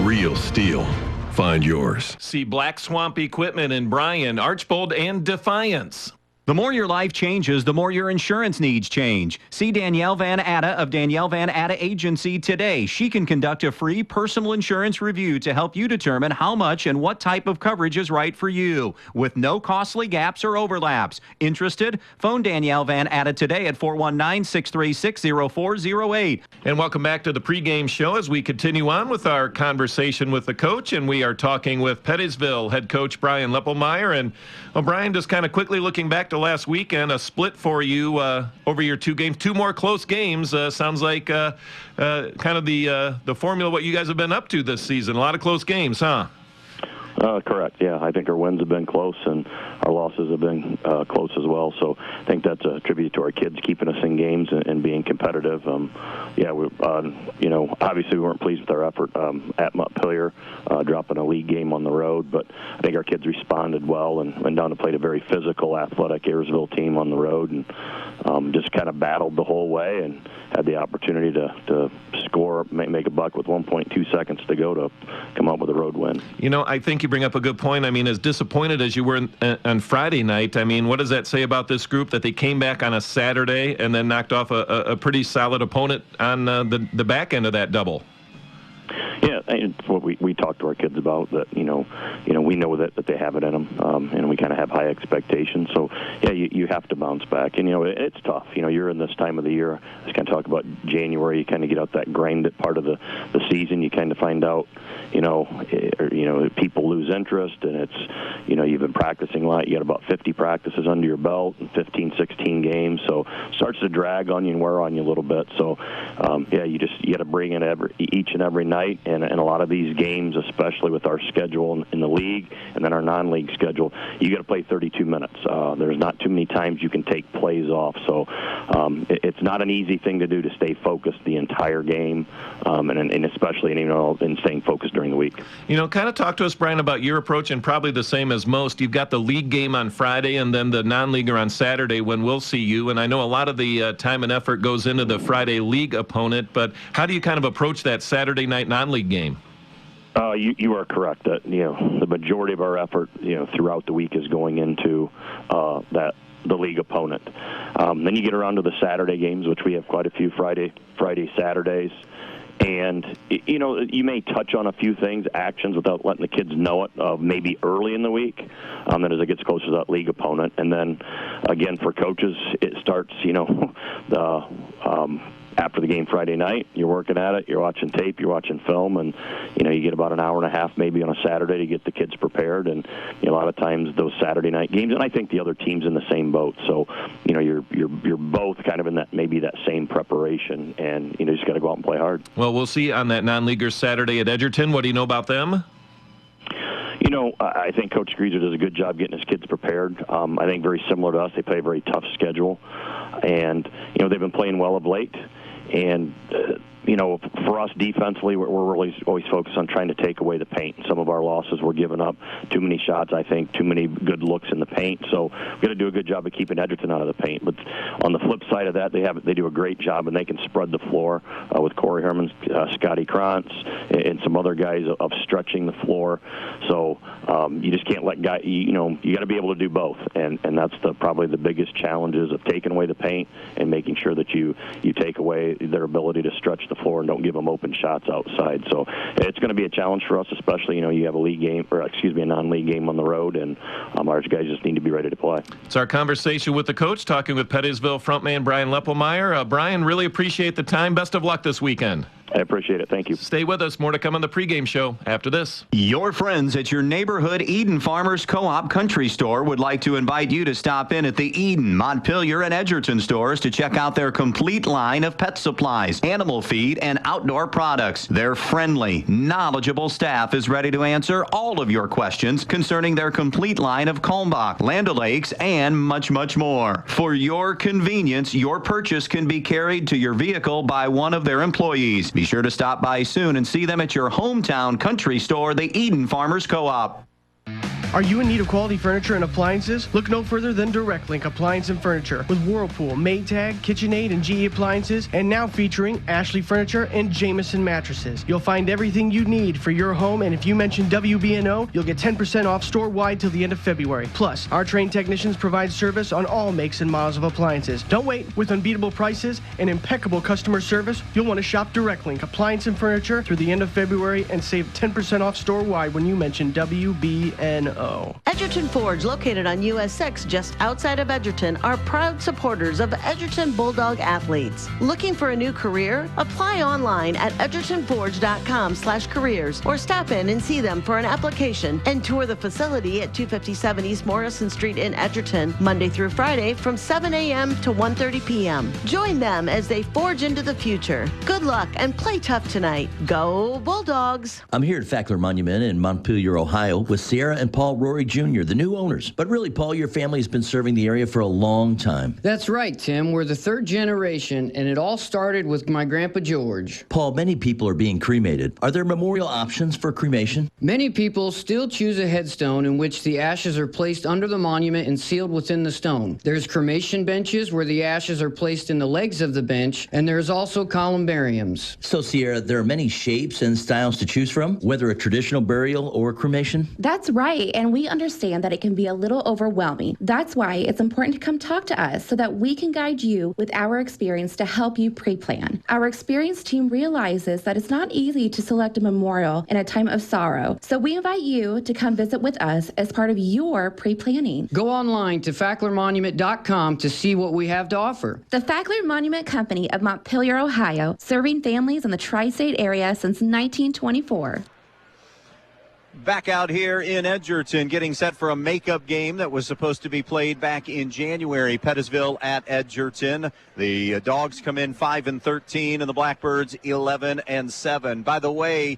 Real steel. Find yours. See Black Swamp Equipment in Bryan, Archbold, and Defiance. The more your life changes, the more your insurance needs change. See Danielle Van Atta of Danielle Van Atta Agency today. She can conduct a free personal insurance review to help you determine how much and what type of coverage is right for you, with no costly gaps or overlaps. Interested? Phone Danielle Van Atta today at 419-636-0408. And welcome back to the pregame show as we continue on with our conversation with the coach. And we are talking with Pettisville head coach Bryan Leppemeyer. And Bryan, just kind of quickly looking back to last weekend, a split for you over your 2 games, 2 more close games. Sounds like kind of the formula what you guys have been up to this season. A lot of close games, huh? Correct, yeah. I think our wins have been close, and our losses have been close as well. So I think that's a tribute to our kids keeping us in games and being competitive. Obviously we weren't pleased with our effort at Montpelier, dropping a league game on the road, but I think our kids responded well and went down and played a very physical, athletic Ayersville team on the road, and just kind of battled the whole way and had the opportunity to score, make a buck with 1.2 seconds to go to come up with a road win. I think you bring up a good point. I mean, as disappointed as you were on Friday night, I mean, what does that say about this group that they came back on a Saturday and then knocked off a pretty solid opponent on the back end of that double? Yeah, it's what we talk to our kids about, that we know that they have it in them, and we kind of have high expectations. So yeah, you have to bounce back, and it's tough. You're in this time of the year. I was kind of talk about January. You kind of get out that grind part of the season. You kind of find out, people lose interest, and it's you've been practicing a lot. You got about 50 practices under your belt and 15, 16 games, so it starts to drag on you and wear on you a little bit. So you got to bring it each and every night. And a lot of these games, especially with our schedule in the league and then our non-league schedule, you got to play 32 minutes. There's not too many times you can take plays off. So it's not an easy thing to do, to stay focused the entire game, and especially in staying focused during the week. Kind of talk to us, Brian, about your approach, and probably the same as most. You've got the league game on Friday and then the non-leaguer on Saturday when we'll see you. And I know a lot of the time and effort goes into the Friday league opponent, but how do you kind of approach that Saturday night non-league game? You are correct that the majority of our effort throughout the week is going into the league opponent. Then you get around to the Saturday games, which we have quite a few Friday, Saturdays. And, you may touch on a few things, actions, without letting the kids know it, maybe early in the week, then as it gets closer to that league opponent. And then, again, for coaches, it starts, after the game Friday night, you're working at it, you're watching tape, you're watching film, and, you get about an hour and a half maybe on a Saturday to get the kids prepared. And a lot of times those Saturday night games, and I think the other team's in the same boat. So, you're both kind of in that same preparation, and, you just got to go out and play hard. Well, we'll see on that non-leaguer Saturday at Edgerton. What do you know about them? I think Coach Greaser does a good job getting his kids prepared. I think very similar to us, they play a very tough schedule. And, they've been playing well of late. And, for us defensively, we're really always focused on trying to take away the paint. Some of our losses, we're giving up too many shots, I think, too many good looks in the paint. So we've got to do a good job of keeping Edgerton out of the paint. But on the flip side of that, they do a great job, and they can spread the floor with Corey Herman, Scotty Krantz, and some other guys of stretching the floor. So you just can't let guys, you got to be able to do both. And that's probably the biggest challenges of taking away the paint and making sure that you take away their ability to stretch the floor and don't give them open shots outside. So it's going to be a challenge for us, especially, you have a non-league game on the road, and our guys just need to be ready to play. It's our conversation with the coach, talking with Pettisville frontman Bryan Leppelmeyer. Brian, really appreciate the time. Best of luck this weekend. I appreciate it. Thank you. Stay with us. More to come on the pregame show after this. Your friends at your neighborhood Eden Farmers Co-op Country Store would like to invite you to stop in at the Eden, Montpelier, and Edgerton stores to check out their complete line of pet supplies, animal feed, and outdoor products. Their friendly, knowledgeable staff is ready to answer all of your questions concerning their complete line of Kalmbach, Land O'Lakes, and much, much more. For your convenience, your purchase can be carried to your vehicle by one of their employees. Be sure to stop by soon and see them at your hometown country store, the Eden Farmers Co-op. Are you in need of quality furniture and appliances? Look no further than Direct Link Appliance and Furniture with Whirlpool, Maytag, KitchenAid, and GE appliances, and now featuring Ashley Furniture and Jameson mattresses. You'll find everything you need for your home, and if you mention WBNO, you'll get 10% off store-wide till the end of February. Plus, our trained technicians provide service on all makes and models of appliances. Don't wait. With unbeatable prices and impeccable customer service, you'll want to shop Direct Link Appliance and Furniture through the end of February and save 10% off store-wide when you mention WBNO. Uh-oh. Edgerton Forge, located on US 6 just outside of Edgerton, are proud supporters of Edgerton Bulldog athletes. Looking for a new career? Apply online at edgertonforge.com/careers or stop in and see them for an application and tour the facility at 257 East Morrison Street in Edgerton, Monday through Friday from 7 a.m. to 1:30 p.m. Join them as they forge into the future. Good luck and play tough tonight. Go Bulldogs! I'm here at Fackler Monument in Montpelier, Ohio, with Sierra and Paul Rory Jr., the new owners. But really, Paul, your family has been serving the area for a long time. That's right, Tim. We're the third generation, and it all started with my Grandpa George. Paul, many people are being cremated. Are there memorial options for cremation? Many people still choose a headstone in which the ashes are placed under the monument and sealed within the stone. There's cremation benches where the ashes are placed in the legs of the bench, and there's also columbariums. So, Sierra, there are many shapes and styles to choose from, whether a traditional burial or cremation? That's right, and we understand that it can be a little overwhelming. That's why it's important to come talk to us so that we can guide you with our experience to help you pre-plan. Our experienced team realizes that it's not easy to select a memorial in a time of sorrow, so we invite you to come visit with us as part of your pre-planning. Go online to facklermonument.com to see what we have to offer. The Fackler Monument Company of Montpelier, Ohio, serving families in the tri-state area since 1924. Back out here in Edgerton, getting set for a makeup game that was supposed to be played back in January. Pettisville at Edgerton. The Dogs come in 5-13, and the Blackbirds 11-7. By the way,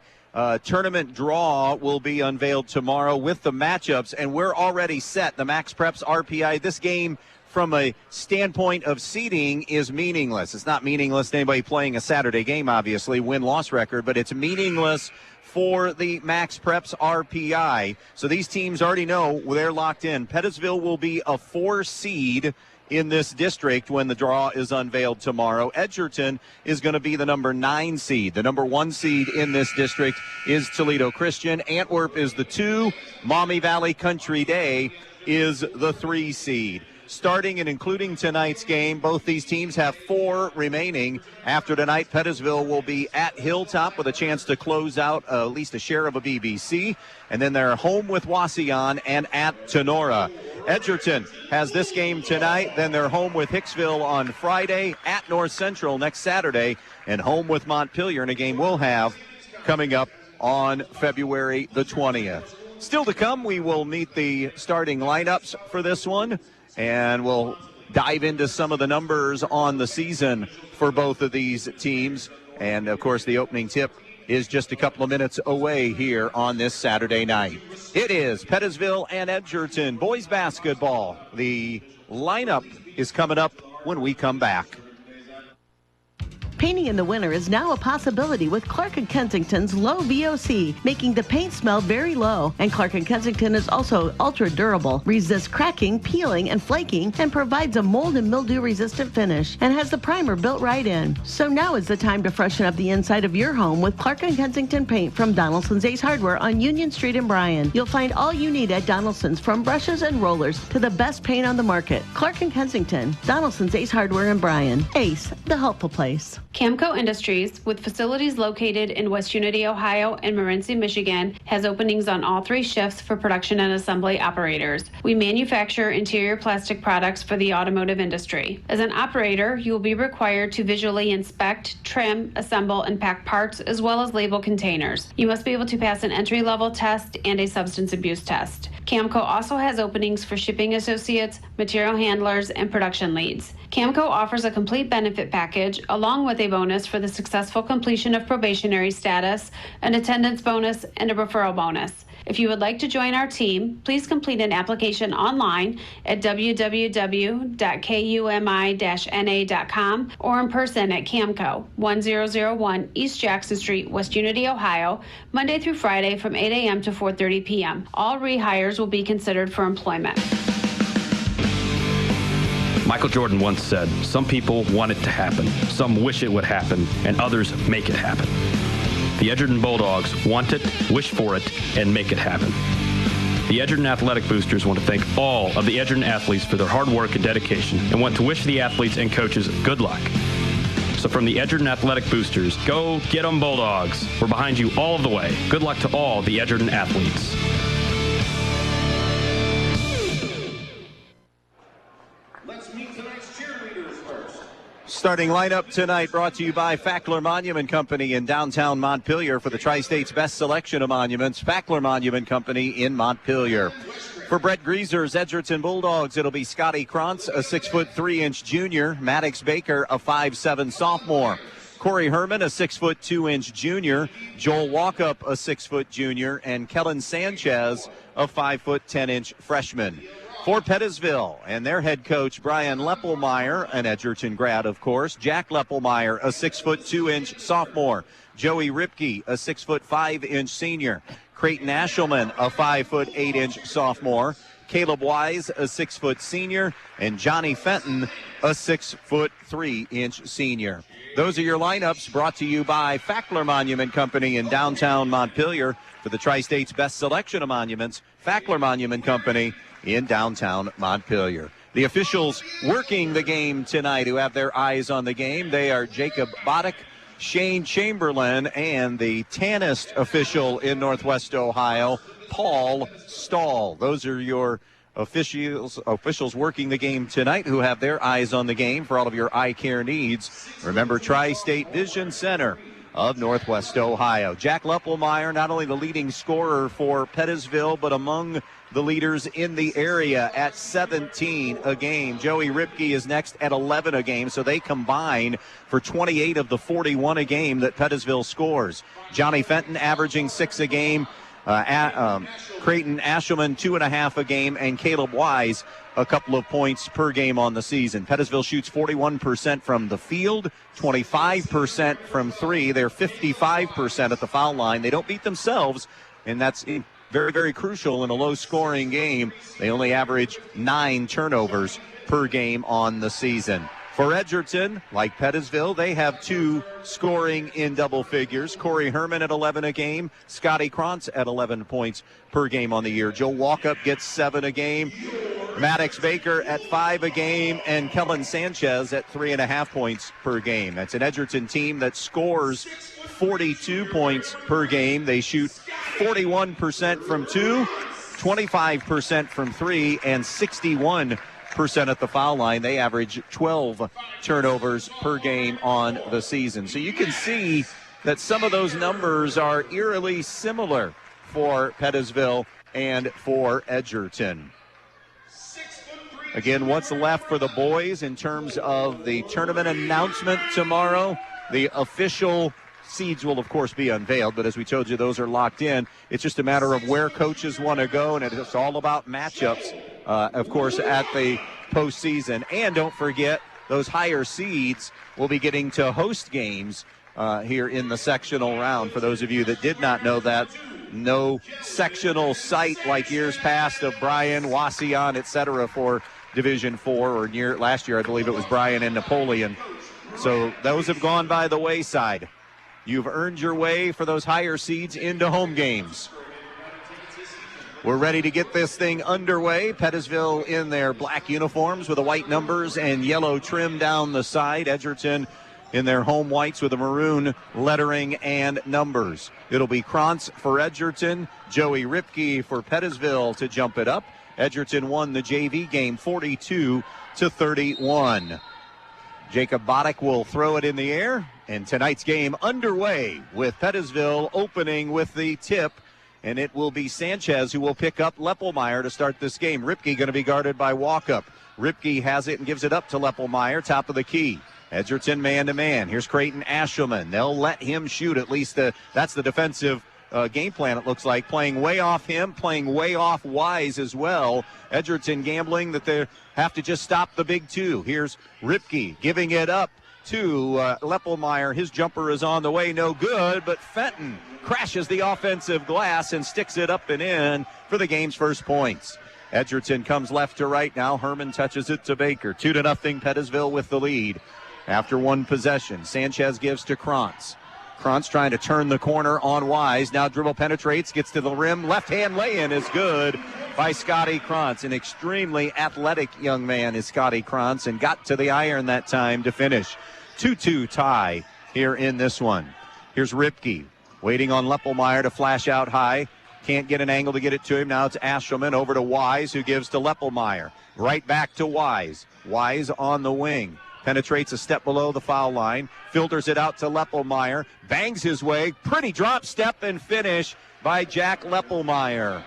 tournament draw will be unveiled tomorrow with the matchups, and we're already set. The Max Preps RPI. This game, from a standpoint of seeding, is meaningless. It's not meaningless to anybody playing a Saturday game, obviously, win-loss record, but it's meaningless for the Max Preps RPI. So these teams already know they're locked in. Pettisville will be a 4 seed in this district when the draw is unveiled tomorrow. Edgerton is going to be the number 9 seed. The number 1 seed in this district is Toledo Christian. Antwerp is the 2. Maumee Valley Country Day is the 3 seed. Starting and including tonight's game, both these teams have 4 remaining. After tonight, Pettisville will be at Hilltop with a chance to close out at least a share of a BBC. And then they're home with Wauseon and at Tenora. Edgerton has this game tonight. Then they're home with Hicksville on Friday, at North Central next Saturday, and home with Montpelier in a game we'll have coming up on February the 20th. Still to come, we will meet the starting lineups for this one, and we'll dive into some of the numbers on the season for both of these teams. And, of course, the opening tip is just a couple of minutes away here on this Saturday night. It is Pettisville and Edgerton boys basketball. The lineup is coming up when we come back. Painting in the winter is now a possibility with Clark & Kensington's low VOC, making the paint smell very low. And Clark & Kensington is also ultra durable, resists cracking, peeling, and flaking, and provides a mold and mildew resistant finish, and has the primer built right in. So now is the time to freshen up the inside of your home with Clark & Kensington paint from Donaldson's Ace Hardware on Union Street in Bryan. You'll find all you need at Donaldson's, from brushes and rollers to the best paint on the market. Clark & Kensington, Donaldson's Ace Hardware in Bryan. Ace, the helpful place. Camco Industries, with facilities located in West Unity, Ohio and Morenci, Michigan, has openings on all 3 shifts for production and assembly operators. We manufacture interior plastic products for the automotive industry. As an operator, you will be required to visually inspect, trim, assemble, and pack parts, as well as label containers. You must be able to pass an entry-level test and a substance abuse test. Camco also has openings for shipping associates, material handlers, and production leads. Camco offers a complete benefit package along with a bonus for the successful completion of probationary status, an attendance bonus, and a referral bonus. If you would like to join our team, please complete an application online at www.kumi-na.com or in person at Camco, 1001 East Jackson Street, West Unity, Ohio, Monday through Friday from 8 a.m. to 4:30 p.m. All rehires will be considered for employment. Michael Jordan once said, "Some people want it to happen, some wish it would happen, and others make it happen." The Edgerton Bulldogs want it, wish for it, and make it happen. The Edgerton Athletic Boosters want to thank all of the Edgerton athletes for their hard work and dedication, and want to wish the athletes and coaches good luck. So from the Edgerton Athletic Boosters, go get 'em Bulldogs. We're behind you all of the way. Good luck to all the Edgerton athletes. Starting lineup tonight brought to you by Fackler Monument Company in downtown Montpelier for the Tri-State's best selection of monuments. Fackler Monument Company in Montpelier. For Brett Greaser's Edgerton Bulldogs, it'll be Scotty Krantz, a 6'3" junior. Maddox Baker, a 5'7" sophomore. Corey Herman, a 6'2" junior. Joel Walkup, a 6' junior. And Kellen Sanchez, a 5'10" freshman. For Pettisville and their head coach, Bryan Leppelmeyer, an Edgerton grad, of course. Jack Leppelmeyer, a 6'2" sophomore. Joey Ripke, a 6'5" senior. Creighton Ashelman, a 5'8" sophomore. Caleb Wise, a 6' senior. And Johnny Fenton, a 6'3" senior. Those are your lineups brought to you by Fackler Monument Company in downtown Montpelier for the Tri-State's best selection of monuments. Fackler Monument Company in downtown Montpelier. The officials working the game tonight who have their eyes on the game, they are Jacob Boddick, Shane Chamberlain, and the Tannist official in Northwest Ohio, Paul Stahl. Those are your officials working the game tonight who have their eyes on the game for all of your eye care needs. Remember, Tri-State Vision Center of Northwest Ohio. Jack Leppelmeyer, not only the leading scorer for Pettisville, but among the leaders in the area at 17 a game. Joey Ripke is next at 11 a game, so they combine for 28 of the 41 a game that Pettisville scores. Johnny Fenton averaging 6 a game. Creighton Ashelman 2.5 a game, and Caleb Wise a couple of points per game on the season. Pettisville shoots 41% from the field, 25% from three. They're 55% at the foul line. They don't beat themselves, and that's very, very crucial in a low-scoring game. They only average 9 turnovers per game on the season. For Edgerton, like Pettisville, they have 2 scoring in double figures. Corey Herman at 11 a game. Scotty Krantz at 11 points per game on the year. Joe Walkup gets 7 a game. Maddox Baker at 5 a game. And Kellen Sanchez at 3.5 points per game. That's an Edgerton team that scores 42 points per game. They shoot 41% from 2, 25% from 3, and 61% at the foul line. They average 12 turnovers per game on the season. So you can see that some of those numbers are eerily similar for Pettisville and for Edgerton. Again, what's left for the boys in terms of the tournament announcement tomorrow? The official seeds will, of course, be unveiled, but as we told you, those are locked in. It's just a matter of where coaches want to go, and it's all about matchups, of course, at the postseason. And don't forget, those higher seeds will be getting to host games here in the sectional round. For those of you that did not know that, no sectional site like years past of Bryan, Wauseon, etc. for Division IV, or last year I believe it was Bryan and Napoleon. So those have gone by the wayside. You've earned your way for those higher seeds into home games. We're ready to get this thing underway. Pettisville in their black uniforms with the white numbers and yellow trim down the side. Edgerton in their home whites with the maroon lettering and numbers. It'll be Krantz for Edgerton, Joey Ripke for Pettisville to jump it up. Edgerton won the JV game 42-31. Jacob Boddick will throw it in the air, and tonight's game underway with Pettisville opening with the tip, and it will be Sanchez who will pick up Leppelmeyer to start this game. Ripke going to be guarded by Walkup. Ripke has it and gives it up to Leppelmeyer, top of the key. Edgerton man-to-man. Here's Creighton Ashelman. They'll let him shoot. At least that's the defensive game plan, it looks like. Playing way off him, playing way off Wise as well. Edgerton gambling that they have to just stop the big two. Here's Ripke giving it up to Leppelmeyer. His jumper is on the way, no good, but Fenton crashes the offensive glass and sticks it up and in for the game's first points. Edgerton comes left to right now. Herman touches it to Baker. 2-0 Pettisville with the lead after one possession. Sanchez gives to Krantz. Krantz trying to turn the corner on Wise. Now dribble penetrates, gets to the rim. Left-hand lay-in is good by Scotty Krantz. An extremely athletic young man is Scotty Krantz, and got to the iron that time to finish. 2-2 tie here in this one. Here's Ripke waiting on Leppelmeyer to flash out high. Can't get an angle to get it to him. Now it's Ashelman over to Wise, who gives to Leppelmeyer. Right back to Wise. Wise on the wing. Penetrates a step below the foul line. Filters it out to Leppelmeyer. Bangs his way. Pretty drop step and finish by Jack Leppelmeyer.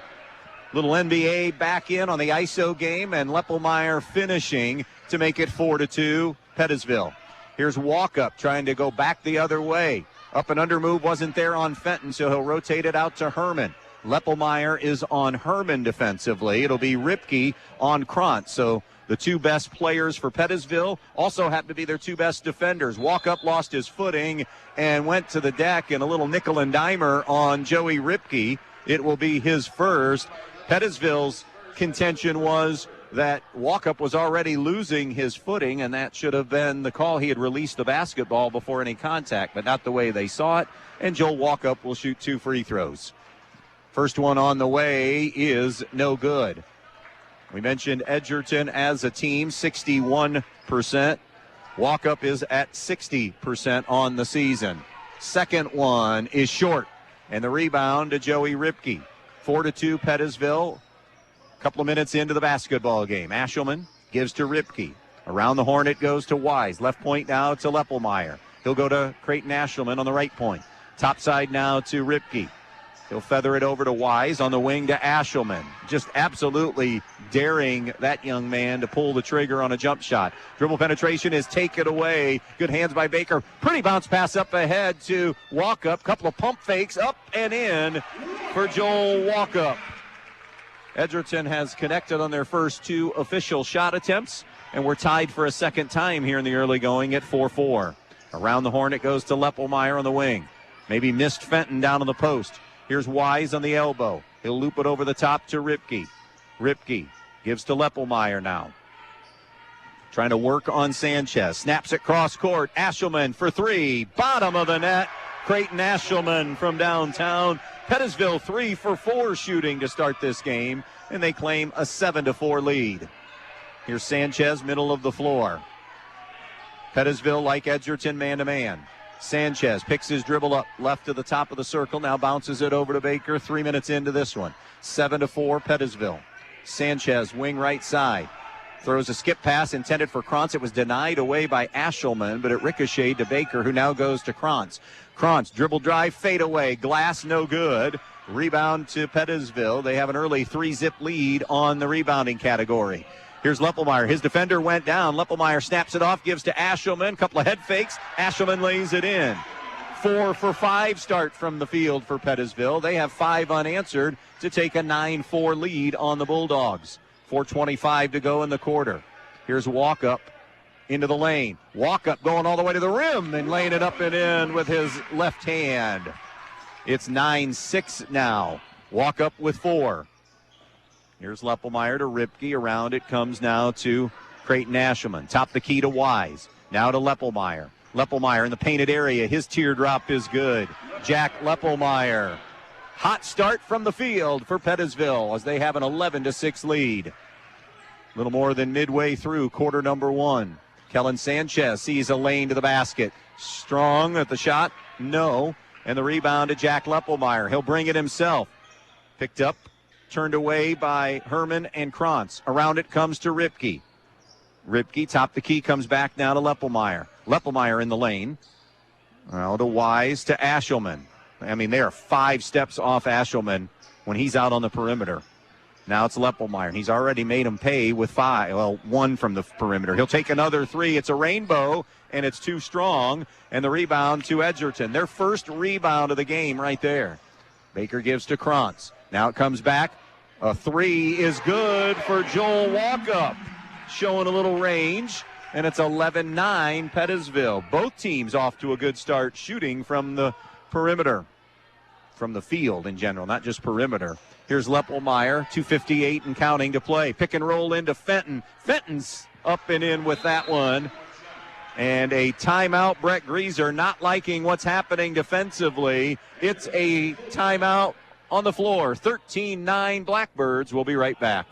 Little NBA back in on the ISO game, and Leppelmeyer finishing to make it 4-2 Pettisville. Here's Walkup trying to go back the other way. Up and under move wasn't there on Fenton, so he'll rotate it out to Herman. Leppelmeyer is on Herman defensively. It'll be Ripke on Krantz. So the two best players for Pettisville also happen to be their two best defenders. Walkup lost his footing and went to the deck, and a little nickel and dimer on Joey Ripke. It will be his first. Pettisville's contention was that Walkup was already losing his footing, and that should have been the call. He had released the basketball before any contact, but not the way they saw it. And Joel Walkup will shoot 2 free throws. First one on the way is no good. We mentioned Edgerton as a team, 61%. Walkup is at 60% on the season. Second one is short, and the rebound to Joey Ripke. 4-2 Pettisville. A couple of minutes into the basketball game. Ashelman gives to Ripke. Around the horn it goes to Wise. Left point now to Leppelmeyer. He'll go to Creighton Ashelman on the right point. Top side now to Ripke. He'll feather it over to Wise on the wing to Ashelman. Just absolutely daring that young man to pull the trigger on a jump shot. Dribble penetration is taken away. Good hands by Baker. Pretty bounce pass up ahead to Walkup. Couple of pump fakes up and in for Joel Walkup. Edgerton has connected on their first 2 official shot attempts, and we're tied for a second time here in the early going at 4-4. Around the horn it goes to Leppelmeyer on the wing. Maybe missed Fenton down on the post. Here's Wise on the elbow. He'll loop it over the top to Ripke. Ripke gives to Leppelmeyer now. Trying to work on Sanchez. Snaps it cross court. Ashelman for 3. Bottom of the net. Creighton Ashelman from downtown. Pettisville 3 for 4 shooting to start this game, and they claim a 7-4 lead. Here's Sanchez, middle of the floor. Pettisville like Edgerton man-to-man. Sanchez picks his dribble up left to the top of the circle. Now bounces it over to Baker. 3 minutes into this one. 7-4 Pettisville. Sanchez wing right side. Throws a skip pass intended for Krantz. It was denied away by Ashelman, but it ricocheted to Baker, who now goes to Krantz. Krantz dribble drive fade away. Glass no good. Rebound to Pettisville. They have an early 3-zip lead on the rebounding category. Here's Leppelmeyer. His defender went down. Leppelmeyer snaps it off, gives to Ashelman. Couple of head fakes. Ashelman lays it in. 4 for 5 start from the field for Pettisville. They have 5 unanswered to take a 9-4 lead on the Bulldogs. 4:25 to go in the quarter. Here's Walkup into the lane. Walkup going all the way to the rim and laying it up and in with his left hand. It's 9-6 now. Walkup with 4. Here's Leppelmeyer to Ripke. Around it comes now to Creighton Ashelman. Top the key to Wise. Now to Leppelmeyer. Leppelmeyer in the painted area. His teardrop is good. Jack Leppelmeyer. Hot start from the field for Pettisville as they have an 11-6 lead. A little more than midway through quarter number 1. Kellen Sanchez sees a lane to the basket. Strong at the shot. No. And the rebound to Jack Leppelmeyer. He'll bring it himself. Picked up. Turned away by Herman and Krantz. Around it comes to Ripke. Ripke, top the key, comes back now to Leppelmeyer. Leppelmeyer in the lane. Now to Wise to Ashelman. I mean, they are 5 steps off Ashelman when he's out on the perimeter. Now it's Leppelmeyer. He's already made him pay with 5. Well, 1 from the perimeter. He'll take another 3. It's a rainbow, and it's too strong. And the rebound to Edgerton. Their first rebound of the game right there. Baker gives to Krantz. Now it comes back. A 3 is good for Joel Walkup. Showing a little range, and it's 11-9 Pettisville. Both teams off to a good start shooting from the perimeter, from the field in general, not just perimeter. Here's Leppelmeyer, 2:58 and counting to play. Pick and roll into Fenton. Fenton's up and in with that one. And a timeout. Brett Grieser not liking what's happening defensively. It's a timeout on the floor. 13-9 Blackbirds. We'll be right back.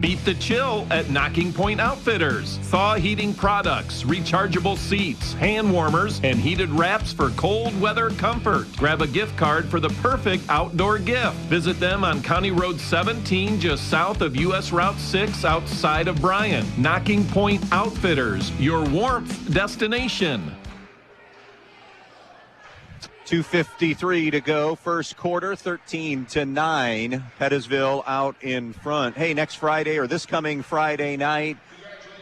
Beat the chill at Knocking Point Outfitters. Thaw heating products, rechargeable seats, hand warmers, and heated wraps for cold weather comfort. Grab a gift card for the perfect outdoor gift. Visit them on County Road 17, just south of U.S. Route 6, outside of Bryan. Knocking Point Outfitters, your warmth destination. 2:53 to go, first quarter, 13-9. Pettisville out in front. Hey, next Friday or this coming Friday night,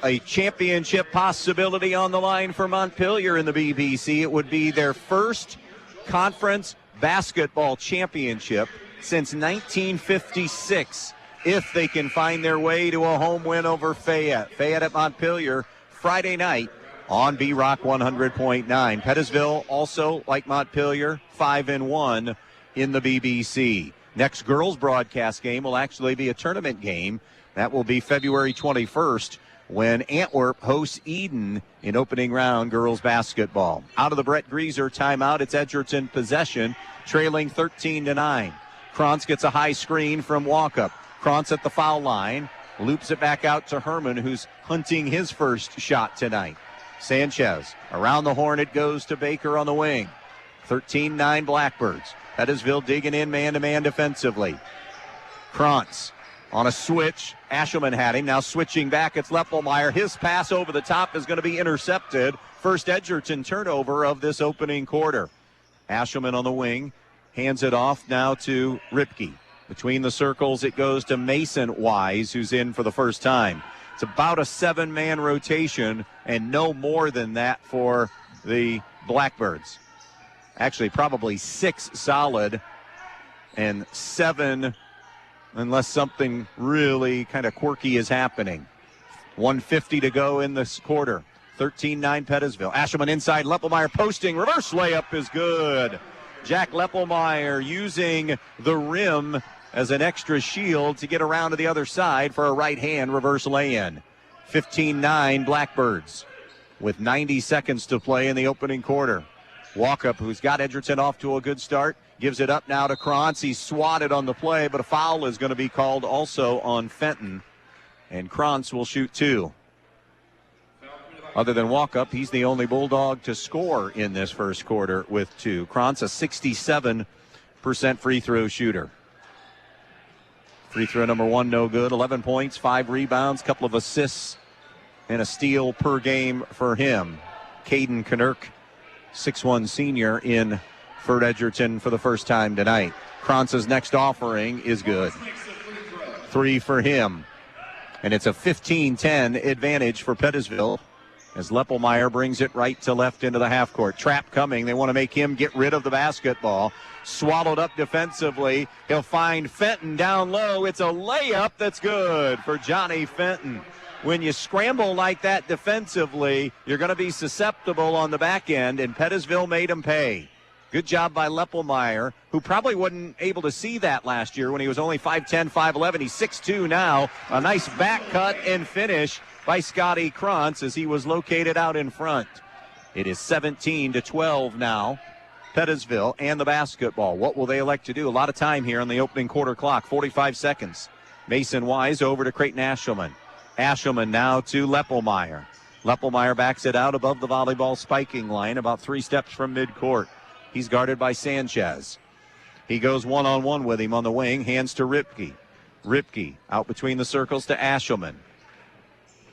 a championship possibility on the line for Montpelier in the BBC. It would be their first conference basketball championship since 1956 if they can find their way to a home win over Fayette. Fayette at Montpelier Friday night on B-Rock 100.9. Pettisville also, like Montpelier, 5-1 in the BBC. Next girls broadcast game will actually be a tournament game. That will be February 21st when Antwerp hosts Eden in opening round girls basketball. Out of the Brett Greaser timeout, it's Edgerton possession, trailing 13-9. Krantz gets a high screen from Walkup. Krantz at the foul line, loops it back out to Herman, who's hunting his first shot tonight. Sanchez, around the horn it goes to Baker on the wing. 13-9 Blackbirds. Pettisville digging in man-to-man defensively. Krantz on a switch. Ashelman had him. Now switching back, it's Leppelmeyer. His pass over the top is going to be intercepted. First Edgerton turnover of this opening quarter. Ashelman on the wing. Hands it off now to Ripke. Between the circles, it goes to Mason Wise, who's in for the first time. It's about a 7-man rotation and no more than that for the Blackbirds. Actually, probably 6 solid and 7 unless something really kind of quirky is happening. 1:50 to go in this quarter. 13-9 Pettisville. Ashelman inside, Leppelmeyer posting. Reverse layup is good. Jack Leppelmeyer using the rim as an extra shield to get around to the other side for a right-hand reverse lay-in. 15-9 Blackbirds with 90 seconds to play in the opening quarter. Walkup, who's got Edgerton off to a good start, gives it up now to Krantz. He's swatted on the play, but a foul is going to be called also on Fenton. And Krantz will shoot 2. Other than Walkup, he's the only Bulldog to score in this first quarter with 2. Krantz, a 67% free throw shooter. Free throw number 1, no good. 11 points, 5 rebounds, couple of assists, and a steal per game for him. Caden Knirk, 6'1 senior in for Edgerton for the first time tonight. Krantz's next offering is good. 3 for him. And it's a 15-10 advantage for Pettisville as Leppelmeyer brings it right to left into the half court. Trap coming. They want to make him get rid of the basketball. Swallowed up defensively. He'll find Fenton down low. It's a layup that's good for Johnny Fenton. When you scramble like that defensively, you're going to be susceptible on the back end, and Pettisville made him pay. Good job by Leppelmeyer, who probably wasn't able to see that last year when he was only 5'10", 5'11". He's 6'2 now. A nice back cut and finish by Scotty Krantz as he was located out in front. It is 17-12 now. Pettisville and the basketball. What will they elect to do? A lot of time here on the opening quarter clock. 45 seconds. Mason Wise over to Creighton Ashelman. Ashelman now to Leppelmeyer. Leppelmeyer backs it out above the volleyball spiking line, about 3 steps from midcourt. He's guarded by Sanchez. He goes one-on-one with him on the wing. Hands to Ripke. Ripke out between the circles to Ashelman.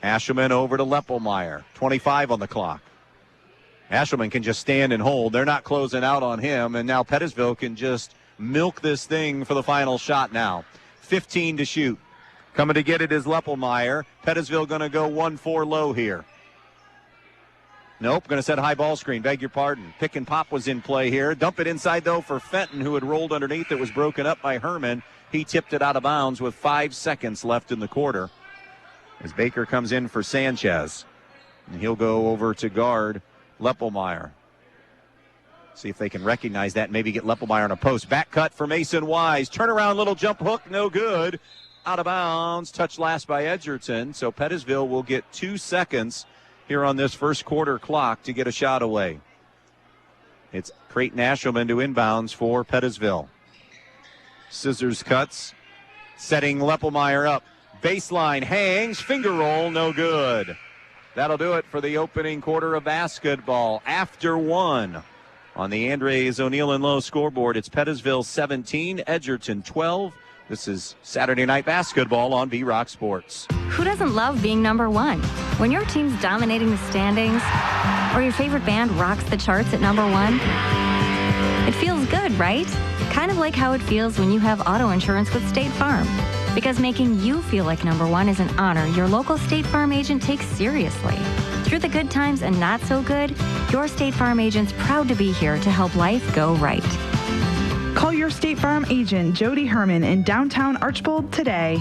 Ashelman over to Leppelmeyer. 25 on the clock. Ashelman can just stand and hold. They're not closing out on him, and now Pettisville can just milk this thing for the final shot now. 15 to shoot. Coming to get it is Leppelmeyer. Pettisville going to go 1-4 low here. Nope, going to set a high ball screen. Beg your pardon. Pick and pop was in play here. Dump it inside, though, for Fenton, who had rolled underneath. It was broken up by Herman. He tipped it out of bounds with 5 seconds left in the quarter. As Baker comes in for Sanchez. And he'll go over to guard Leppelmeyer. See if they can recognize that and maybe get Leppelmeyer on a post. Back cut for Mason Wise. Turnaround little jump hook, no good. Out of bounds. Touch last by Edgerton. So Pettisville will get 2 seconds here on this first quarter clock to get a shot away. It's Creighton Ashelman to inbounds for Pettisville. Scissors cuts. Setting Leppelmeyer up. Baseline hangs, finger roll, no good. That'll do it for the opening quarter of basketball. After one on the Andres O'Neill and Lowe scoreboard, it's Pettisville 17, Edgerton 12. This is Saturday Night Basketball on B-Rock Sports. Who doesn't love being number one? When your team's dominating the standings, or your favorite band rocks the charts at number one, it feels good, right? Kind of like how it feels when you have auto insurance with State Farm. Because making you feel like number one is an honor your local State Farm agent takes seriously. Through the good times and not so good, your State Farm agent's proud to be here to help life go right. Call your State Farm agent, Jody Herman, in downtown Archbold today.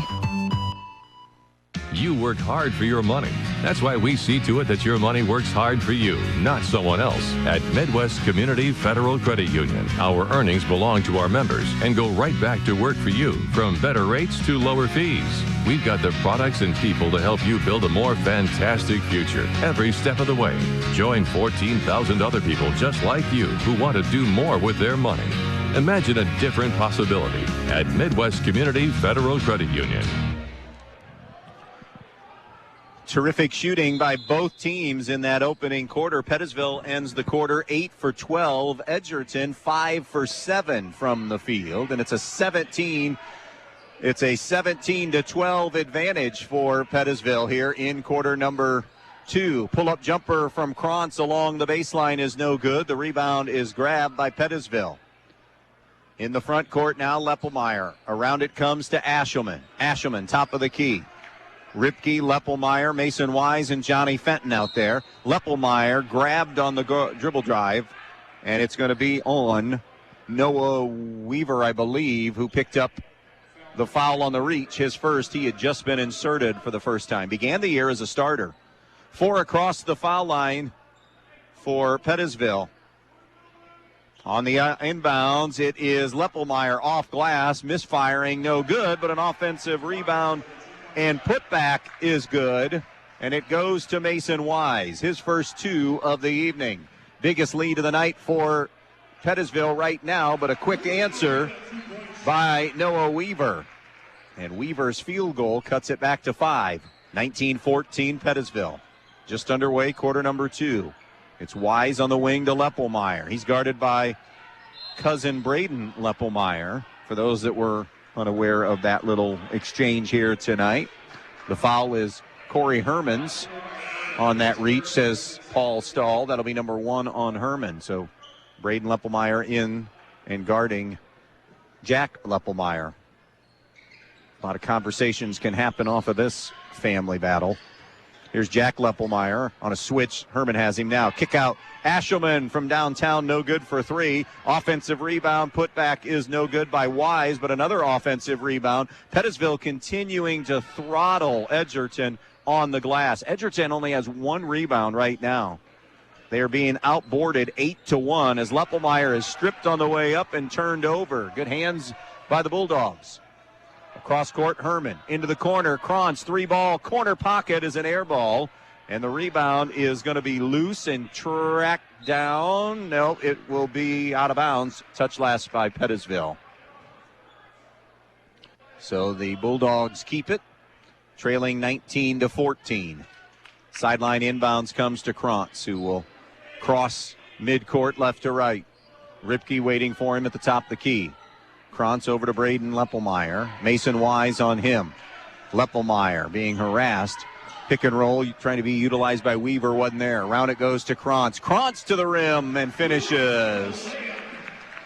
You work hard for your money. That's why we see to it that your money works hard for you, not someone else. At Midwest Community Federal Credit Union, our earnings belong to our members and go right back to work for you, from better rates to lower fees. We've got the products and people to help you build a more fantastic future every step of the way. Join 14,000 other people just like you who want to do more with their money. Imagine a different possibility at Midwest Community Federal Credit Union. Terrific shooting by both teams in that opening quarter. Pettisville ends the quarter 8 for 12. Edgerton 5 for 7 from the field, and it's a 17 to 12 advantage for Pettisville here in quarter number 2. Pull-up jumper from Krantz along the baseline is no good. The rebound is grabbed by Pettisville. In the front court now, Leppelmeyer. Around it comes to Ashelman. Ashelman, top of the key. Ripke, Leppelmeyer, Mason Wise, and Johnny Fenton out there. Leppelmeyer grabbed on the dribble drive, and it's going to be on Noah Weaver, I believe, who picked up the foul on the reach. His first. He had just been inserted for the first time. Began the year as a starter. 4 across the foul line for Pettisville. On the inbounds, it is Leppelmeyer off glass, misfiring, no good, but an offensive rebound and putback is good, and it goes to Mason Wise, his first 2 of the evening. Biggest lead of the night for Pettisville right now, but a quick answer by Noah Weaver. And Weaver's field goal cuts it back to 5. 19-14 Pettisville. Just underway, quarter number 2. It's Wise on the wing to Leppelmeyer. He's guarded by cousin Braden Leppelmeyer, for those that were unaware of that little exchange here tonight. The foul is Corey Herman's on that reach, says Paul Stahl. That'll be number 1 on Herman. So Braden Leppelmeyer in and guarding Jack Leppelmeyer. A lot of conversations can happen off of this family battle. Here's Jack Leppelmeyer on a switch. Herman has him now. Kick out. Ashelman from downtown, no good for 3. Offensive rebound. Putback is no good by Wise, but another offensive rebound. Pettisville continuing to throttle Edgerton on the glass. Edgerton only has 1 rebound right now. They are being outboarded 8-1 as Leppelmeyer is stripped on the way up and turned over. Good hands by the Bulldogs. Across court, Herman into the corner. Krantz, 3-ball, corner pocket is an air ball. And the rebound is going to be loose and tracked down. No, it will be out of bounds. Touch last by Pettisville. So the Bulldogs keep it, trailing 19-14. Sideline inbounds comes to Krantz, who will cross midcourt left to right. Ripke waiting for him at the top of the key. Krantz over to Braden Leppelmeyer. Mason Wise on him. Leppelmeyer being harassed. Pick and roll trying to be utilized by Weaver, wasn't there. Around it goes to Krantz. Krantz to the rim and finishes.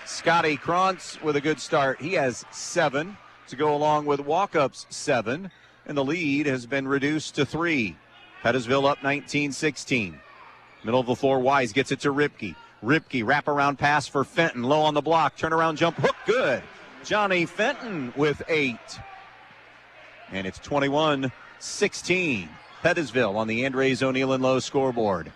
Scotty Krantz with a good start. He has 7 to go along with Walkup's 7. And the lead has been reduced to 3. Pettisville up 19-16. Middle of the floor, Wise gets it to Ripke. Ripke, wraparound pass for Fenton. Low on the block. Turnaround jump hook. Good. Johnny Fenton with 8. And it's 21-16. Pettisville on the Andres O'Neill and Lowe scoreboard.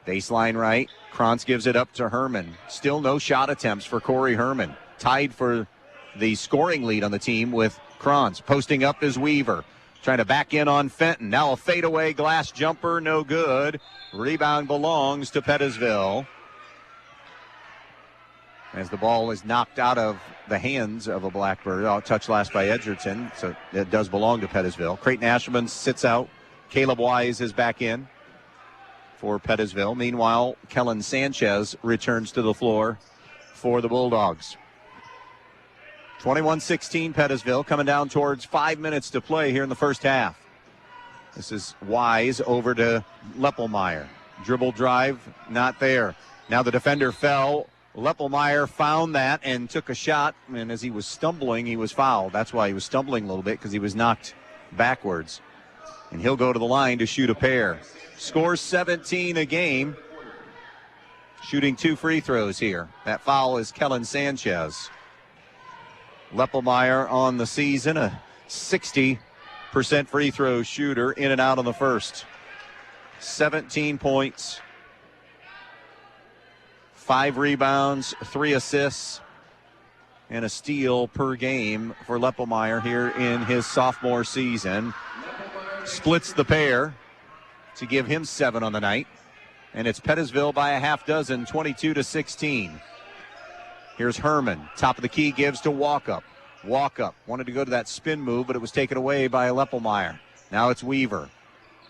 Baseline right. Krantz gives it up to Herman. Still no shot attempts for Corey Herman. Tied for the scoring lead on the team with Krantz. Posting up is Weaver. Trying to back in on Fenton. Now a fadeaway glass jumper. No good. Rebound belongs to Pettisville. as the ball is knocked out of the hands of a Blackbird. Touched last by Edgerton, so it does belong to Pettisville. Creighton Ashelman sits out. Caleb Wise is back in for Pettisville. Meanwhile, Kellen Sanchez returns to the floor for the Bulldogs. 21-16 Pettisville, coming down towards 5 minutes to play here in the first half. This is Wise over to Leppelmeyer. Dribble drive, not there. Now the defender fell. Leppelmeyer found that and took a shot, and as he was stumbling, he was fouled. That's why he was stumbling a little bit, because he was knocked backwards. And he'll go to the line to shoot a pair. Scores 17 a game. Shooting 2 free throws here. That foul is Kellen Sanchez. Leppelmeyer on the season, a 60% free throw shooter, in and out on the first. 17 points, 5 rebounds, 3 assists, and a steal per game for Leppelmeyer here in his sophomore season. Splits the pair to give him 7 on the night. And it's Pettisville by a half dozen, 22-16. Here's Herman. Top of the key, gives to Walkup. Walkup wanted to go to that spin move, but it was taken away by Leppelmeyer. Now it's Weaver.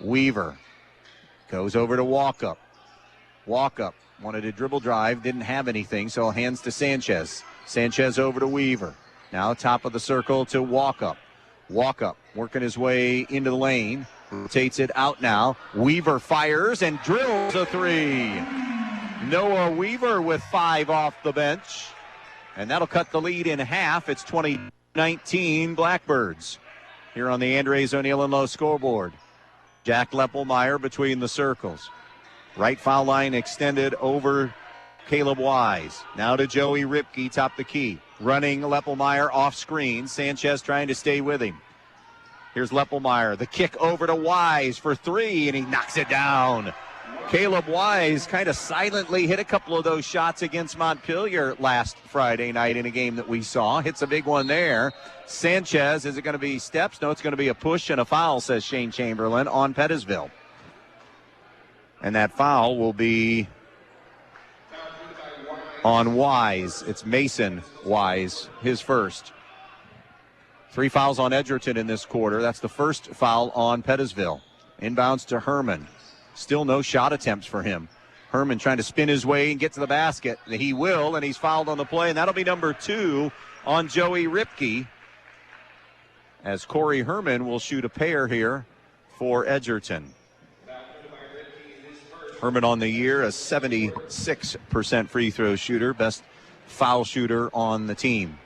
Weaver goes over to Walkup. Walkup wanted to dribble drive, didn't have anything, so hands to Sanchez. Sanchez over to Weaver. Now top of the circle to Walkup. Walkup working his way into the lane. Rotates it out now. Weaver fires and drills a 3. Noah Weaver with 5 off the bench. And that'll cut the lead in half. It's 20-19 Blackbirds here on the Andres O'Neill and Lowe scoreboard. Jack Leppelmeyer between the circles. Right foul line extended over Caleb Wise. Now to Joey Ripke, top the key. Running Leppelmeyer off screen. Sanchez trying to stay with him. Here's Leppelmeyer. The kick over to Wise for 3, and he knocks it down. Caleb Wise kind of silently hit a couple of those shots against Montpelier last Friday night in a game that we saw. Hits a big one there. Sanchez, is it going to be steps? No, it's going to be a push and a foul, says Shane Chamberlain, on Pettisville. And that foul will be on Wise. It's Mason Wise, his first. 3 fouls on Edgerton in this quarter. That's the first foul on Pettisville. Inbounds to Herman. Still no shot attempts for him. Herman trying to spin his way and get to the basket. He will, and he's fouled on the play, and that'll be number 2 on Joey Ripke, as Corey Herman will shoot a pair here for Edgerton. Herman on the year, a 76% free throw shooter, best foul shooter on the team.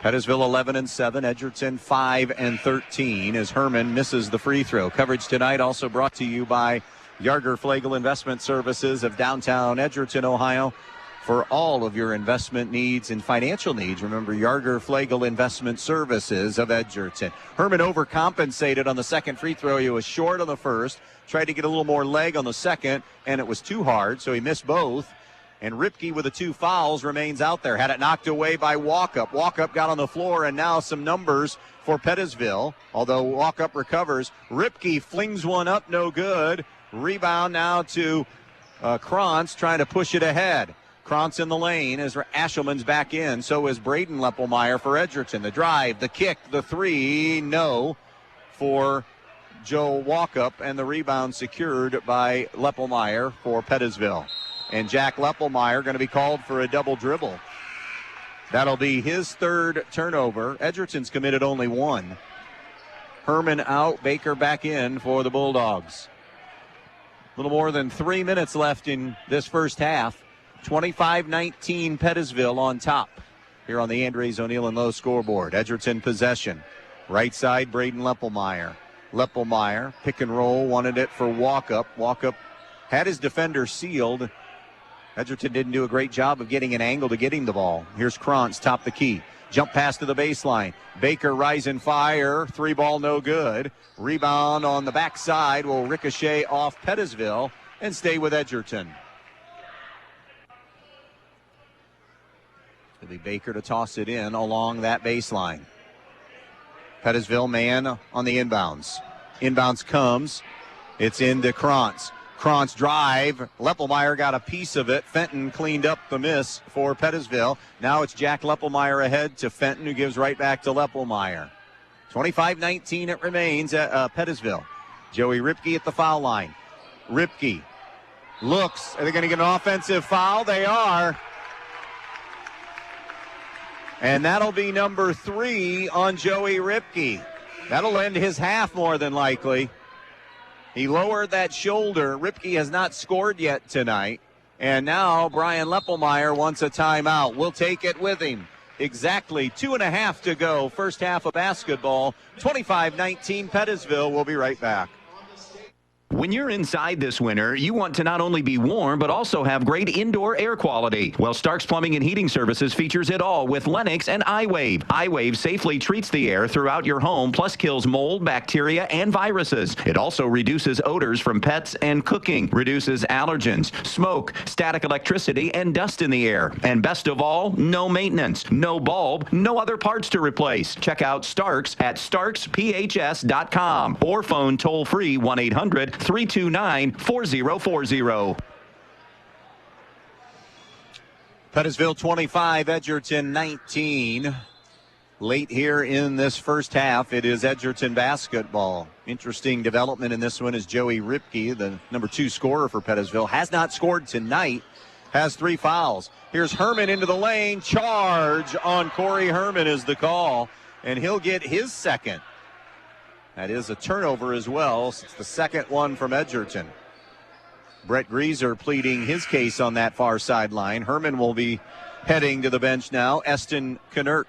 Pettisville 11-7, Edgerton 5-13 as Herman misses the free throw. Coverage tonight also brought to you by Yarger Flegel Investment Services of downtown Edgerton, Ohio. For all of your investment needs and financial needs, remember Yarger Flegel Investment Services of Edgerton. Herman overcompensated on the second free throw. He was short on the first, tried to get a little more leg on the second, and it was too hard, so he missed both. And Ripke with the 2 fouls remains out there. Had it knocked away by Walkup. Walkup got on the floor, and now some numbers for Pettisville. Although Walkup recovers, Ripke flings one up, no good. Rebound now to Krantz trying to push it ahead. Krantz in the lane as Ashelman's back in. So is Braden Leppelmeyer for Edgerton. The drive, the kick, the 3, no for Joe Walkup, and the rebound secured by Leppelmeyer for Pettisville. And Jack Leppelmeyer going to be called for a double dribble. That'll be his 3rd turnover. Edgerton's committed only 1. Herman out, Baker back in for the Bulldogs. A little more than 3 minutes left in this first half. 25-19 Pettisville on top here on the Andres O'Neill and Lowe scoreboard. Edgerton possession. Right side, Braden Leppelmeyer. Leppelmeyer, pick and roll, wanted it for Walkup. Walkup had his defender sealed. Edgerton didn't do a great job of getting an angle to get him the ball. Here's Krantz, top the key. Jump pass to the baseline. Baker rise and fire. 3 ball, no good. Rebound on the backside will ricochet off Pettisville and stay with Edgerton. It'll be Baker to toss it in along that baseline. Pettisville man on the inbounds. Inbounds comes. It's into Krantz. Krantz drive. Leppelmeyer got a piece of it. Fenton cleaned up the miss for Pettisville. Now it's Jack Leppelmeyer ahead to Fenton, who gives right back to Leppelmeyer. 25-19 it remains at Pettisville. Joey Ripke at the foul line. Ripke looks. Are they going to get an offensive foul? They are. And that'll be number 3 on Joey Ripke. That'll end his half more than likely. He lowered that shoulder. Ripke has not scored yet tonight. And now Bryan Leppelmeyer wants a timeout. We'll take it with him. Exactly 2.5 to go. First half of basketball. 25-19 Pettisville. We'll be right back. When you're inside this winter, you want to not only be warm, but also have great indoor air quality. Well, Stark's Plumbing and Heating Services features it all with Lennox and iWave. iWave safely treats the air throughout your home, plus kills mold, bacteria, and viruses. It also reduces odors from pets and cooking, reduces allergens, smoke, static electricity, and dust in the air. And best of all, no maintenance, no bulb, no other parts to replace. Check out Stark's at starksphs.com or phone toll-free 1-800-329-4040. Pettisville 25, Edgerton 19. Late here in this first half, it is Edgerton basketball. Interesting development in this one is Joey Ripke, the number 2 scorer for Pettisville, has not scored tonight, has 3 fouls. Here's Herman into the lane. Charge on Corey Herman is the call, and he'll get his second. That is a turnover as well. It's the second one from Edgerton. Brett Grieser pleading his case on that far sideline. Herman will be heading to the bench now. Caden Knurk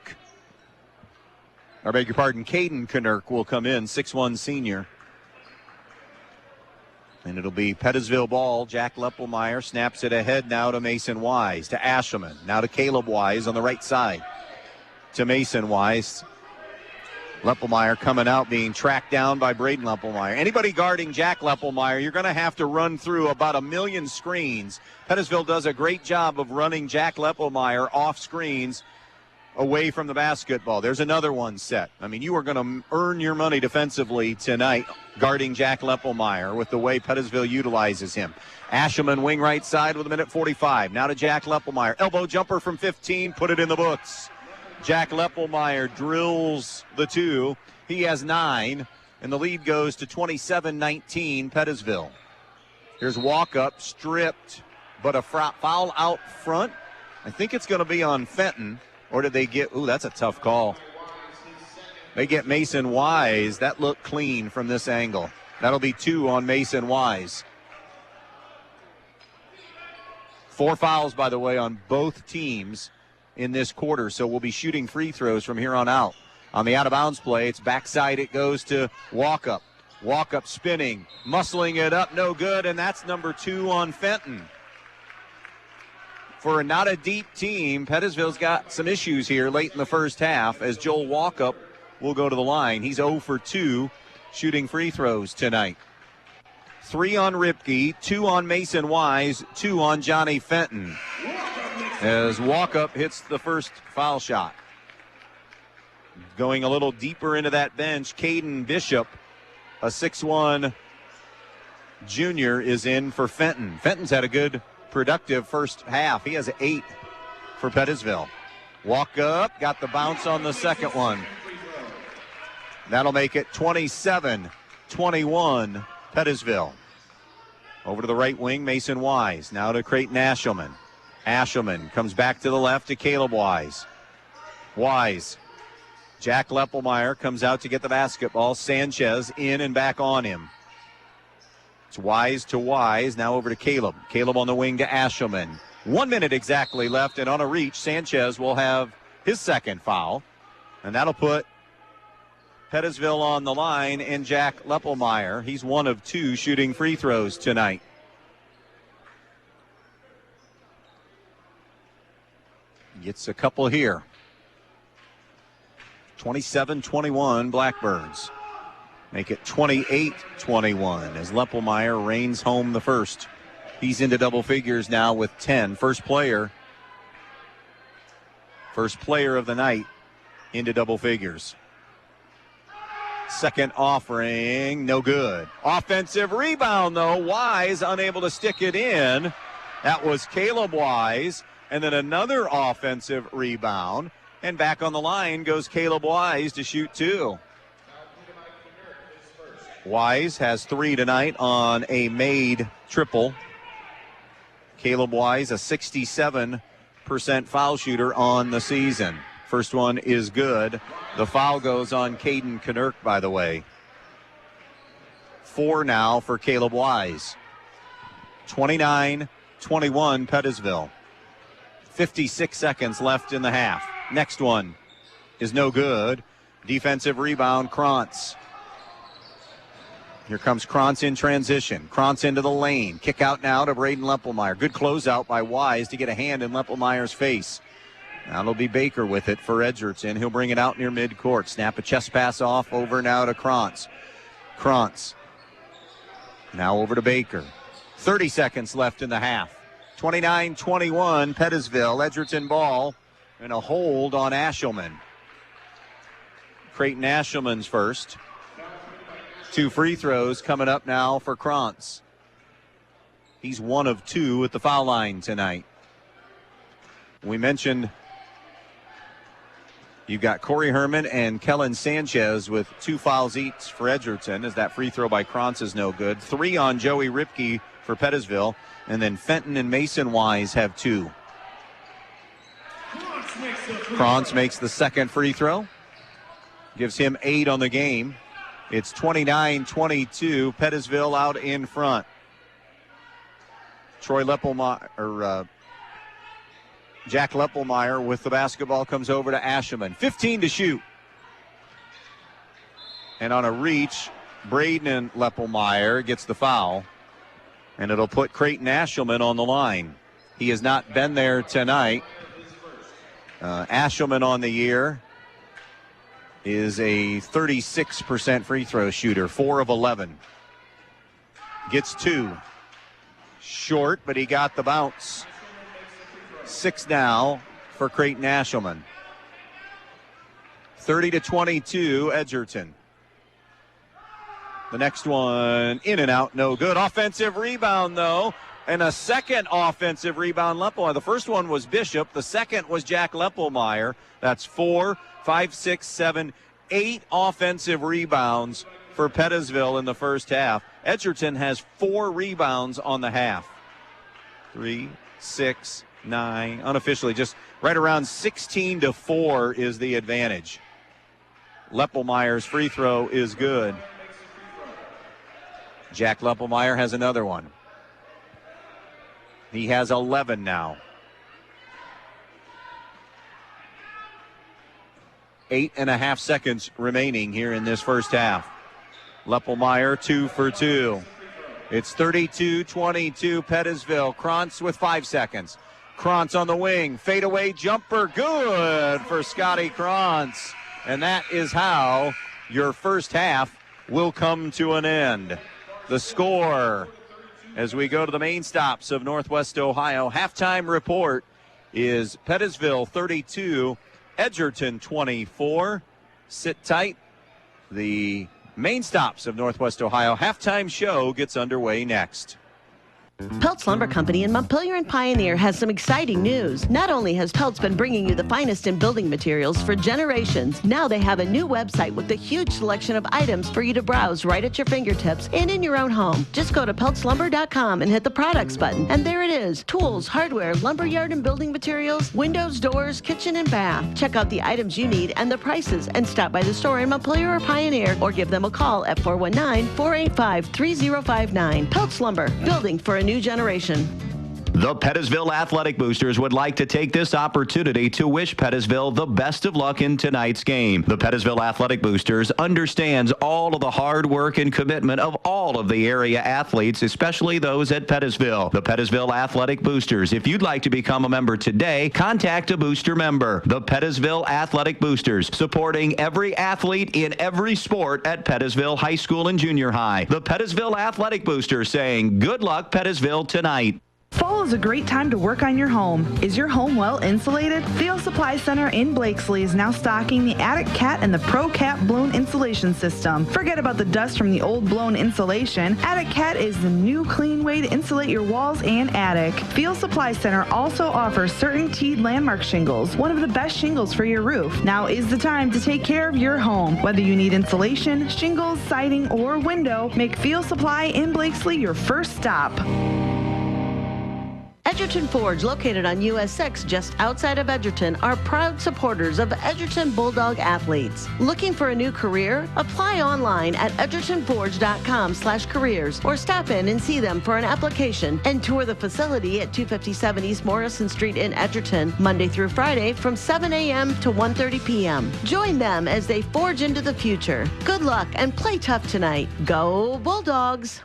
will come in, 6'1" senior. And it'll be Pettisville ball. Jack Leppelmeyer snaps it ahead now to Mason Wise, to Ashelman, now to Caleb Wise on the right side. To Mason Wise. Leppelmeyer coming out, being tracked down by Braden Leppelmeyer. Anybody guarding Jack Leppelmeyer, you're going to have to run through about 1 million screens. Pettisville does a great job of running Jack Leppelmeyer off screens away from the basketball. There's another one set. I mean, you are going to earn your money defensively tonight guarding Jack Leppelmeyer with the way Pettisville utilizes him. Ashelman wing right side with 1:45. Now to Jack Leppelmeyer. Elbow jumper from 15, put it in the books. Jack Leppelmeyer drills the 2. He has 9, and the lead goes to 27-19 Pettisville. Here's walk-up, stripped, but a foul out front. I think it's going to be on Fenton, or did they get, that's a tough call. They get Mason Wise. That looked clean from this angle. That'll be 2 on Mason Wise. 4 fouls, by the way, on both teams in this quarter, so we'll be shooting free throws from here on out. On the out-of-bounds play, it's backside. It goes to Walkup. Walkup spinning, muscling it up, no good, and that's number 2 on Fenton. For not a deep team, Pettisville's got some issues here late in the first half as Joel Walkup will go to the line. He's 0 for 2 shooting free throws tonight. 3 on Ripke, 2 on Mason Wise, 2 on Johnny Fenton. As Walkup hits the first foul shot. Going a little deeper into that bench, Caden Bishop, a 6'1" junior, is in for Fenton. Fenton's had a good, productive first half. He has 8 for Pettisville. Walkup, got the bounce on the second one. That'll make it 27-21 Pettisville. Over to the right wing, Mason Wise. Now to Creighton Ashelman. Ashelman comes back to the left to Caleb Wise. Wise. Jack Leppelmeyer comes out to get the basketball. Sanchez in and back on him. It's Wise to Wise. Now over to Caleb. Caleb on the wing to Ashelman. 1 minute exactly left, and on a reach, Sanchez will have his second foul. And that'll put Pettisville on the line and Jack Leppelmeyer. He's 1 of 2 shooting free throws tonight. Gets a couple here. 27-21 Blackbirds. Make it 28-21 as Leppelmeyer reigns home the first. He's into double figures now with 10. First player of the night into double figures. Second offering, no good. Offensive rebound, though. Wise unable to stick it in. That was Caleb Wise. And then another offensive rebound. And back on the line goes Caleb Wise to shoot 2. Wise has 3 tonight on a made triple. Caleb Wise, a 67% foul shooter on the season. First one is good. The foul goes on Caden Knirk, by the way. 4 now for Caleb Wise. 29-21 Pettisville. 56 seconds left in the half. Next one is no good. Defensive rebound, Krantz. Here comes Krantz in transition. Krantz into the lane. Kick out now to Braden Leppelmeyer. Good closeout by Wise to get a hand in Leppelmeyer's face. Now it'll be Baker with it for Edgerton. He'll bring it out near midcourt. Snap a chest pass off over now to Krantz. Krantz. Now over to Baker. 30 seconds left in the half. 29-21 Pettisville. Edgerton ball and a hold on Ashelman. Creighton Ashelman's first. 2 free throws coming up now for Krantz. He's 1 of 2 at the foul line tonight. We mentioned you've got Corey Herman and Kellen Sanchez with 2 fouls each for Edgerton, as that free throw by Krantz is no good. 3 on Joey Ripke for Pettisville, and then Fenton and Mason Wise have 2. Krantz makes the second free throw. Gives him 8 on the game. It's 29-22, Pettisville out in front. Jack Leppelmeyer with the basketball comes over to Ashelman. 15 to shoot. And on a reach, Braden Leppelmeyer gets the foul. And it'll put Creighton Ashelman on the line. He has not been there tonight. Ashelman on the year is a 36% free throw shooter, 4 of 11. Gets 2. Short, but he got the bounce. 6 now for Creighton Ashelman. 30-22 Edgerton. The next one in and out, no good. Offensive rebound, though, and a second offensive rebound, Leppelmeyer. The first one was Bishop. The second was Jack Leppelmeyer. That's 4, 5, 6, 7, 8 offensive rebounds for Pettisville in the first half. Edgerton has 4 rebounds on the half. 3, 6, 9, unofficially just right around 16-4 is the advantage. Leppelmeyer's free throw is good. Jack Leppelmeyer has another one. He has 11 now. 8.5 seconds remaining here in this first half. Leppelmeyer 2 for 2. It's 32-22 Pettisville. Krantz with 5 seconds. Krantz on the wing. Fadeaway jumper. Good for Scotty Krantz. And that is how your first half will come to an end. The score as we go to the main stops of Northwest Ohio. Halftime report is Pettisville 32, Edgerton 24. Sit tight. The main stops of Northwest Ohio halftime show gets underway next. Peltz Lumber Company in Montpelier and Pioneer has some exciting news. Not only has Peltz been bringing you the finest in building materials for generations, now they have a new website with a huge selection of items for you to browse right at your fingertips and in your own home. Just go to peltzlumber.com and hit the products button, and there it is. Tools, hardware, lumberyard and building materials, windows, doors, kitchen and bath. Check out the items you need and the prices, and stop by the store in Montpelier or Pioneer, or give them a call at 419-485-3059. Peltz Lumber, building for a new generation. The Pettisville Athletic Boosters would like to take this opportunity to wish Pettisville the best of luck in tonight's game. The Pettisville Athletic Boosters understands all of the hard work and commitment of all of the area athletes, especially those at Pettisville. The Pettisville Athletic Boosters. If you'd like to become a member today, contact a booster member. The Pettisville Athletic Boosters, supporting every athlete in every sport at Pettisville High School and Junior High. The Pettisville Athletic Boosters saying, good luck, Pettisville, tonight. Fall is a great time to work on your home. Is your home well insulated? Field Supply Center in Blakesley is now stocking the Attic Cat and the Pro Cat blown insulation system. Forget about the dust from the old blown insulation. Attic Cat is the new clean way to insulate your walls and attic. Field Supply Center also offers CertainTeed Landmark shingles, one of the best shingles for your roof. Now is the time to take care of your home. Whether you need insulation, shingles, siding, or window, make Field Supply in Blakesley your first stop. Edgerton Forge, located on US 6 just outside of Edgerton, are proud supporters of Edgerton Bulldog athletes. Looking for a new career? Apply online at edgertonforge.com/careers or stop in and see them for an application and tour the facility at 257 East Morrison Street in Edgerton, Monday through Friday from 7 a.m. to 1:30 p.m. Join them as they forge into the future. Good luck and play tough tonight. Go Bulldogs!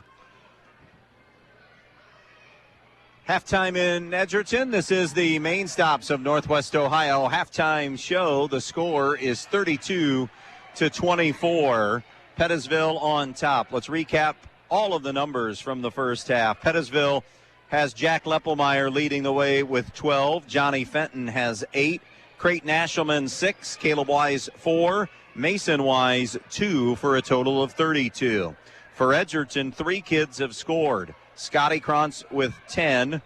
Halftime in Edgerton. This is the main stops of Northwest Ohio halftime show. The score is 32-24. Pettisville on top. Let's recap all of the numbers from the first half. Pettisville has Jack Leppelmeyer leading the way with 12. Johnny Fenton has 8. Creighton Ashelman 6. Caleb Wise 4. Mason Wise 2 for a total of 32. For Edgerton, 3 kids have scored. Scotty Krantz with 10,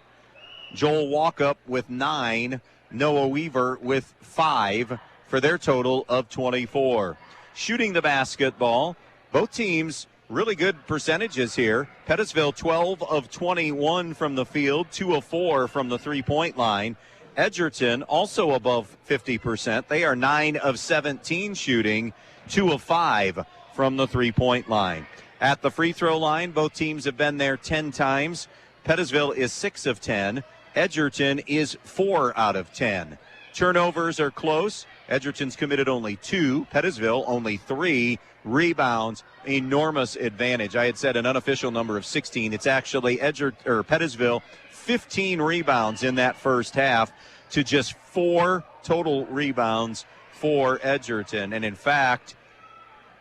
Joel Walkup with 9, Noah Weaver with 5 for their total of 24. Shooting the basketball, both teams really good percentages here. Pettisville 12 of 21 from the field, 2 of 4 from the three-point line. Edgerton also above 50%. They are 9 of 17 shooting, 2 of 5 from the three-point line. At the free throw line, both teams have been there 10 times. Pettisville is 6 of 10. Edgerton is 4 out of 10. Turnovers are close. Edgerton's committed only 2. Pettisville only 3. Rebounds, enormous advantage. I had said an unofficial number of 16. It's actually Pettisville 15 rebounds in that first half to just 4 total rebounds for Edgerton. And in fact,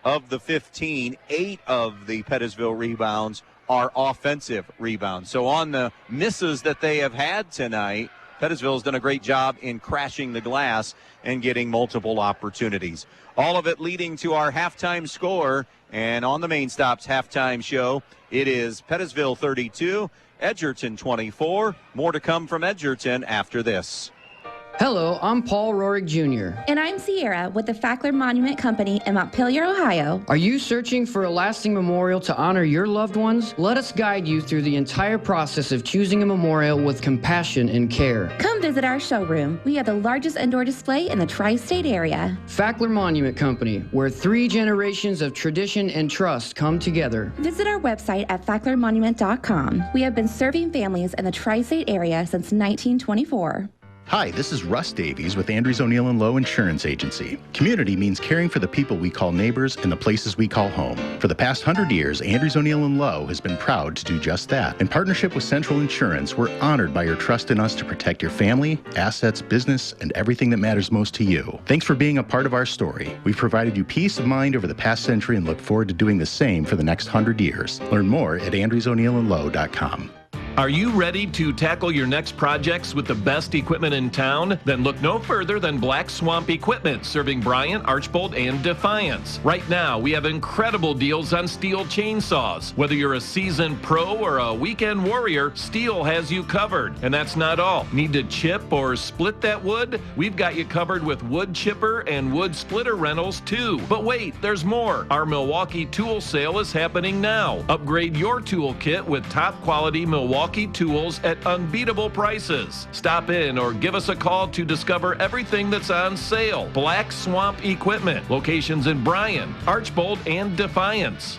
of the 15, 8 of the Pettisville rebounds are offensive rebounds. So on the misses that they have had tonight, Pettisville's done a great job in crashing the glass and getting multiple opportunities. All of it leading to our halftime score. And on the Main Stops halftime show, it is Pettisville 32, Edgerton 24. More to come from Edgerton after this. Hello, I'm Paul Rorig Jr. And I'm Sierra with the Fackler Monument Company in Montpelier, Ohio. Are you searching for a lasting memorial to honor your loved ones? Let us guide you through the entire process of choosing a memorial with compassion and care. Come visit our showroom. We have the largest indoor display in the tri-state area. Fackler Monument Company, where 3 generations of tradition and trust come together. Visit our website at facklermonument.com. We have been serving families in the tri-state area since 1924. Hi, this is Russ Davies with Andrews O'Neill & Lowe Insurance Agency. Community means caring for the people we call neighbors and the places we call home. For the past 100 years, Andrews O'Neill & Lowe has been proud to do just that. In partnership with Central Insurance, we're honored by your trust in us to protect your family, assets, business, and everything that matters most to you. Thanks for being a part of our story. We've provided you peace of mind over the past century and look forward to doing the same for the next 100 years. Learn more at andrewsoneillandlowe.com. Are you ready to tackle your next projects with the best equipment in town? Then look no further than Black Swamp Equipment, serving Bryan, Archbold, and Defiance. Right now, we have incredible deals on steel chainsaws. Whether you're a seasoned pro or a weekend warrior, Steel has you covered. And that's not all. Need to chip or split that wood? We've got you covered with wood chipper and wood splitter rentals too. But wait, there's more. Our Milwaukee tool sale is happening now. Upgrade your tool kit with top quality Milwaukee tools at unbeatable prices. Stop in or give us a call to discover everything that's on sale. Black Swamp Equipment. Locations in Bryan, Archbold, and Defiance.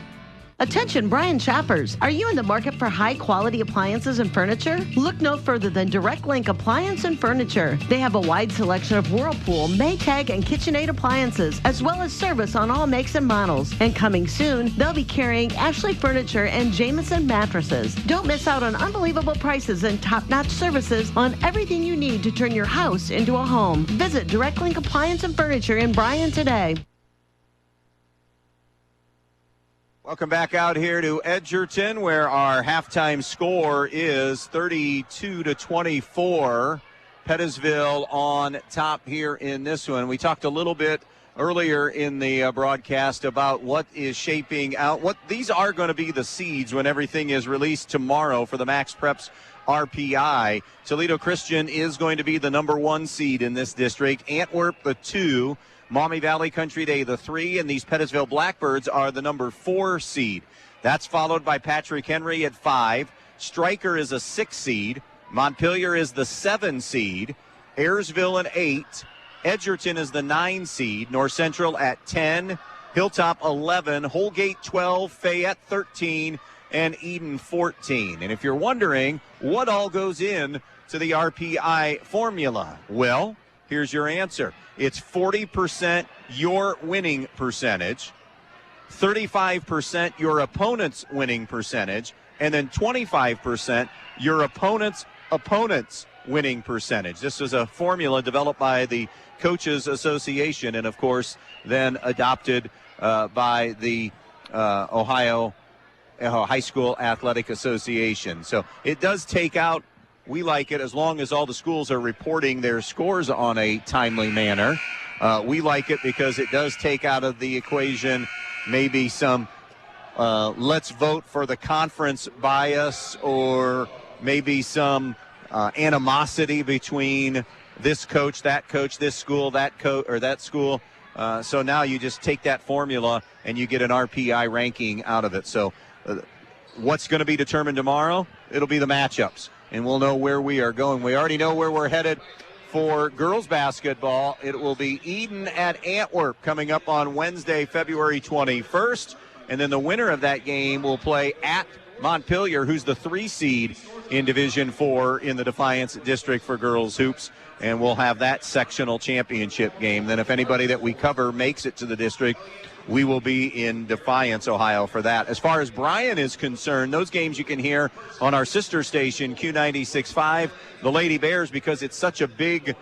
Attention Bryan shoppers, are you in the market for high quality appliances and furniture? Look no further than Direct Link Appliance and Furniture. They have a wide selection of Whirlpool, Maytag, and KitchenAid appliances, as well as service on all makes and models. And coming soon, they'll be carrying Ashley Furniture and Jameson mattresses. Don't miss out on unbelievable prices and top-notch services on everything you need to turn your house into a home. Visit Direct Link Appliance and Furniture in Bryan today. Welcome back out here to Edgerton, where our halftime score is 32-24. Pettisville on top here in this one. We talked a little bit earlier in the broadcast about what is shaping out. What these are going to be the seeds when everything is released tomorrow for the Max Preps RPI. Toledo Christian is going to be the number 1 seed in this district. Antwerp the 2. Maumee Valley Country Day the 3, and these Pettisville Blackbirds are the number 4 seed. That's followed by Patrick Henry at 5. Stryker is a 6 seed. Montpelier is the 7 seed. Ayersville an 8. Edgerton is the 9 seed. North Central at 10. Hilltop 11. Holgate 12. Fayette 13. And Eden 14. And if you're wondering what all goes in to the RPI formula, well, here's your answer. It's 40% your winning percentage, 35% your opponent's winning percentage, and then 25% your opponent's winning percentage. This is a formula developed by the Coaches Association and, of course, then adopted by the Ohio High School Athletic Association. So it does take out, we like it as long as all the schools are reporting their scores on a timely manner. We like it because it does take out of the equation maybe some let's vote for the conference bias, or maybe some animosity between this coach, this school, that coach, or that school. So now you just take that formula and you get an RPI ranking out of it. So what's going to be determined tomorrow? It'll be the matchups, and we'll know where we are going. We already know where we're headed for girls basketball. It will be Eden at Antwerp coming up on Wednesday, February 21st. And then the winner of that game will play at Montpelier, who's the 3 seed in Division 4 in the Defiance District for girls hoops. And we'll have that sectional championship game. Then if anybody that we cover makes it to the district, we will be in Defiance, Ohio for that. As far as Bryan is concerned, those games you can hear on our sister station, Q96.5. The Lady Bears, because it's such a big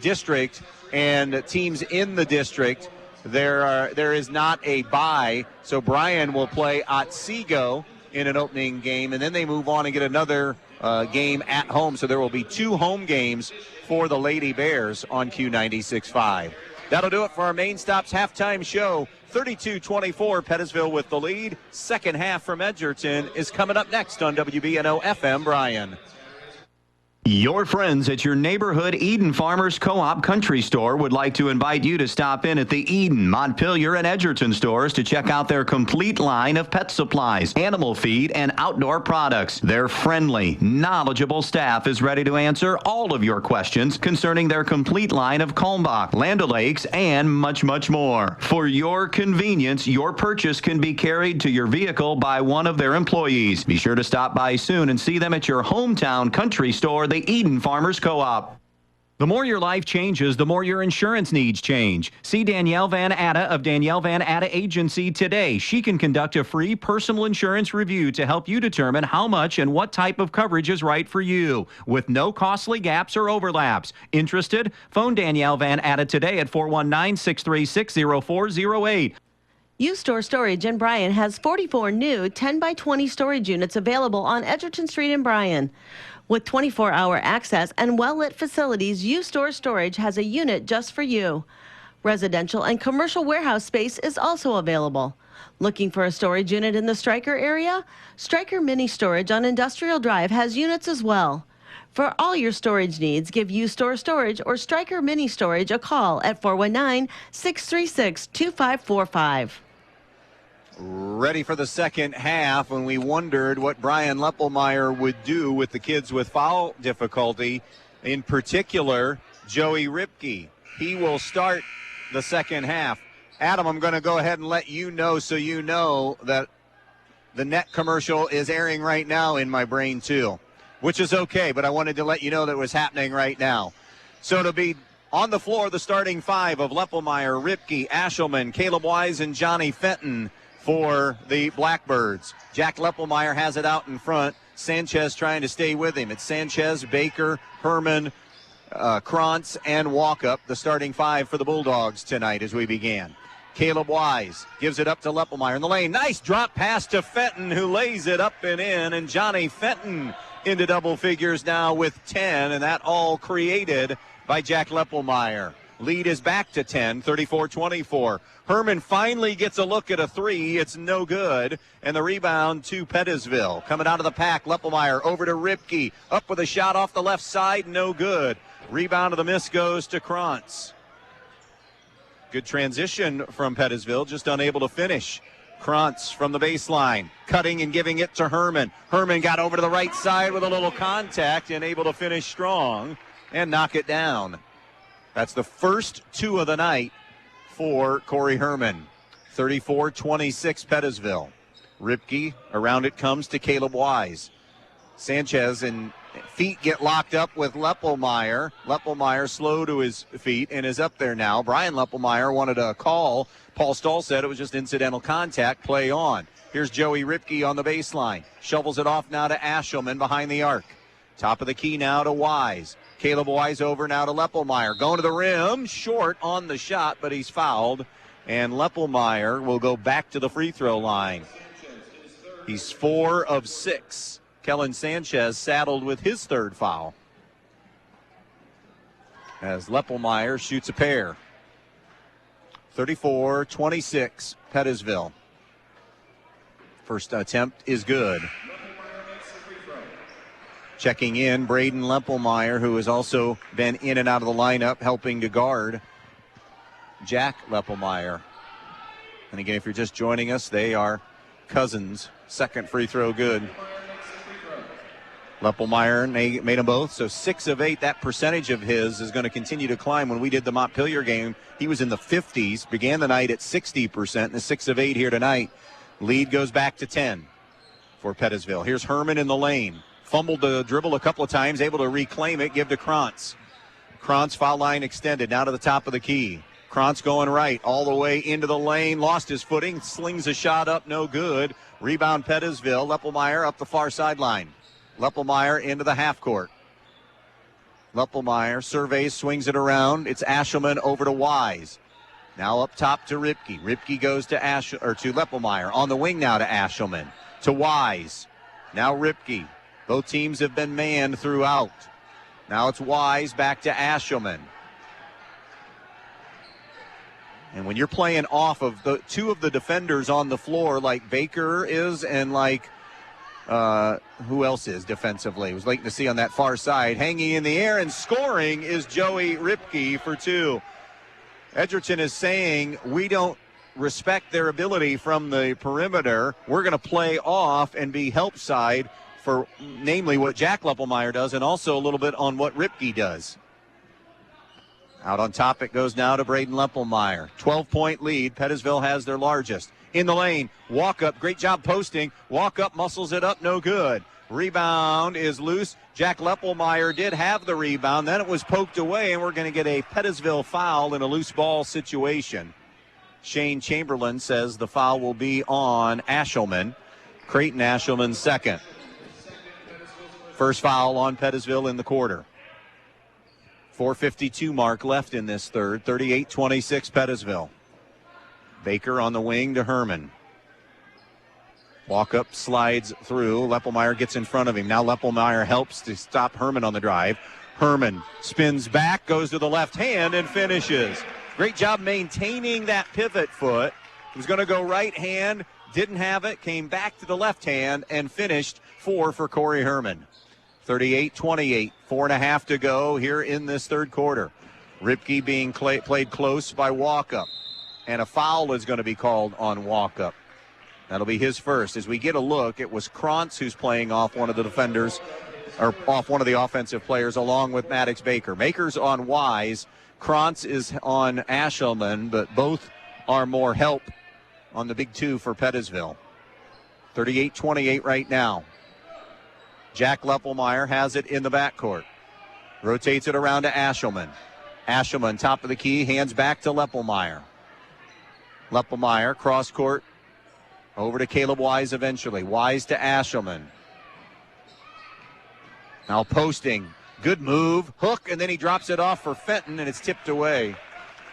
district and teams in the district, there is not a bye. So Bryan will play Otsego in an opening game, and then they move on and get another game at home. So there will be 2 home games for the Lady Bears on Q96.5. That'll do it for our Main Stops halftime show. 32-24, Pettisville with the lead. Second half from Edgerton is coming up next on WBNO FM Bryan. Your friends at your neighborhood Eden Farmers Co-op Country Store would like to invite you to stop in at the Eden, Montpelier, and Edgerton stores to check out their complete line of pet supplies, animal feed, and outdoor products. Their friendly, knowledgeable staff is ready to answer all of your questions concerning their complete line of Kalmbach, Land O'Lakes, and much, much more. For your convenience, your purchase can be carried to your vehicle by one of their employees. Be sure to stop by soon and see them at your hometown country store, the Eden Farmers Co-op. The more your life changes, the more your insurance needs change. See Danielle Van Atta of Danielle Van Atta Agency today. She can conduct a free personal insurance review to help you determine how much and what type of coverage is right for you, with no costly gaps or overlaps. Interested? Phone Danielle Van Atta today at 419-636-0408. U-Store Storage in Bryan has 44 new 10x20 storage units available on Edgerton Street in Bryan. With 24-hour access and well-lit facilities, U-Store Storage has a unit just for you. Residential and commercial warehouse space is also available. Looking for a storage unit in the Stryker area? Stryker Mini Storage on Industrial Drive has units as well. For all your storage needs, give U-Store Storage or Stryker Mini Storage a call at 419-636-2545. Ready for the second half, when we wondered what Bryan Leppelmeyer would do with the kids with foul difficulty, in particular Joey Ripke. He will start the second half. Adam, I'm going to go ahead and let you know, so you know that the net commercial is airing right now in my brain too, which is okay, but I wanted to let you know that it was happening right now. So to be on the floor, the starting 5 of Leppelmeyer, Ripke, Ashelman, Caleb Wise, and Johnny Fenton for the Blackbirds. Jack Leppelmeyer has it out in front. Sanchez trying to stay with him. It's Sanchez, Baker, Herman, Krantz, and Walkup, the starting 5 for the Bulldogs tonight as we began. Caleb Wise gives it up to Leppelmeyer in the lane. Nice drop pass to Fenton, who lays it up and in. And Johnny Fenton into double figures now with 10, and that all created by Jack Leppelmeyer. Lead is back to 10, 34-24. Herman finally gets a look at a three. It's no good. And the rebound to Pettisville. Coming out of the pack, Leppelmeyer over to Ripke. Up with a shot off the left side, no good. Rebound of the miss goes to Krantz. Good transition from Pettisville, just unable to finish. Krantz from the baseline, cutting and giving it to Herman. Herman got over to the right side with a little contact and able to finish strong and knock it down. That's the first two of the night for Corey Herman. 34-26 Pettisville. Ripke, around it comes to Caleb Wise. Sanchez and feet get locked up with Leppelmeyer. Leppelmeyer slow to his feet and is up there now. Bryan Leppelmeyer wanted a call. Paul Stahl said it was just incidental contact. Play on. Here's Joey Ripke on the baseline. Shovels it off now to Ashelman behind the arc. Top of the key now to Wise. Caleb Wise over now to Leppelmeyer. Going to the rim. Short on the shot, but he's fouled. And Leppelmeyer will go back to the free throw line. He's 4 of 6. Kellen Sanchez saddled with his third foul as Leppelmeyer shoots a pair. 34-26 Pettisville. First attempt is good. Checking in, Braden Leppelmeyer, who has also been in and out of the lineup, helping to guard Jack Leppelmeyer. And again, if you're just joining us, they are cousins. Second free throw good. Leppelmeyer made them both, so 6 of 8. That percentage of his is going to continue to climb. When we did the Montpelier game, he was in the 50s, began the night at 60%, and 6 of 8 here tonight. Lead goes back to 10 for Pettisville. Here's Herman in the lane. Fumbled the dribble a couple of times, able to reclaim it, give to Krantz. Krantz foul line extended, now to the top of the key. Krantz going right, all the way into the lane, lost his footing, slings a shot up, no good. Rebound Pettisville, Leppelmeyer up the far sideline. Leppelmeyer into the half court. Leppelmeyer surveys, swings it around. It's Ashelman over to Wise. Now up top to Ripke. Ripke goes to Leppelmeyer. On the wing now to Ashelman. To Wise. Now Ripke. Both teams have been manned throughout. Now it's Wise back to Ashelman. And when you're playing off of the two of the defenders on the floor like Baker is and like who else is defensively? It was waiting to see on that far side. Hanging in the air and scoring is Joey Ripke for 2. Edgerton is saying we don't respect their ability from the perimeter. We're going to play off and be help side for namely what Jack Leppelmeyer does and also a little bit on what Ripke does. Out on top it goes now to Braden Leppelmeyer. 12-point lead. Pettisville has their largest. In the lane, walk up, great job posting. Walk up, muscles it up, no good. Rebound is loose. Jack Leppelmeyer did have the rebound. Then it was poked away, and we're going to get a Pettisville foul in a loose ball situation. Shane Chamberlain says the foul will be on Ashelman. Creighton Ashelman second. First foul on Pettisville in the quarter. 4:52 mark left in this third. 38-26 Pettisville. Baker on the wing to Herman. Walk up, slides through. Leppelmeyer gets in front of him. Now Leppelmeyer helps to stop Herman on the drive. Herman spins back, goes to the left hand, and finishes. Great job maintaining that pivot foot. He was going to go right hand, didn't have it, came back to the left hand, and finished 4 for Corey Herman. 38-28, 4.5 to go here in this third quarter. Ripke being played close by Walkup. And a foul is going to be called on Walkup. That'll be his first. As we get a look, it was Krantz who's playing off one of the defenders, or off one of the offensive players, along with Maddox Baker. Baker's on Wise. Krantz is on Ashelman, but both are more help on the big two for Pettisville. 38-28 right now. Jack Leppelmeyer has it in the backcourt. Rotates it around to Ashelman. Ashelman, top of the key, hands back to Leppelmeyer. Leppelmeyer, cross court, over to Caleb Wise eventually. Wise to Ashelman. Now posting. Good move. Hook, and then he drops it off for Fenton, and it's tipped away.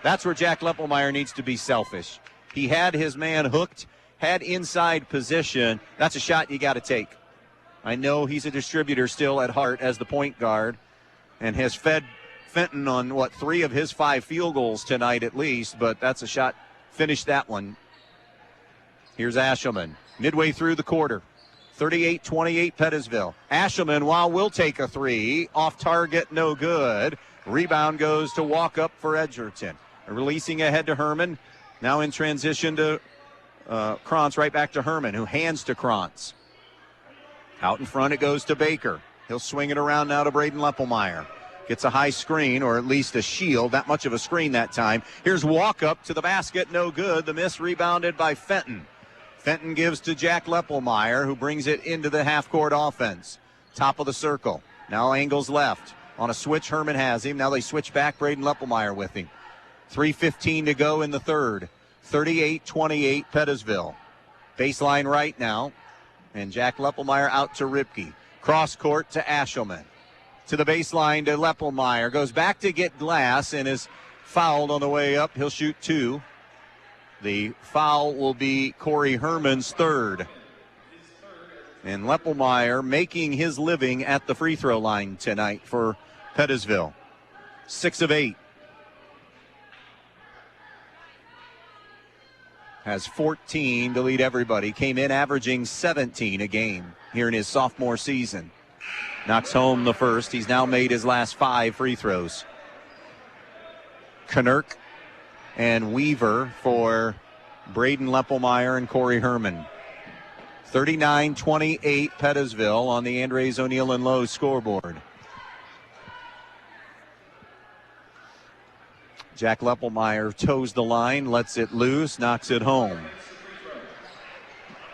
That's where Jack Leppelmeyer needs to be selfish. He had his man hooked, had inside position. That's a shot you got to take. I know he's a distributor still at heart as the point guard and has fed Fenton on, 3 of his 5 field goals tonight at least, but that's a shot. Finish that one. Here's Ashelman, midway through the quarter. 38-28 Pettisville. Ashelman, will take a 3. Off target, no good. Rebound goes to walk up for Edgerton. Releasing ahead to Herman. Now in transition to Krantz, right back to Herman, who hands to Krantz. Out in front it goes to Baker. He'll swing it around now to Braden Leppelmeyer. Gets a high screen, or at least a shield. Not much of a screen that time. Here's walk up to the basket, no good. The miss rebounded by Fenton. Fenton gives to Jack Leppelmeyer, who brings it into the half-court offense. Top of the circle. Now angles left. On a switch, Herman has him. Now they switch back, Braden Leppelmeyer with him. 3:15 to go in the third. 38-28 Pettisville. Baseline right now. And Jack Leppelmeyer out to Ripke. Cross court to Ashelman. To the baseline to Leppelmeyer. Goes back to get glass and is fouled on the way up. He'll shoot 2. The foul will be Corey Herman's 3rd. And Leppelmeyer making his living at the free throw line tonight for Pettisville. 6 of 8. Has 14 to lead everybody. Came in averaging 17 a game here in his sophomore season. Knocks home the first. He's now made his last 5 free throws. Knurk and Weaver for Braden Leppelmeyer and Corey Herman. 39-28 Pettisville on the Andres O'Neill and Lowe scoreboard. Jack Leppelmeyer toes the line, lets it loose, knocks it home.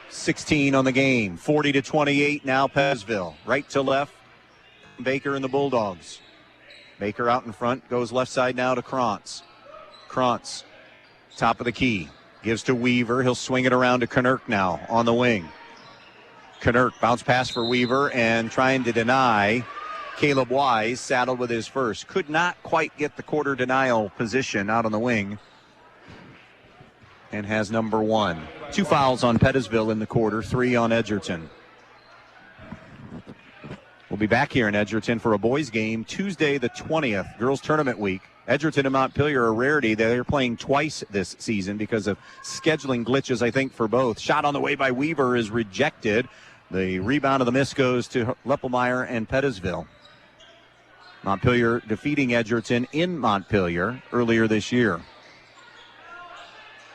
16 on the game, 40-28 now Pettisville. Right to left, Baker and the Bulldogs. Baker out in front, goes left side now to Krantz. Krantz, top of the key, gives to Weaver. He'll swing it around to Knurk now on the wing. Knurk, bounce pass for Weaver and trying to deny. Caleb Wise saddled with his first. Could not quite get the quarter denial position out on the wing. And has number 1. 2 fouls on Pettisville in the quarter, 3 on Edgerton. We'll be back here in Edgerton for a boys game Tuesday the 20th, girls tournament week. Edgerton and Montpelier are a rarity. They're playing twice this season because of scheduling glitches, I think, for both. Shot on the way by Weaver is rejected. The rebound of the miss goes to Leppelmeyer and Pettisville. Montpelier defeating Edgerton in Montpelier earlier this year.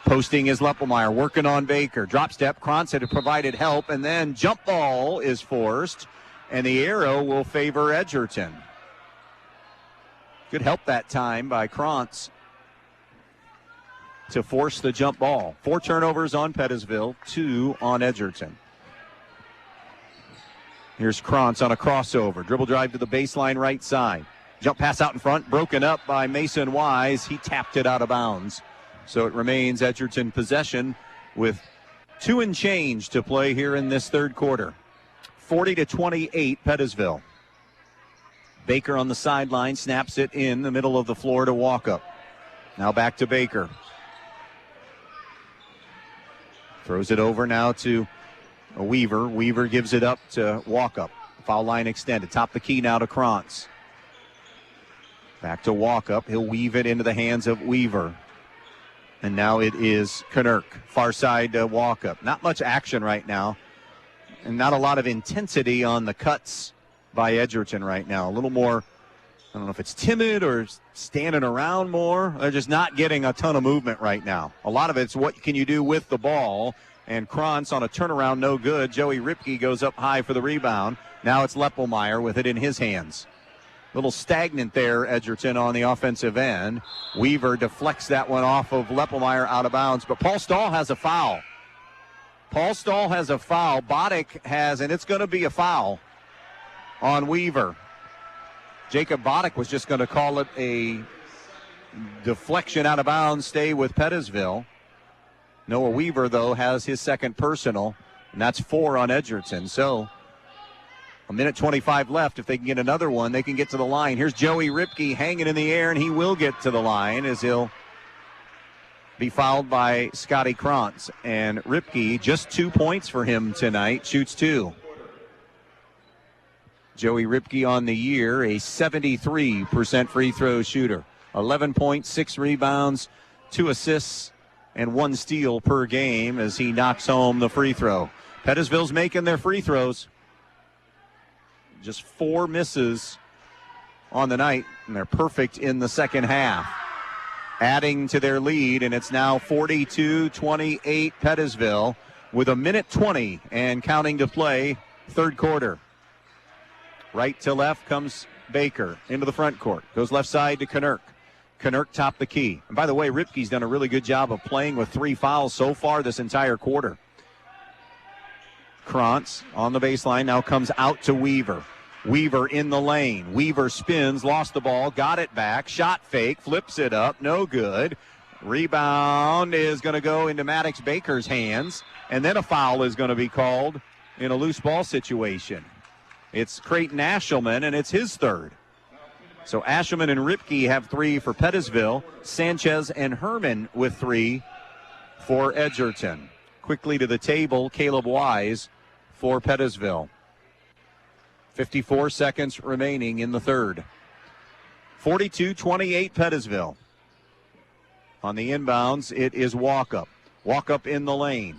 Posting is Leppelmeyer, working on Baker. Drop step, Krantz had provided help, and then jump ball is forced, and the arrow will favor Edgerton. Good help that time by Krantz to force the jump ball. 4 turnovers on Pettisville, 2 on Edgerton. Here's Krantz on a crossover. Dribble drive to the baseline right side. Jump pass out in front, broken up by Mason Wise. He tapped it out of bounds. So it remains Edgerton possession with 2 and change to play here in this third quarter. 40-28 Pettisville. Baker on the sideline, snaps it in the middle of the floor to Walkup. Now back to Baker. Throws it over now to Weaver. Weaver gives it up to Walkup. Foul line extended. Top the key now to Krantz. Back to Walkup. He'll weave it into the hands of Weaver. And now it is Knurk. Far side to Walkup. Not much action right now. And not a lot of intensity on the cuts by Edgerton right now. A little more, I don't know if it's timid or standing around more. They're just not getting a ton of movement right now. A lot of it's what can you do with the ball. And Krantz on a turnaround, no good. Joey Ripke goes up high for the rebound. Now it's Leppelmeyer with it in his hands. A little stagnant there, Edgerton, on the offensive end. Weaver deflects that one off of Leppelmeyer out of bounds. But Paul Stahl has a foul. Paul Stahl has a foul. Boddick has, and it's going to be a foul on Weaver. Jacob Boddick was just going to call it a deflection out of bounds, stay with Pettisville. Noah Weaver, though, has his second personal, and that's 4 on Edgerton. So, 1:25 left. If they can get another one, they can get to the line. Here's Joey Ripke hanging in the air, and he will get to the line as he'll be fouled by Scotty Krantz. And Ripke, just 2 points for him tonight, shoots 2. Joey Ripke on the year, a 73% free throw shooter. 11 points, 6 rebounds, 2 assists, and 1 steal per game as he knocks home the free throw. Pettisville's making their free throws. Just 4 misses on the night, and they're perfect in the second half. Adding to their lead, and it's now 42-28 Pettisville with 1:20 and counting to play, third quarter. Right to left comes Baker into the front court. Goes left side to Knurk. Knurk top the key. And by the way, Ripke's done a really good job of playing with 3 fouls so far this entire quarter. Krantz on the baseline now comes out to Weaver. Weaver in the lane. Weaver spins, lost the ball, got it back, shot fake, flips it up, no good. Rebound is going to go into Maddox Baker's hands, and then a foul is going to be called in a loose ball situation. It's Creighton Ashelman, and it's his third. So Ashelman and Ripke have 3 for Pettisville. Sanchez and Herman with 3 for Edgerton. Quickly to the table, Caleb Wise for Pettisville. 54 seconds remaining in the third. 42-28 Pettisville. On the inbounds, it is Walkup. Walkup in the lane.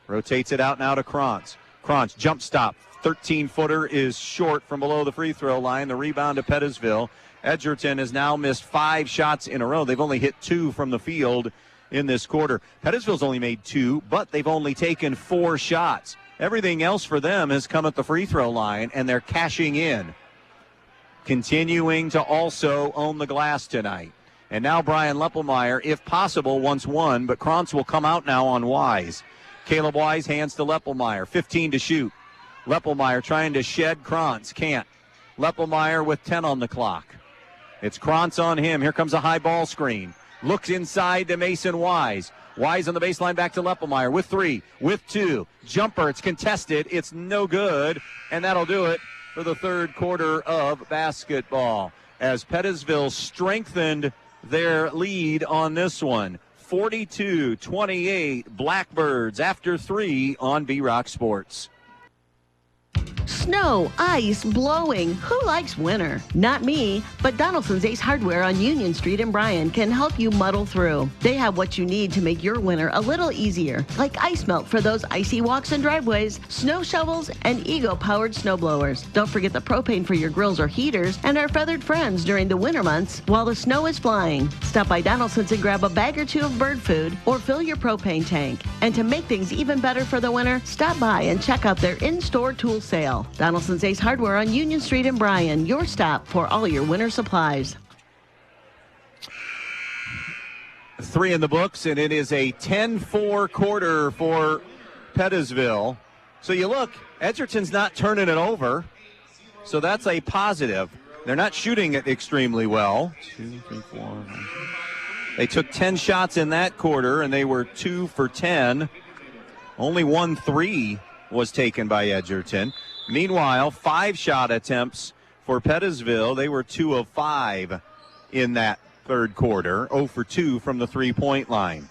Rotates it out now to Krantz. Krantz, jump stop. 13-footer is short from below the free throw line. The rebound to Pettisville. Edgerton has now missed 5 shots in a row. They've only hit 2 from the field in this quarter. Pettisville's only made 2, but they've only taken 4 shots. Everything else for them has come at the free throw line, and they're cashing in. Continuing to also own the glass tonight. And now Brian Leppelmeyer, if possible, wants 1, but Krantz will come out now on Wise. Caleb Wise hands to Leppelmeyer, 15 to shoot. Leppelmeyer trying to shed Krantz, can't. Leppelmeyer with 10 on the clock. It's Krantz on him. Here comes a high ball screen. Looks inside to Mason Wise. Wise on the baseline back to Leppelmeyer with 3, with 2. Jumper, it's contested. It's no good, and that'll do it for the third quarter of basketball as Pettisville strengthened their lead on this one. 42-28 Blackbirds after 3 on B-Rock Sports. Snow, ice, blowing. Who likes winter? Not me, but Donaldson's Ace Hardware on Union Street in Bryan can help you muddle through. They have what you need to make your winter a little easier, like ice melt for those icy walks and driveways, snow shovels, and Ego-powered snowblowers. Don't forget the propane for your grills or heaters and our feathered friends during the winter months while the snow is flying. Stop by Donaldson's and grab a bag or 2 of bird food or fill your propane tank. And to make things even better for the winter, stop by and check out their in-store tool sale. Donaldson's Ace Hardware on Union Street in Bryan, your stop for all your winter supplies. 3 in the books, and it is a 10-4 quarter for Pettisville. So you look, Edgerton's not turning it over, so that's a positive. They're not shooting it extremely well. 2, 3, 4. They took 10 shots in that quarter, and they were 2 for 10. Only 1 3 was taken by Edgerton. Meanwhile, 5 shot attempts for Pettisville. They were 2 of 5 in that third quarter, 0 for 2 from the three-point line.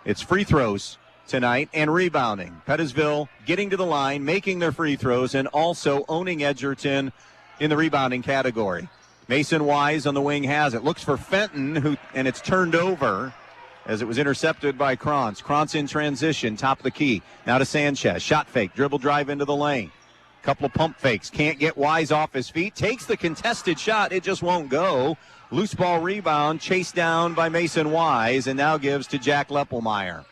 It's free throws tonight and rebounding. Pettisville getting to the line, making their free throws, and also owning Edgerton in the rebounding category. Mason Wise on the wing has it. Looks for Fenton, and it's turned over as it was intercepted by Krantz. Krantz in transition, top of the key. Now to Sanchez. Shot fake, dribble drive into the lane. Couple of pump fakes. Can't get Wise off his feet. Takes the contested shot. It just won't go. Loose ball rebound, chased down by Mason Wise, and now gives to Jack Leppelmeyer.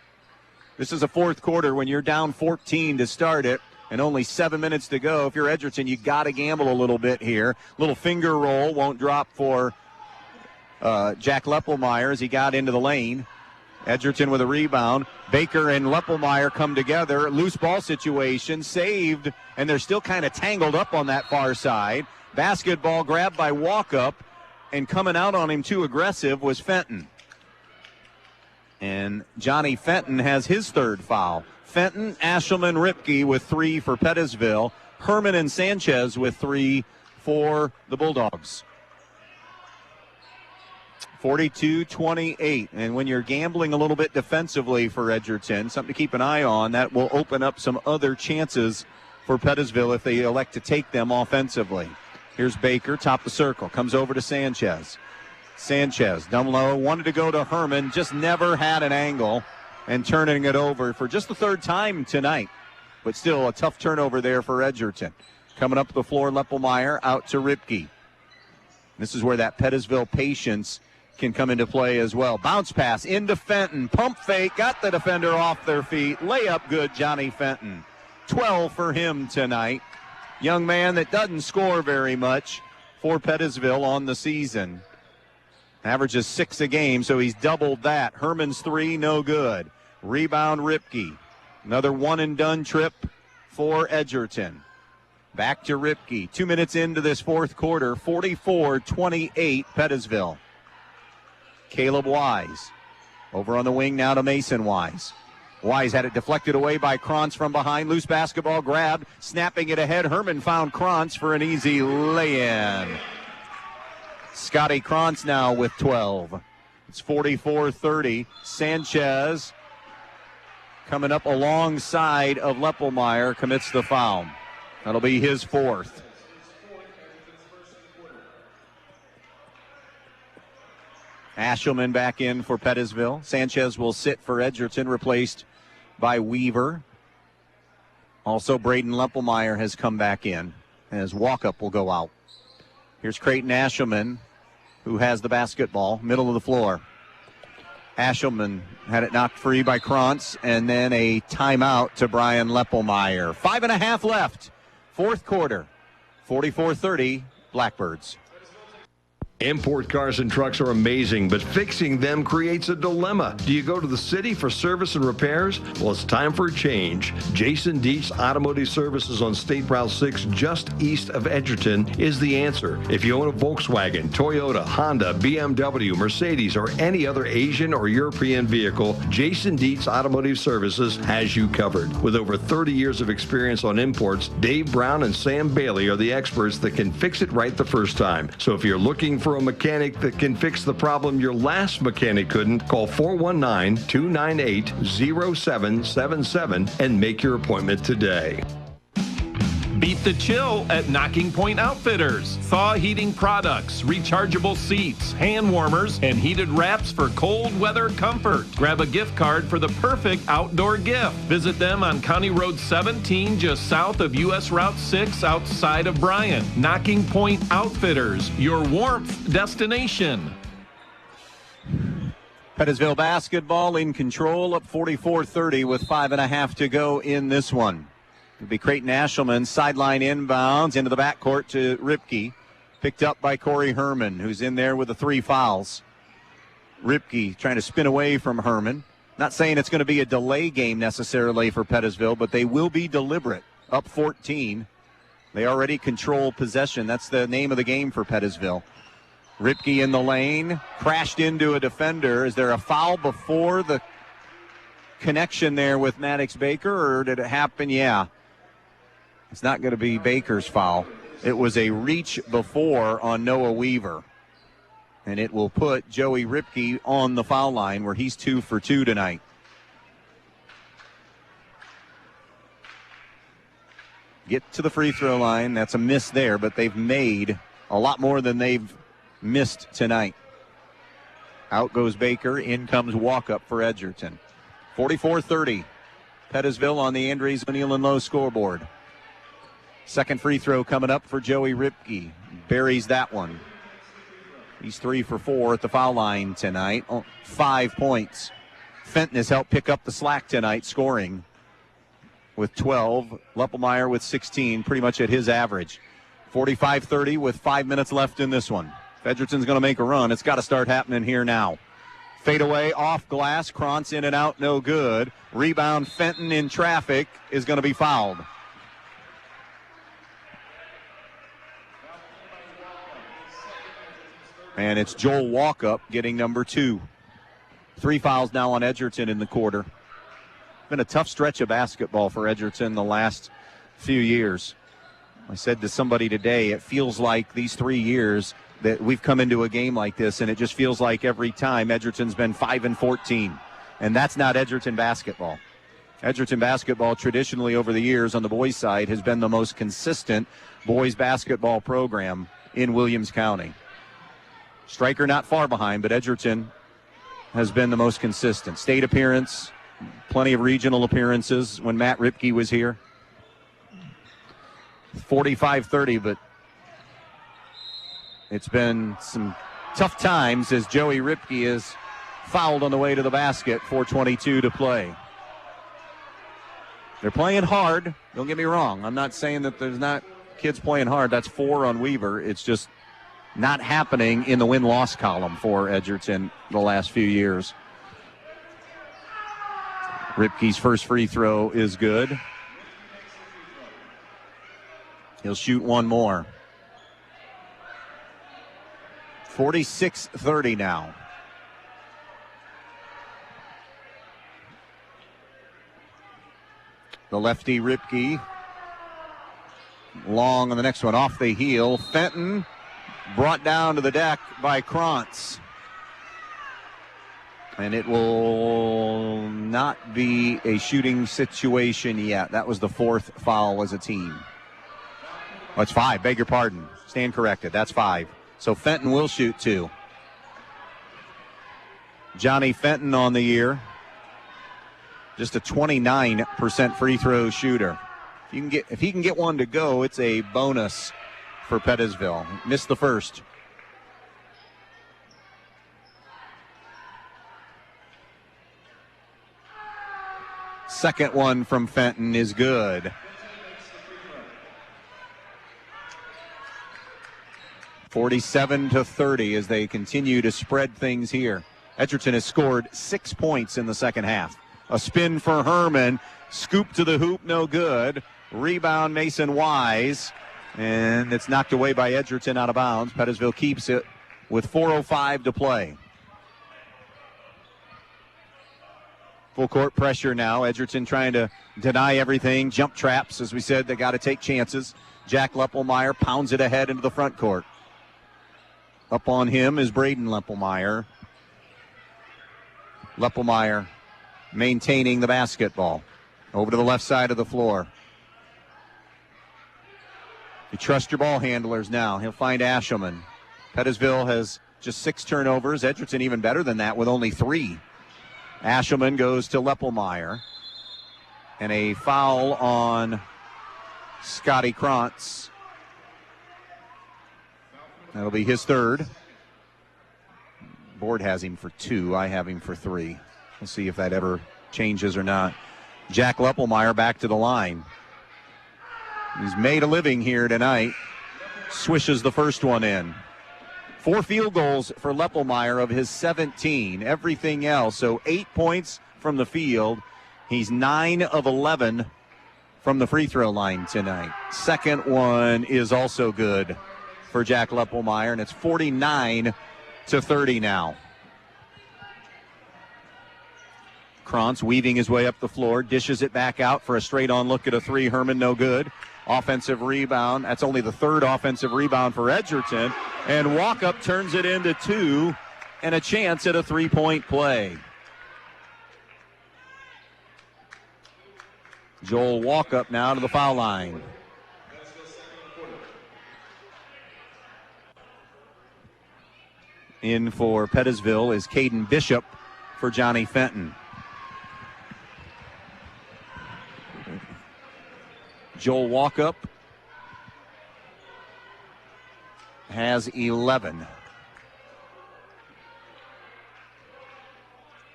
This is a fourth quarter when you're down 14 to start it and only 7 minutes to go. If you're Edgerton, you got to gamble a little bit here. Little finger roll won't drop for Jack Leppelmeyer as he got into the lane. Edgerton with a rebound. Baker and Leppelmeyer come together. Loose ball situation, saved, and they're still kind of tangled up on that far side. Basketball grabbed by Walkup, and coming out on him too aggressive was Fenton. And Johnny Fenton has his third foul. Fenton, Ashelman, Ripke with 3 for Pettisville. Herman and Sanchez with 3 for the Bulldogs. 42-28. And when you're gambling a little bit defensively for Edgerton, something to keep an eye on, that will open up some other chances for Pettisville if they elect to take them offensively. Here's Baker, top of the circle, comes over to Sanchez. Sanchez, down low, wanted to go to Herman, just never had an angle, and turning it over for just the third time tonight. But still a tough turnover there for Edgerton. Coming up the floor, Leppelmeyer out to Ripke. This is where that Pettisville patience can come into play as well. Bounce pass into Fenton. Pump fake. Got the defender off their feet. Layup good, Johnny Fenton. 12 for him tonight. Young man that doesn't score very much for Pettisville on the season. Averages 6 a game, so he's doubled that. Herman's 3, no good. Rebound, Ripke. Another one-and-done trip for Edgerton. Back to Ripke. 2 minutes into this fourth quarter. 44-28, Pettisville. Caleb Wise over on the wing now to Mason Wise. Wise had it deflected away by Krantz from behind. Loose basketball grabbed, snapping it ahead. Herman found Krantz for an easy lay-in. Scotty Krantz now with 12. It's 44-30. Sanchez coming up alongside of Leppelmeyer commits the foul. That'll be his fourth. Ashelman back in for Pettisville. Sanchez will sit for Edgerton, replaced by Weaver. Also, Braden Leppelmeyer has come back in as Walkup will go out. Here's Creighton Ashelman, who has the basketball, middle of the floor. Ashelman had it knocked free by Krantz, and then a timeout to Bryan Leppelmeyer. 5.5 left, fourth quarter. 44-30, Blackbirds. Import cars and trucks are amazing, but fixing them creates a dilemma. Do you go to the city for service and repairs? Well, it's time for a change. Jason Dietz Automotive Services on State Route 6, just east of Edgerton, is the answer. If you own a Volkswagen, Toyota, Honda, BMW, Mercedes, or any other Asian or European vehicle, Jason Dietz Automotive Services has you covered. With over 30 years of experience on imports, Dave Brown and Sam Bailey are the experts that can fix it right the first time. So if you're looking for a mechanic that can fix the problem your last mechanic couldn't, call 419-298-0777 and make your appointment today. Beat the chill at Knocking Point Outfitters. Thaw heating products, rechargeable seats, hand warmers, and heated wraps for cold weather comfort. Grab a gift card for the perfect outdoor gift. Visit them on County Road 17, just south of U.S. Route 6, outside of Bryan. Knocking Point Outfitters, your warmth destination. Pettisville basketball in control, up 44-30 with 5.5 to go in this one. It'll be Creighton Ashelman, sideline inbounds into the backcourt to Ripke. Picked up by Corey Herman, who's in there with the 3 fouls. Ripke trying to spin away from Herman. Not saying it's going to be a delay game necessarily for Pettisville, but they will be deliberate. Up 14. They already control possession. That's the name of the game for Pettisville. Ripke in the lane, crashed into a defender. Is there a foul before the connection there with Maddox Baker, or did it happen? Yeah. It's not going to be Baker's foul. It was a reach before on Noah Weaver. And it will put Joey Ripke on the foul line where he's 2 for 2 tonight. Get to the free throw line. That's a miss there, but they've made a lot more than they've missed tonight. Out goes Baker. In comes Walkup for Edgerton. 44-30. Pettisville on the Andrews O'Neill and Lowe scoreboard. Second free throw coming up for Joey Ripke. Buries that one. He's 3 for 4 at the foul line tonight. 5 points. Fenton has helped pick up the slack tonight, scoring with 12. Leppelmeyer with 16, pretty much at his average. 45-30 with 5 minutes left in this one. If Edgerton's going to make a run, it's got to start happening here now. Fade away, off glass. Krantz in and out, no good. Rebound, Fenton in traffic is going to be fouled. And it's Joel Walkup getting number 2. 3 fouls now on Edgerton in the quarter. Been a tough stretch of basketball for Edgerton the last few years. I said to somebody today, it feels like these 3 years that we've come into a game like this, and it just feels like every time Edgerton's been 5-14, and that's not Edgerton basketball. Edgerton basketball traditionally over the years on the boys' side has been the most consistent boys basketball program in Williams County. Stryker not far behind, but Edgerton has been the most consistent. State appearance, plenty of regional appearances when Matt Ripke was here. 45-30, but it's been some tough times as Joey Ripke is fouled on the way to the basket. 4:22 to play. They're playing hard. Don't get me wrong. I'm not saying that there's not kids playing hard. That's 4 on Weaver. It's just not happening in the win-loss column for Edgerton the last few years. Ripke's first free throw is good. He'll shoot one more. 46-30 now. The lefty Ripke. Long on the next one, off the heel. Fenton brought down to the deck by Krantz. And it will not be a shooting situation yet. That was the 4th foul as a team. Oh, it's 5, beg your pardon. Stand corrected, that's 5. So Fenton will shoot 2. Johnny Fenton on the year. Just a 29% free throw shooter. If he can get one to go, it's a bonus for Pettisville. Missed the first. Second one from Fenton is good. (47-30) as they continue to spread things here. Edgerton has scored 6 points in the second half. A spin for Herman. Scoop to the hoop, no good. Rebound, Mason Wise. And it's knocked away by Edgerton out of bounds. Pettisville keeps it with 4:05 to play. Full court pressure now. Edgerton trying to deny everything. Jump traps, as we said, they got to take chances. Jack Leppelmeyer pounds it ahead into the front court. Up on him is Braden Leppelmeyer. Leppelmeyer maintaining the basketball. Over to the left side of the floor. You trust your ball handlers now. He'll find Ashelman. Pettisville has just 6 turnovers. Edgerton even better than that with only 3. Ashelman goes to Leppelmeyer. And a foul on Scotty Krantz. That'll be his 3rd. Board has him for 2. I have him for 3. We'll see if that ever changes or not. Jack Leppelmeyer back to the line. He's made a living here tonight. Swishes the first one in. 4 field goals for Leppelmeyer of his 17. Everything else. So 8 points from the field. He's 9 of 11 from the free throw line tonight. Second one is also good for Jack Leppelmeyer, and it's 49-30 now. Krantz weaving his way up the floor, dishes it back out for a straight-on look at a 3. Herman, no good. Offensive rebound. That's only the 3rd offensive rebound for Edgerton. And Walkup turns it into 2 and a chance at a 3-point play. Joel Walkup now to the foul line. In for Pettisville is Caden Bishop for Johnny Fenton. Joel Walkup has 11.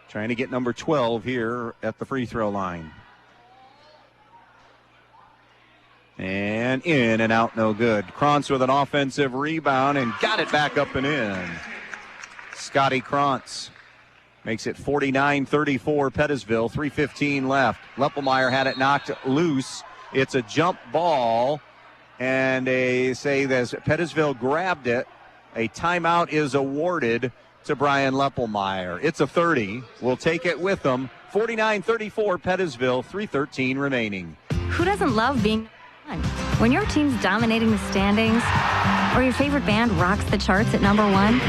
Trying to get number 12 here at the free throw line. And in and out, no good. Krantz with an offensive rebound and got it back up and in. Scotty Krantz makes it 49-34 Pettisville, 3:15 left. Leppelmeyer had it knocked loose. It's a jump ball, and they say that Pettisville grabbed it. A timeout is awarded to Bryan Leppelmeyer. It's a 30. We'll take it with them. 49-34 Pettisville, 3:13 remaining. Who doesn't love being one? When your team's dominating the standings, or your favorite band rocks the charts at number 1?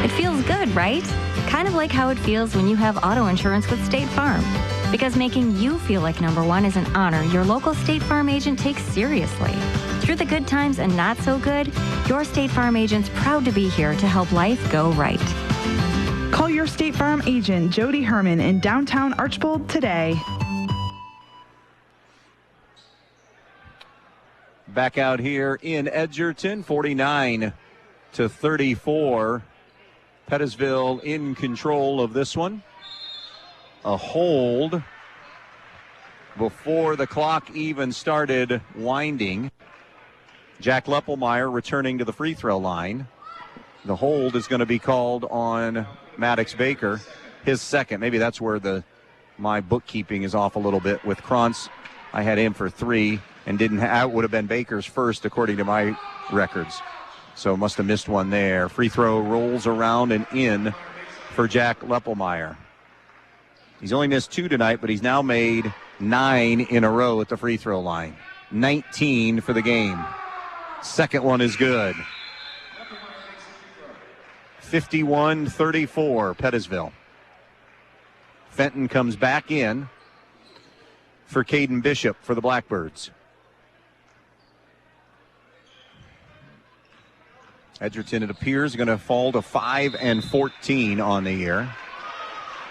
It feels good, right? Kind of like how it feels when you have auto insurance with State Farm. Because making you feel like number 1 is an honor your local State Farm agent takes seriously. Through the good times and not so good, your State Farm agent's proud to be here to help life go right. Call your State Farm agent, Jody Herman, in downtown Archbold today. Back out here in Edgerton, 49-34. Pettisville in control of this one. A hold before the clock even started winding. Jack Leppelmeyer returning to the free throw line. The hold is going to be called on Maddox Baker, his second. Maybe that's where my bookkeeping is off a little bit. With Krantz, I had him for 3 and would have been Baker's first according to my records. So must have missed one there. Free throw rolls around and in for Jack Leppelmeyer. He's only missed 2 tonight, but he's now made 9 in a row at the free throw line. 19 for the game. Second one is good. 51-34, Pettisville. Fenton comes back in for Caden Bishop for the Blackbirds. Edgerton, it appears, going to fall to 5-14 on the year.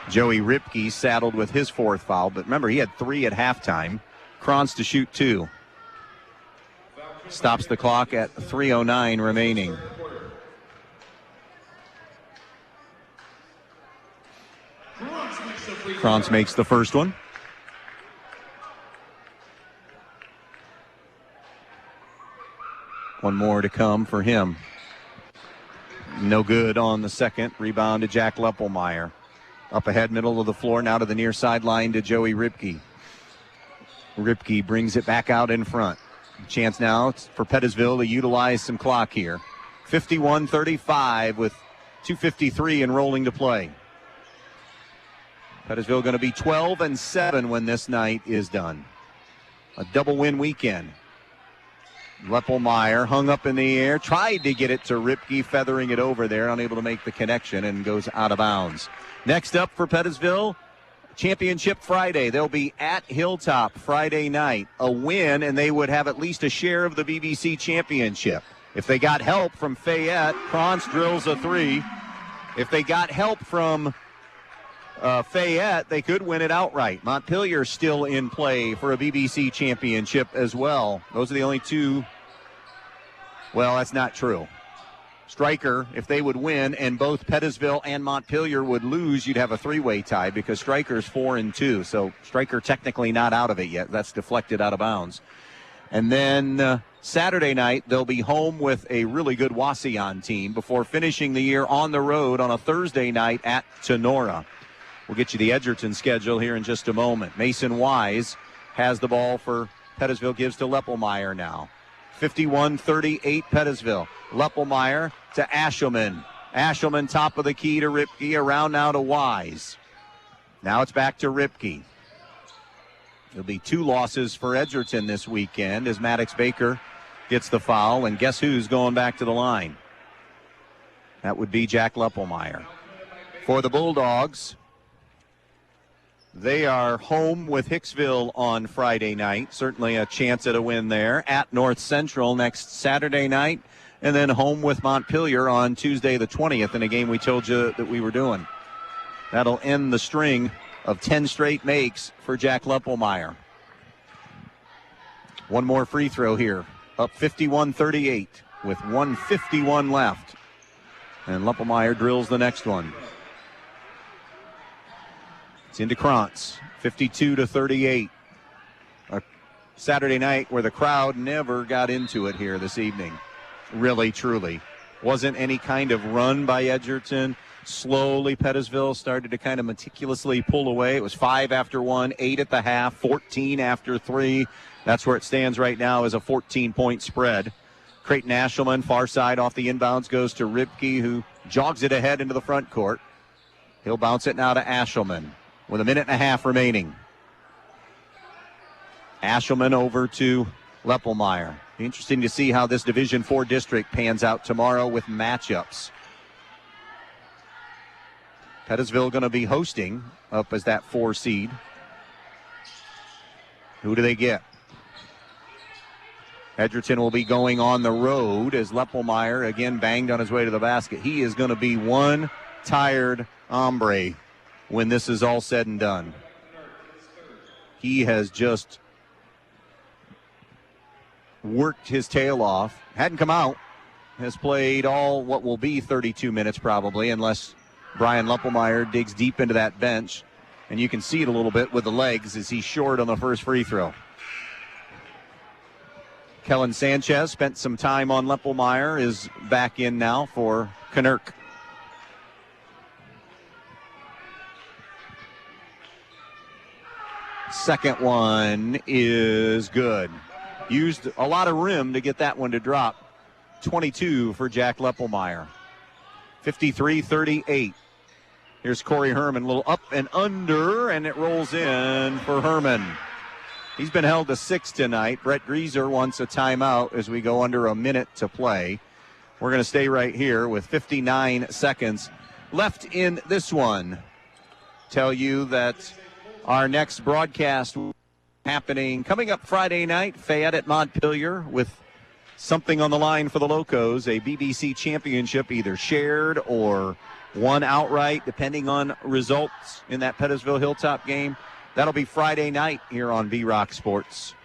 Joey Ripke saddled with his 4th foul, but remember, he had 3 at halftime. Krantz to shoot 2. Stops the clock at 3:09 remaining. Krantz makes the first one. One more to come for him. No good on the second. Rebound to Jack Leppelmeyer. Up ahead, middle of the floor, now to the near sideline to Joey Ripke. Ripke brings it back out in front. Chance now for Pettisville to utilize some clock here. 51-35 with 2:53 and rolling to play. Pettisville going to be 12-7 when this night is done. A double win weekend. Leppelmeyer hung up in the air, tried to get it to Ripke, feathering it over there, unable to make the connection, and goes out of bounds. Next up for Pettisville, Championship Friday. They'll be at Hilltop Friday night. A win, and they would have at least a share of the BBC Championship. If they got help from Fayette, Krantz drills a 3. If they got help from Fayette, they could win it outright. Montpelier still in play for a BBC Championship as well. Those are the only 2. Well, that's not true. Stryker, if they would win and both Pettisville and Montpelier would lose, you'd have a 3-way tie because Stryker's 4-2. So Stryker technically not out of it yet. That's deflected out of bounds. And then Saturday night, they'll be home with a really good Wauseon team before finishing the year on the road on a Thursday night at Tenora. We'll get you the Edgerton schedule here in just a moment. Mason Wise has the ball for Pettisville, gives to Leppelmeyer now. 51-38 Pettisville. Leppelmeyer to Ashelman. Ashelman top of the key to Ripke. Around now to Wise. Now it's back to Ripke. There'll be 2 losses for Edgerton this weekend as Maddox Baker gets the foul. And guess who's going back to the line? That would be Jack Leppelmeyer. For the Bulldogs, they are home with Hicksville on Friday night. Certainly a chance at a win there. At North Central next Saturday night. And then home with Montpelier on Tuesday the 20th in a game we told you that we were doing. That'll end the string of 10 straight makes for Jack Leppelmeyer. One more free throw here. Up 51-38 with 1:51 left. And Leppelmeyer drills the next one. It's into Krantz, 52-38. A Saturday night where the crowd never got into it here this evening. Really, truly. Wasn't any kind of run by Edgerton. Slowly, Pettisville started to kind of meticulously pull away. It was 5 after 1, 8 at the half, 14 after 3. That's where it stands right now as a 14-point spread. Creighton Ashelman, far side off the inbounds, goes to Ripke, who jogs it ahead into the front court. He'll bounce it now to Ashelman with a minute and a half remaining. Ashelman over to Leppelmeyer. Interesting to see how this Division IV district pans out tomorrow with matchups. Pettisville going to be hosting up as that 4 seed. Who do they get? Edgerton will be going on the road as Leppelmeyer again banged on his way to the basket. He is going to be one tired hombre when this is all said and done. He has just worked his tail off. Hadn't come out. Has played all what will be 32 minutes probably, unless Bryan Leppelmeyer digs deep into that bench. And you can see it a little bit with the legs as he's short on the first free throw. Kellen Sanchez spent some time on Leppelmeyer, is back in now for Canuck. Second one is good. Used a lot of rim to get that one to drop. 22 for Jack Leppelmeyer. 53-38. Here's Corey Herman, a little up and under, and it rolls in for Herman. He's been held to 6 tonight. Brett Grieser wants a timeout as we go under a minute to play. We're going to stay right here with 59 seconds left in this one. Tell you that our next broadcast happening coming up Friday night, Fayette at Montpelier, with something on the line for the Locos, a BBC championship, either shared or won outright, depending on results in that Pettisville Hilltop game. That'll be Friday night here on V-Rock Sports.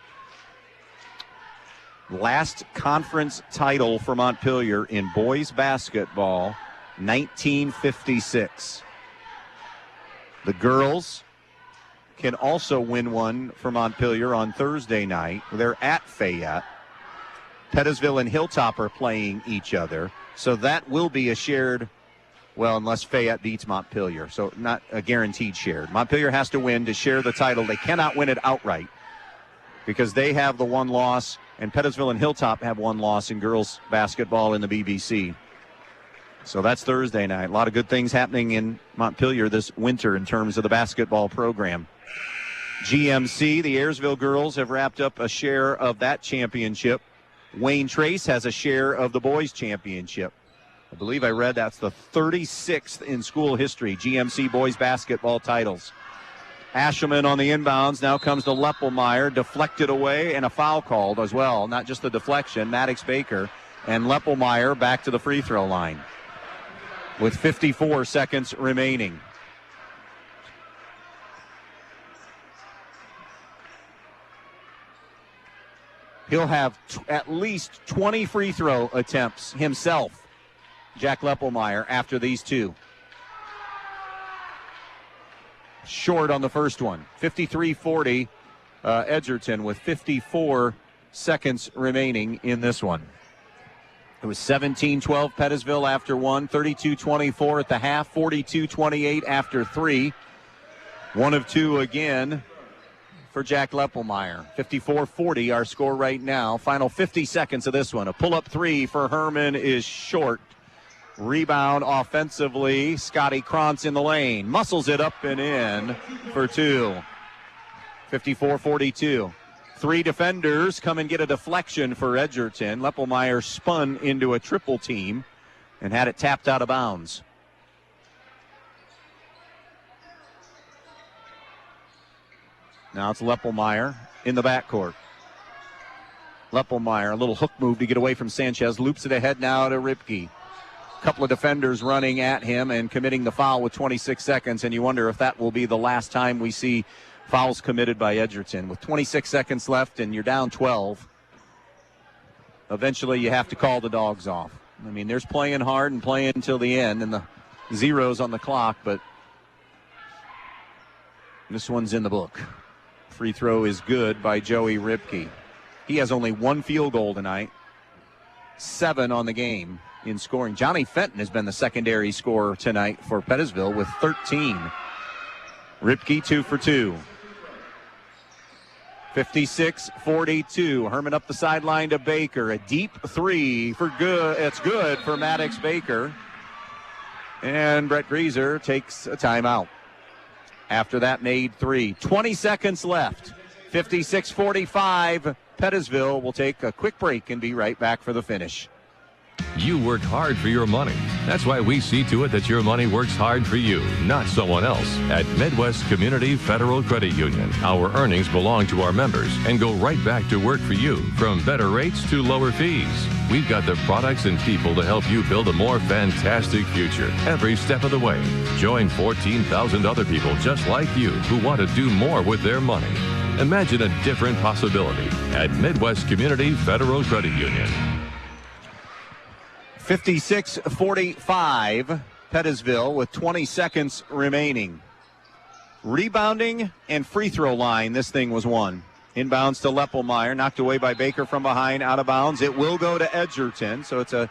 Last conference title for Montpelier in boys basketball, 1956. The girls can also win one for Montpelier on Thursday night. They're at Fayette. Pettisville and Hilltop are playing each other, so that will be a shared, well, unless Fayette beats Montpelier, so not a guaranteed shared. Montpelier has to win to share the title. They cannot win it outright because they have the one loss, and Pettisville and Hilltop have one loss in girls basketball in the BBC. So that's Thursday night. A lot of good things happening in Montpelier this winter in terms of the basketball program. GMC, the Ayersville girls have wrapped up a share of that championship. Wayne Trace has a share of the boys championship. I believe I read that's the 36th in school history, GMC boys basketball titles. Ashelman on the inbounds. Now comes to Leppelmeyer, deflected away, and a foul called as well. Not just the deflection, Maddox Baker and Leppelmeyer back to the free throw line with 54 seconds remaining. He'll have at least 20 free throw attempts himself, Jack Leppelmeyer, after these two. Short on the first one. 53-40 Edgerton with 54 seconds remaining in this one. It was 17-12 Pettisville after one, 32-24 at the half, 42-28 after three. One of two again for Jack Leppelmeyer. 54-40 our score right now. Final 50 seconds of this one. A pull-up three for Herman is short. Rebound offensively. Scotty Krantz in the lane. Muscles it up and in for two. 54-42. Three defenders come and get a deflection for Edgerton. Leppelmeyer spun into a triple team and had it tapped out of bounds. Now it's Leppelmeyer in the backcourt. Leppelmeyer, a little hook move to get away from Sanchez. Loops it ahead now to Ripke. A couple of defenders running at him and committing the foul with 26 seconds, and you wonder if that will be the last time we see fouls committed by Edgerton. With 26 seconds left and you're down 12, eventually you have to call the dogs off. I mean, there's playing hard and playing until the end and the zeros on the clock, but this one's in the book. Free throw is good by Joey Ripke. He has only one field goal tonight, 7 on the game in scoring. Johnny Fenton has been the secondary scorer tonight for Pettisville with 13. Ripke 2 for 2. 56-42. Herman up the sideline to Baker. A deep three for good. It's good for Maddox Baker. And Brett Grieser takes a timeout. After that made three. 20 seconds left. 56-45. Pettisville will take a quick break and be right back for the finish. You work hard for your money. That's why we see to it that your money works hard for you, not someone else. At Midwest Community Federal Credit Union, our earnings belong to our members and go right back to work for you, from better rates to lower fees. We've got the products and people to help you build a more fantastic future every step of the way. Join 14,000 other people just like you who want to do more with their money. Imagine a different possibility at Midwest Community Federal Credit Union. 56-45, Pettisville with 20 seconds remaining. Rebounding and free throw line, this thing was won. Inbounds to Leppelmeyer, knocked away by Baker from behind, out of bounds. It will go to Edgerton, so it's a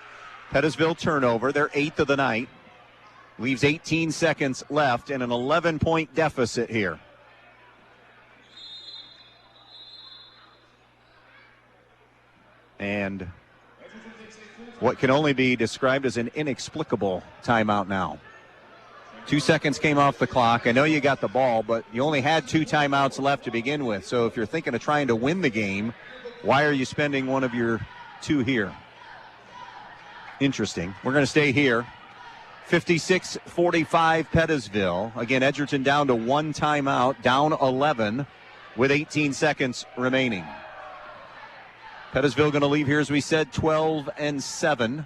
Pettisville turnover. They're 8th of the night. Leaves 18 seconds left and an 11-point deficit here. And what can only be described as an inexplicable timeout now. 2 seconds came off the clock. I know you got the ball, but you only had 2 timeouts left to begin with. So if you're thinking of trying to win the game, why are you spending one of your 2 here? Interesting. We're going to stay here. 56-45 Pettisville. Again, Edgerton down to 1 timeout, down 11 with 18 seconds remaining. Pettisville going to leave here, as we said, 12-7.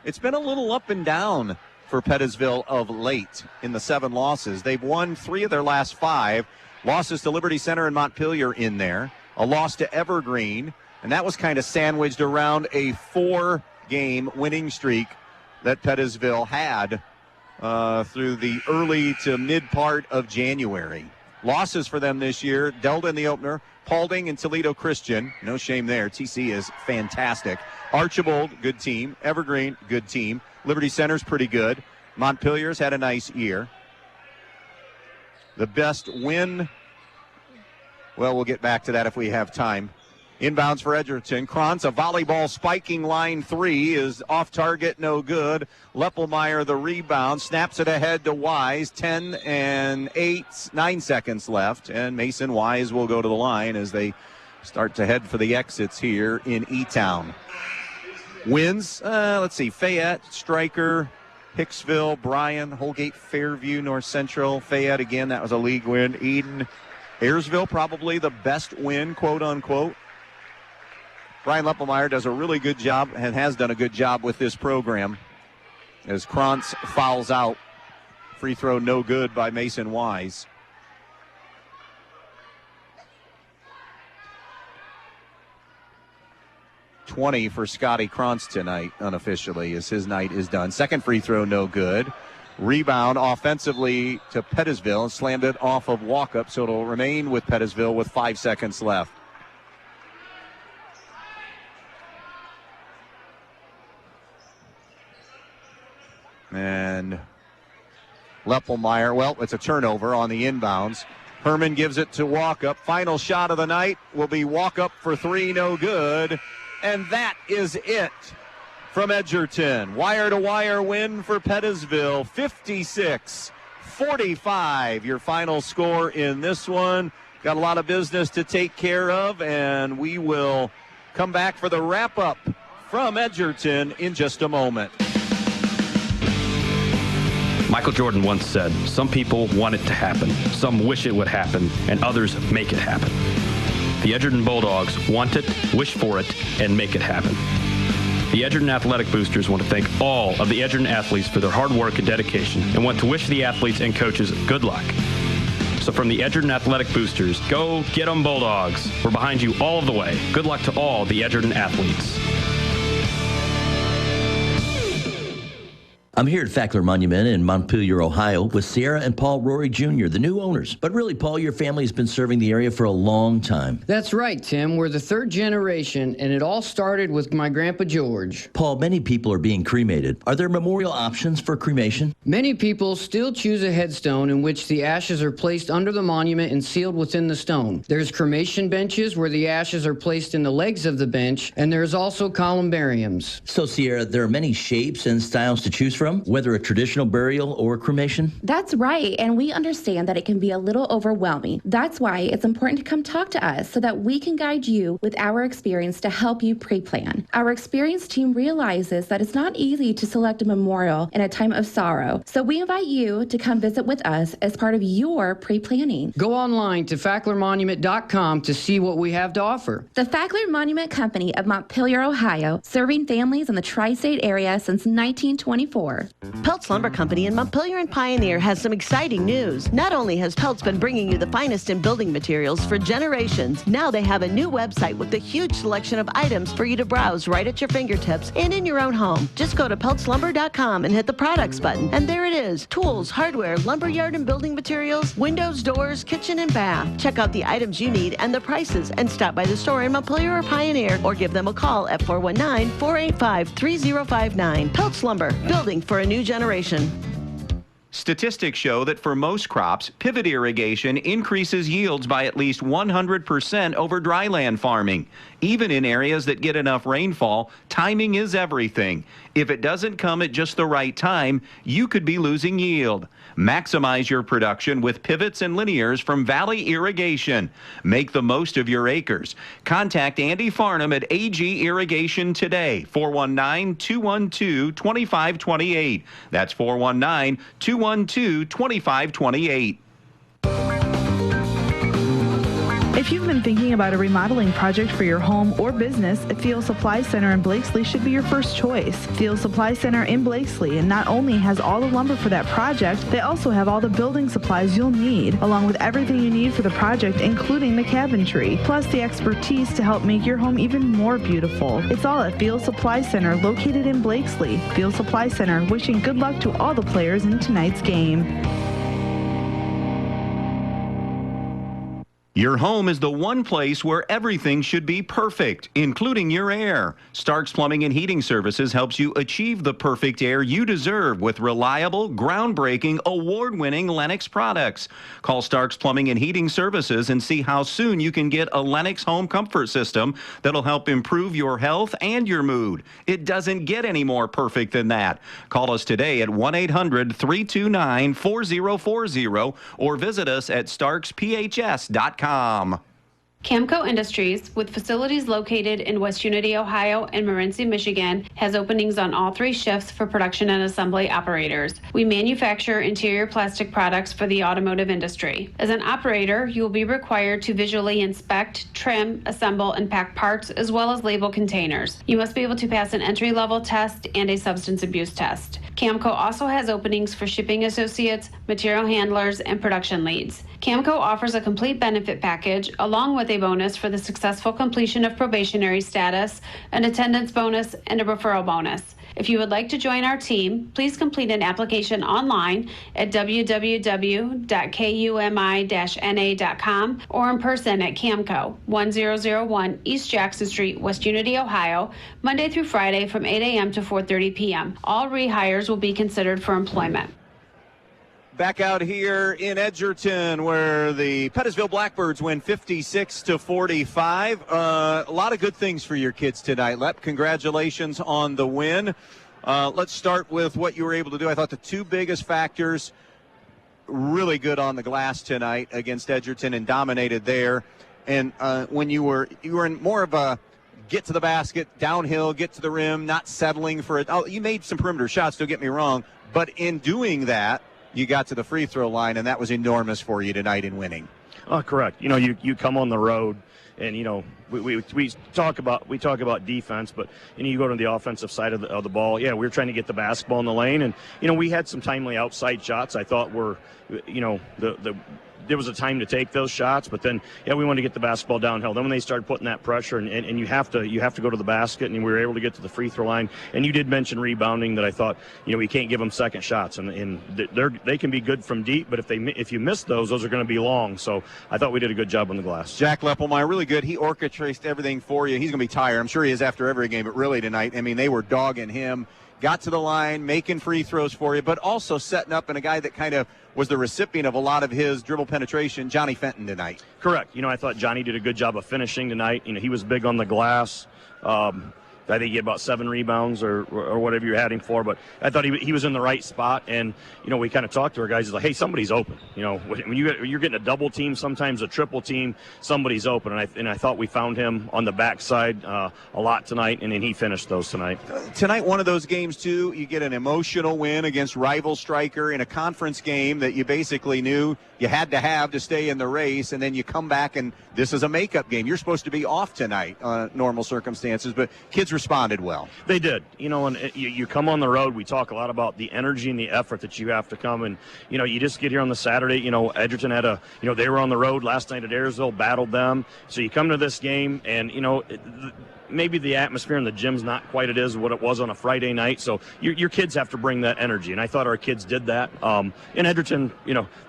It's been a little up and down for Pettisville of late in the 7 losses. They've won 3 of their last 5. Losses to Liberty Center and Montpelier in there. A loss to Evergreen. And that was kind of sandwiched around a 4-game winning streak that Pettisville had through the early to mid part of January. Losses for them this year, Delta in the opener, Paulding and Toledo Christian. No shame there. TC is fantastic. Archbold, good team. Evergreen, good team. Liberty Center's pretty good. Montpelier's had a nice year. The best win, well, we'll get back to that if we have time. Inbounds for Edgerton. Krantz, a volleyball spiking line 3 is off target, no good. Leppelmeyer the rebound, snaps it ahead to Wise. 9 seconds left, and Mason Wise will go to the line as they start to head for the exits here in E-Town. Wins, let's see, Fayette, Stryker, Hicksville, Bryan, Holgate, Fairview, North Central. Fayette again, that was a league win. Eden, Ayersville, probably the best win, quote unquote. Brian Leppelmeyer does a really good job and has done a good job with this program as Krantz fouls out. Free throw no good by Mason Wise. .20 for Scotty Krantz tonight, unofficially, as his night is done. Second free throw no good. Rebound offensively to Pettisville and slammed it off of walk-up, so it'll remain with Pettisville with 5 seconds left. And Leppelmeyer, well, it's a turnover on the inbounds. Herman gives it to Walkup. Final shot of the night will be Walkup for 3, no good. And that is it from Edgerton. Wire-to-wire win for Pettisville, 56-45. Your final score in this one. Got a lot of business to take care of, and we will come back for the wrap-up from Edgerton in just a moment. Michael Jordan once said, some people want it to happen, some wish it would happen, and others make it happen. The Edgerton Bulldogs want it, wish for it, and make it happen. The Edgerton Athletic Boosters want to thank all of the Edgerton athletes for their hard work and dedication, and want to wish the athletes and coaches good luck. So from the Edgerton Athletic Boosters, go get 'em Bulldogs. We're behind you all of the way. Good luck to all the Edgerton athletes. I'm here at Fackler Monument in Montpelier, Ohio, with Sierra and Paul Rory Jr., the new owners. But really, Paul, your family has been serving the area for a long time. That's right, Tim. We're the 3rd generation, and it all started with my Grandpa George. Paul, many people are being cremated. Are there memorial options for cremation? Many people still choose a headstone in which the ashes are placed under the monument and sealed within the stone. There's cremation benches where the ashes are placed in the legs of the bench, and there's also columbariums. So, Sierra, there are many shapes and styles to choose from? from, whether a traditional burial or cremation? That's right, and we understand that it can be a little overwhelming. That's why it's important to come talk to us so that we can guide you with our experience to help you pre-plan. Our experienced team realizes that it's not easy to select a memorial in a time of sorrow, so we invite you to come visit with us as part of your pre-planning. Go online to facklermonument.com to see what we have to offer. The Fackler Monument Company of Montpelier, Ohio, serving families in the tri-state area since 1924. Peltz Lumber Company in Montpelier and Pioneer has some exciting news. Not only has Peltz been bringing you the finest in building materials for generations, now they have a new website with a huge selection of items for you to browse right at your fingertips and in your own home. Just go to peltzlumber.com and hit the products button, and there it is. Tools, hardware, lumberyard and building materials, windows, doors, kitchen and bath. Check out the items you need and the prices, and stop by the store in Montpelier or Pioneer, or give them a call at 419-485-3059. Peltz Lumber, building for a new generation. Statistics show that for most crops, pivot irrigation increases yields by at least 100% over dryland farming. Even in areas that get enough rainfall, timing is everything. If it doesn't come at just the right time, you could be losing yield. Maximize your production with pivots and linears from Valley Irrigation. Make the most of your acres. Contact Andy Farnham at AG Irrigation today, 419-212-2528. That's 419-212-2528. If you've been thinking about a remodeling project for your home or business, Field Supply Center in Blakesley should be your first choice. Field Supply Center in Blakesley, and not only has all the lumber for that project, they also have all the building supplies you'll need, along with everything you need for the project, including the cabinetry, plus the expertise to help make your home even more beautiful. It's all at Field Supply Center, located in Blakesley. Field Supply Center, wishing good luck to all the players in tonight's game. Your home is the one place where everything should be perfect, including your air. Stark's Plumbing and Heating Services helps you achieve the perfect air you deserve with reliable, groundbreaking, award-winning Lennox products. Call Stark's Plumbing and Heating Services and see how soon you can get a Lennox home comfort system that'll help improve your health and your mood. It doesn't get any more perfect than that. Call us today at 1-800-329-4040 or visit us at starksphs.com. Camco Industries, with facilities located in West Unity, Ohio and Morenci, Michigan, has openings on all 3 shifts for production and assembly operators. We manufacture interior plastic products for the automotive industry. As an operator, you will be required to visually inspect, trim, assemble, and pack parts, as well as label containers. You must be able to pass an entry-level test and a substance abuse test. Camco also has openings for shipping associates, material handlers, and production leads. Camco offers a complete benefit package along with a bonus for the successful completion of probationary status, an attendance bonus, and a referral bonus. If you would like to join our team, please complete an application online at www.kumi-na.com or in person at Camco, 1001 East Jackson Street, West Unity, Ohio, Monday through Friday from 8 a.m. to 4:30 p.m. All rehires will be considered for employment. Back out here in Edgerton, where the Pettisville Blackbirds win 56-45. A lot of good things for your kids tonight, Lep. Congratulations on the win. Let's start with what you were able to do. I thought the 2 biggest factors, really good on the glass tonight against Edgerton and dominated there. And when you were in more of a get to the basket, downhill, get to the rim, not settling for it. Oh, you made some perimeter shots, don't get me wrong, but in doing that, you got to the free throw line, and that was enormous for you tonight in winning. Oh, correct. You know, you come on the road, and you know we talk about defense, but you go to the offensive side of the ball. Yeah, we were trying to get the basketball in the lane, and we had some timely outside shots. I thought were there was a time to take those shots, but then we wanted to get the basketball downhill. Then when they started putting that pressure, and you have to go to the basket, and we were able to get to the free throw line. And you did mention rebounding, that I thought we can't give them second shots, and they can be good from deep, but if you miss those are going to be long. So I thought we did a good job on the glass. Jack Leppelmeyer, really good. He orchestrated everything for you. He's going to be tired. I'm sure he is after every game, but really tonight, I mean, they were dogging him. Got to the line, making free throws for you, but also setting up, and a guy that kind of was the recipient of a lot of his dribble penetration, Johnny Fenton, tonight. Correct. I thought Johnny did a good job of finishing tonight. He was big on the glass. I think he had about 7 rebounds or whatever you had him for. But I thought he was in the right spot. And, we kind of talked to our guys. He's like, hey, somebody's open. When you're getting a double team, sometimes a triple team, somebody's open. And I thought we found him on the backside a lot tonight, and then he finished those tonight. Tonight, one of those games, too, you get an emotional win against rival striker in a conference game that you basically knew you had to have to stay in the race, and then you come back and this is a makeup game. You're supposed to be off tonight normal circumstances, but kids responded well. They did. And you come on the road, we talk a lot about the energy and the effort that you have to come, and you just get here on the Saturday. Edgerton had they were on the road last night at Ayersville, battled them. So you come to this game, and maybe the atmosphere in the gym's not quite what it was on a Friday night. So your kids have to bring that energy, and I thought our kids did that. In Edgerton,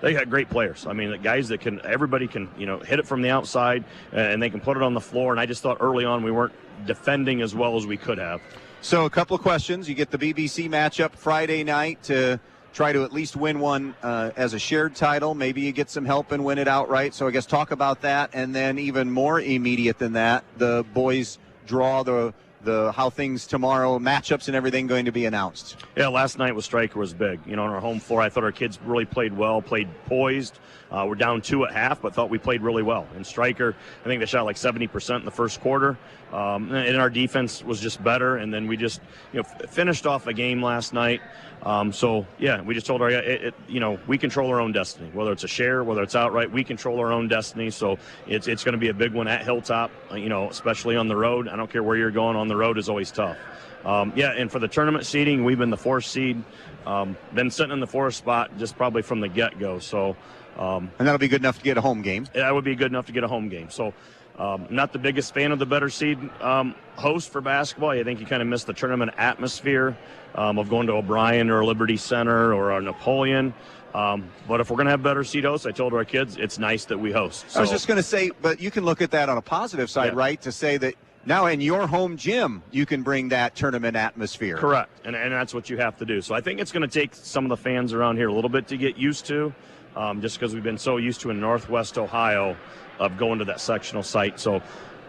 they got great players. I mean, the guys that everybody can hit it from the outside, and they can put it on the floor. And I just thought early on we weren't defending as well as we could have. So a couple of questions. You get the BBC matchup Friday night to try to at least win one as a shared title. Maybe you get some help and win it outright. So I guess talk about that. And then even more immediate than that, the boys draw the how things tomorrow, matchups and everything going to be announced. Yeah, last night with Stryker was big. On our home floor, I thought our kids really played well, played poised. We're down 2 at half, but thought we played really well. And Stryker, I think they shot like 70% in the first quarter. And our defense was just better. And then we just, finished off a game last night. We just told our, we control our own destiny. Whether it's a share, whether it's outright, we control our own destiny. So it's going to be a big one at Hilltop, especially on the road. I don't care where you're going, on the road is always tough. And for the tournament seeding, we've been the 4th seed. Been sitting in the 4th spot just probably from the get-go. So, and that'll be good enough to get a home game. That would be good enough to get a home game. So, not the biggest fan of the better seed host for basketball. I think you kind of miss the tournament atmosphere of going to a Bryan or a Liberty Center or a Napoleon. But if we're going to have better seed hosts, I told our kids it's nice that we host. So, I was just going to say, but you can look at that on a positive side, right? To say that now in your home gym, you can bring that tournament atmosphere. Correct. And that's what you have to do. So I think it's going to take some of the fans around here a little bit to get used to, just because we've been so used to in Northwest Ohio of going to that sectional site. So,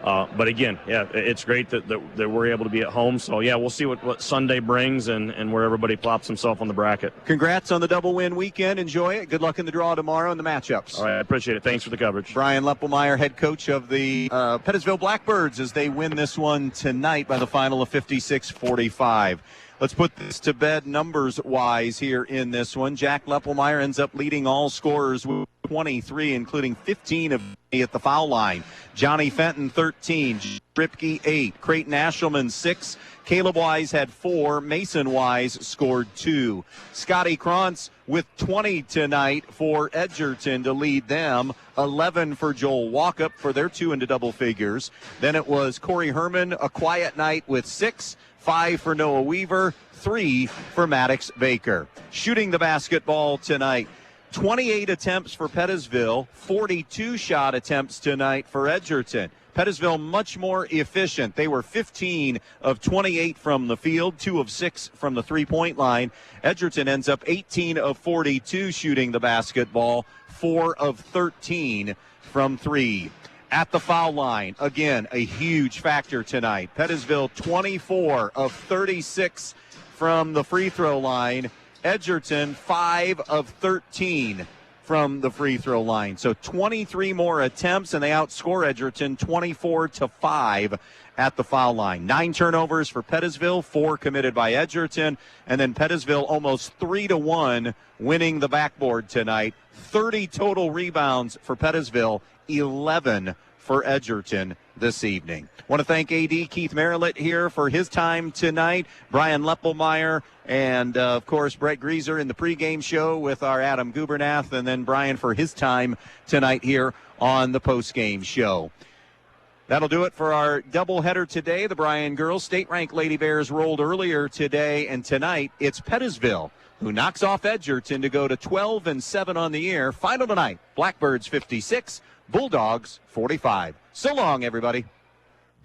but again, it's great that we're able to be at home. So, we'll see what Sunday brings and where everybody plops himself on the bracket. Congrats on the double win weekend. Enjoy it. Good luck in the draw tomorrow and the matchups. All right, I appreciate it. Thanks for the coverage. Bryan Leppelmeyer, head coach of the Pettisville Blackbirds, as they win this one tonight by the final of 56-45. Let's put this to bed numbers-wise here in this one. Jack Leppelmeyer ends up leading all scorers with 23, including 15 of at the foul line. Johnny Fenton, 13. Ripke, 8. Creighton Ashelman, 6. Caleb Wise had 4. Mason Wise scored 2. Scotty Krantz with 20 tonight for Edgerton to lead them. 11 for Joel Walkup for their 2 into double figures. Then it was Corey Herman, a quiet night with 6. 5 for Noah Weaver, 3 for Maddox Baker. Shooting the basketball tonight, 28 attempts for Pettisville, 42 shot attempts tonight for Edgerton. Pettisville much more efficient. They were 15 of 28 from the field, 2 of 6 from the three-point line. Edgerton ends up 18 of 42 shooting the basketball, 4 of 13 from 3. At the foul line, again, a huge factor tonight. Pettisville 24 of 36 from the free throw line. Edgerton 5 of 13 from the free throw line. So 23 more attempts, and they outscore Edgerton 24-5 at the foul line. 9 turnovers for Pettisville, 4 committed by Edgerton, and then Pettisville almost 3-1 winning the backboard tonight. 30 total rebounds for Pettisville, 11 for Edgerton this evening. Want to thank AD Keith Merrillet here for his time tonight. Bryan Leppelmeyer and, of course, Brett Grieser in the pregame show with our Adam Gubernath, and then Bryan for his time tonight here on the postgame show. That'll do it for our doubleheader today. The Bryan girls state-ranked Lady Bears rolled earlier today, and tonight it's Pettisville who knocks off Edgerton to go to 12-7 on the year. Final tonight, Blackbirds 56, Bulldogs 45. So long, everybody.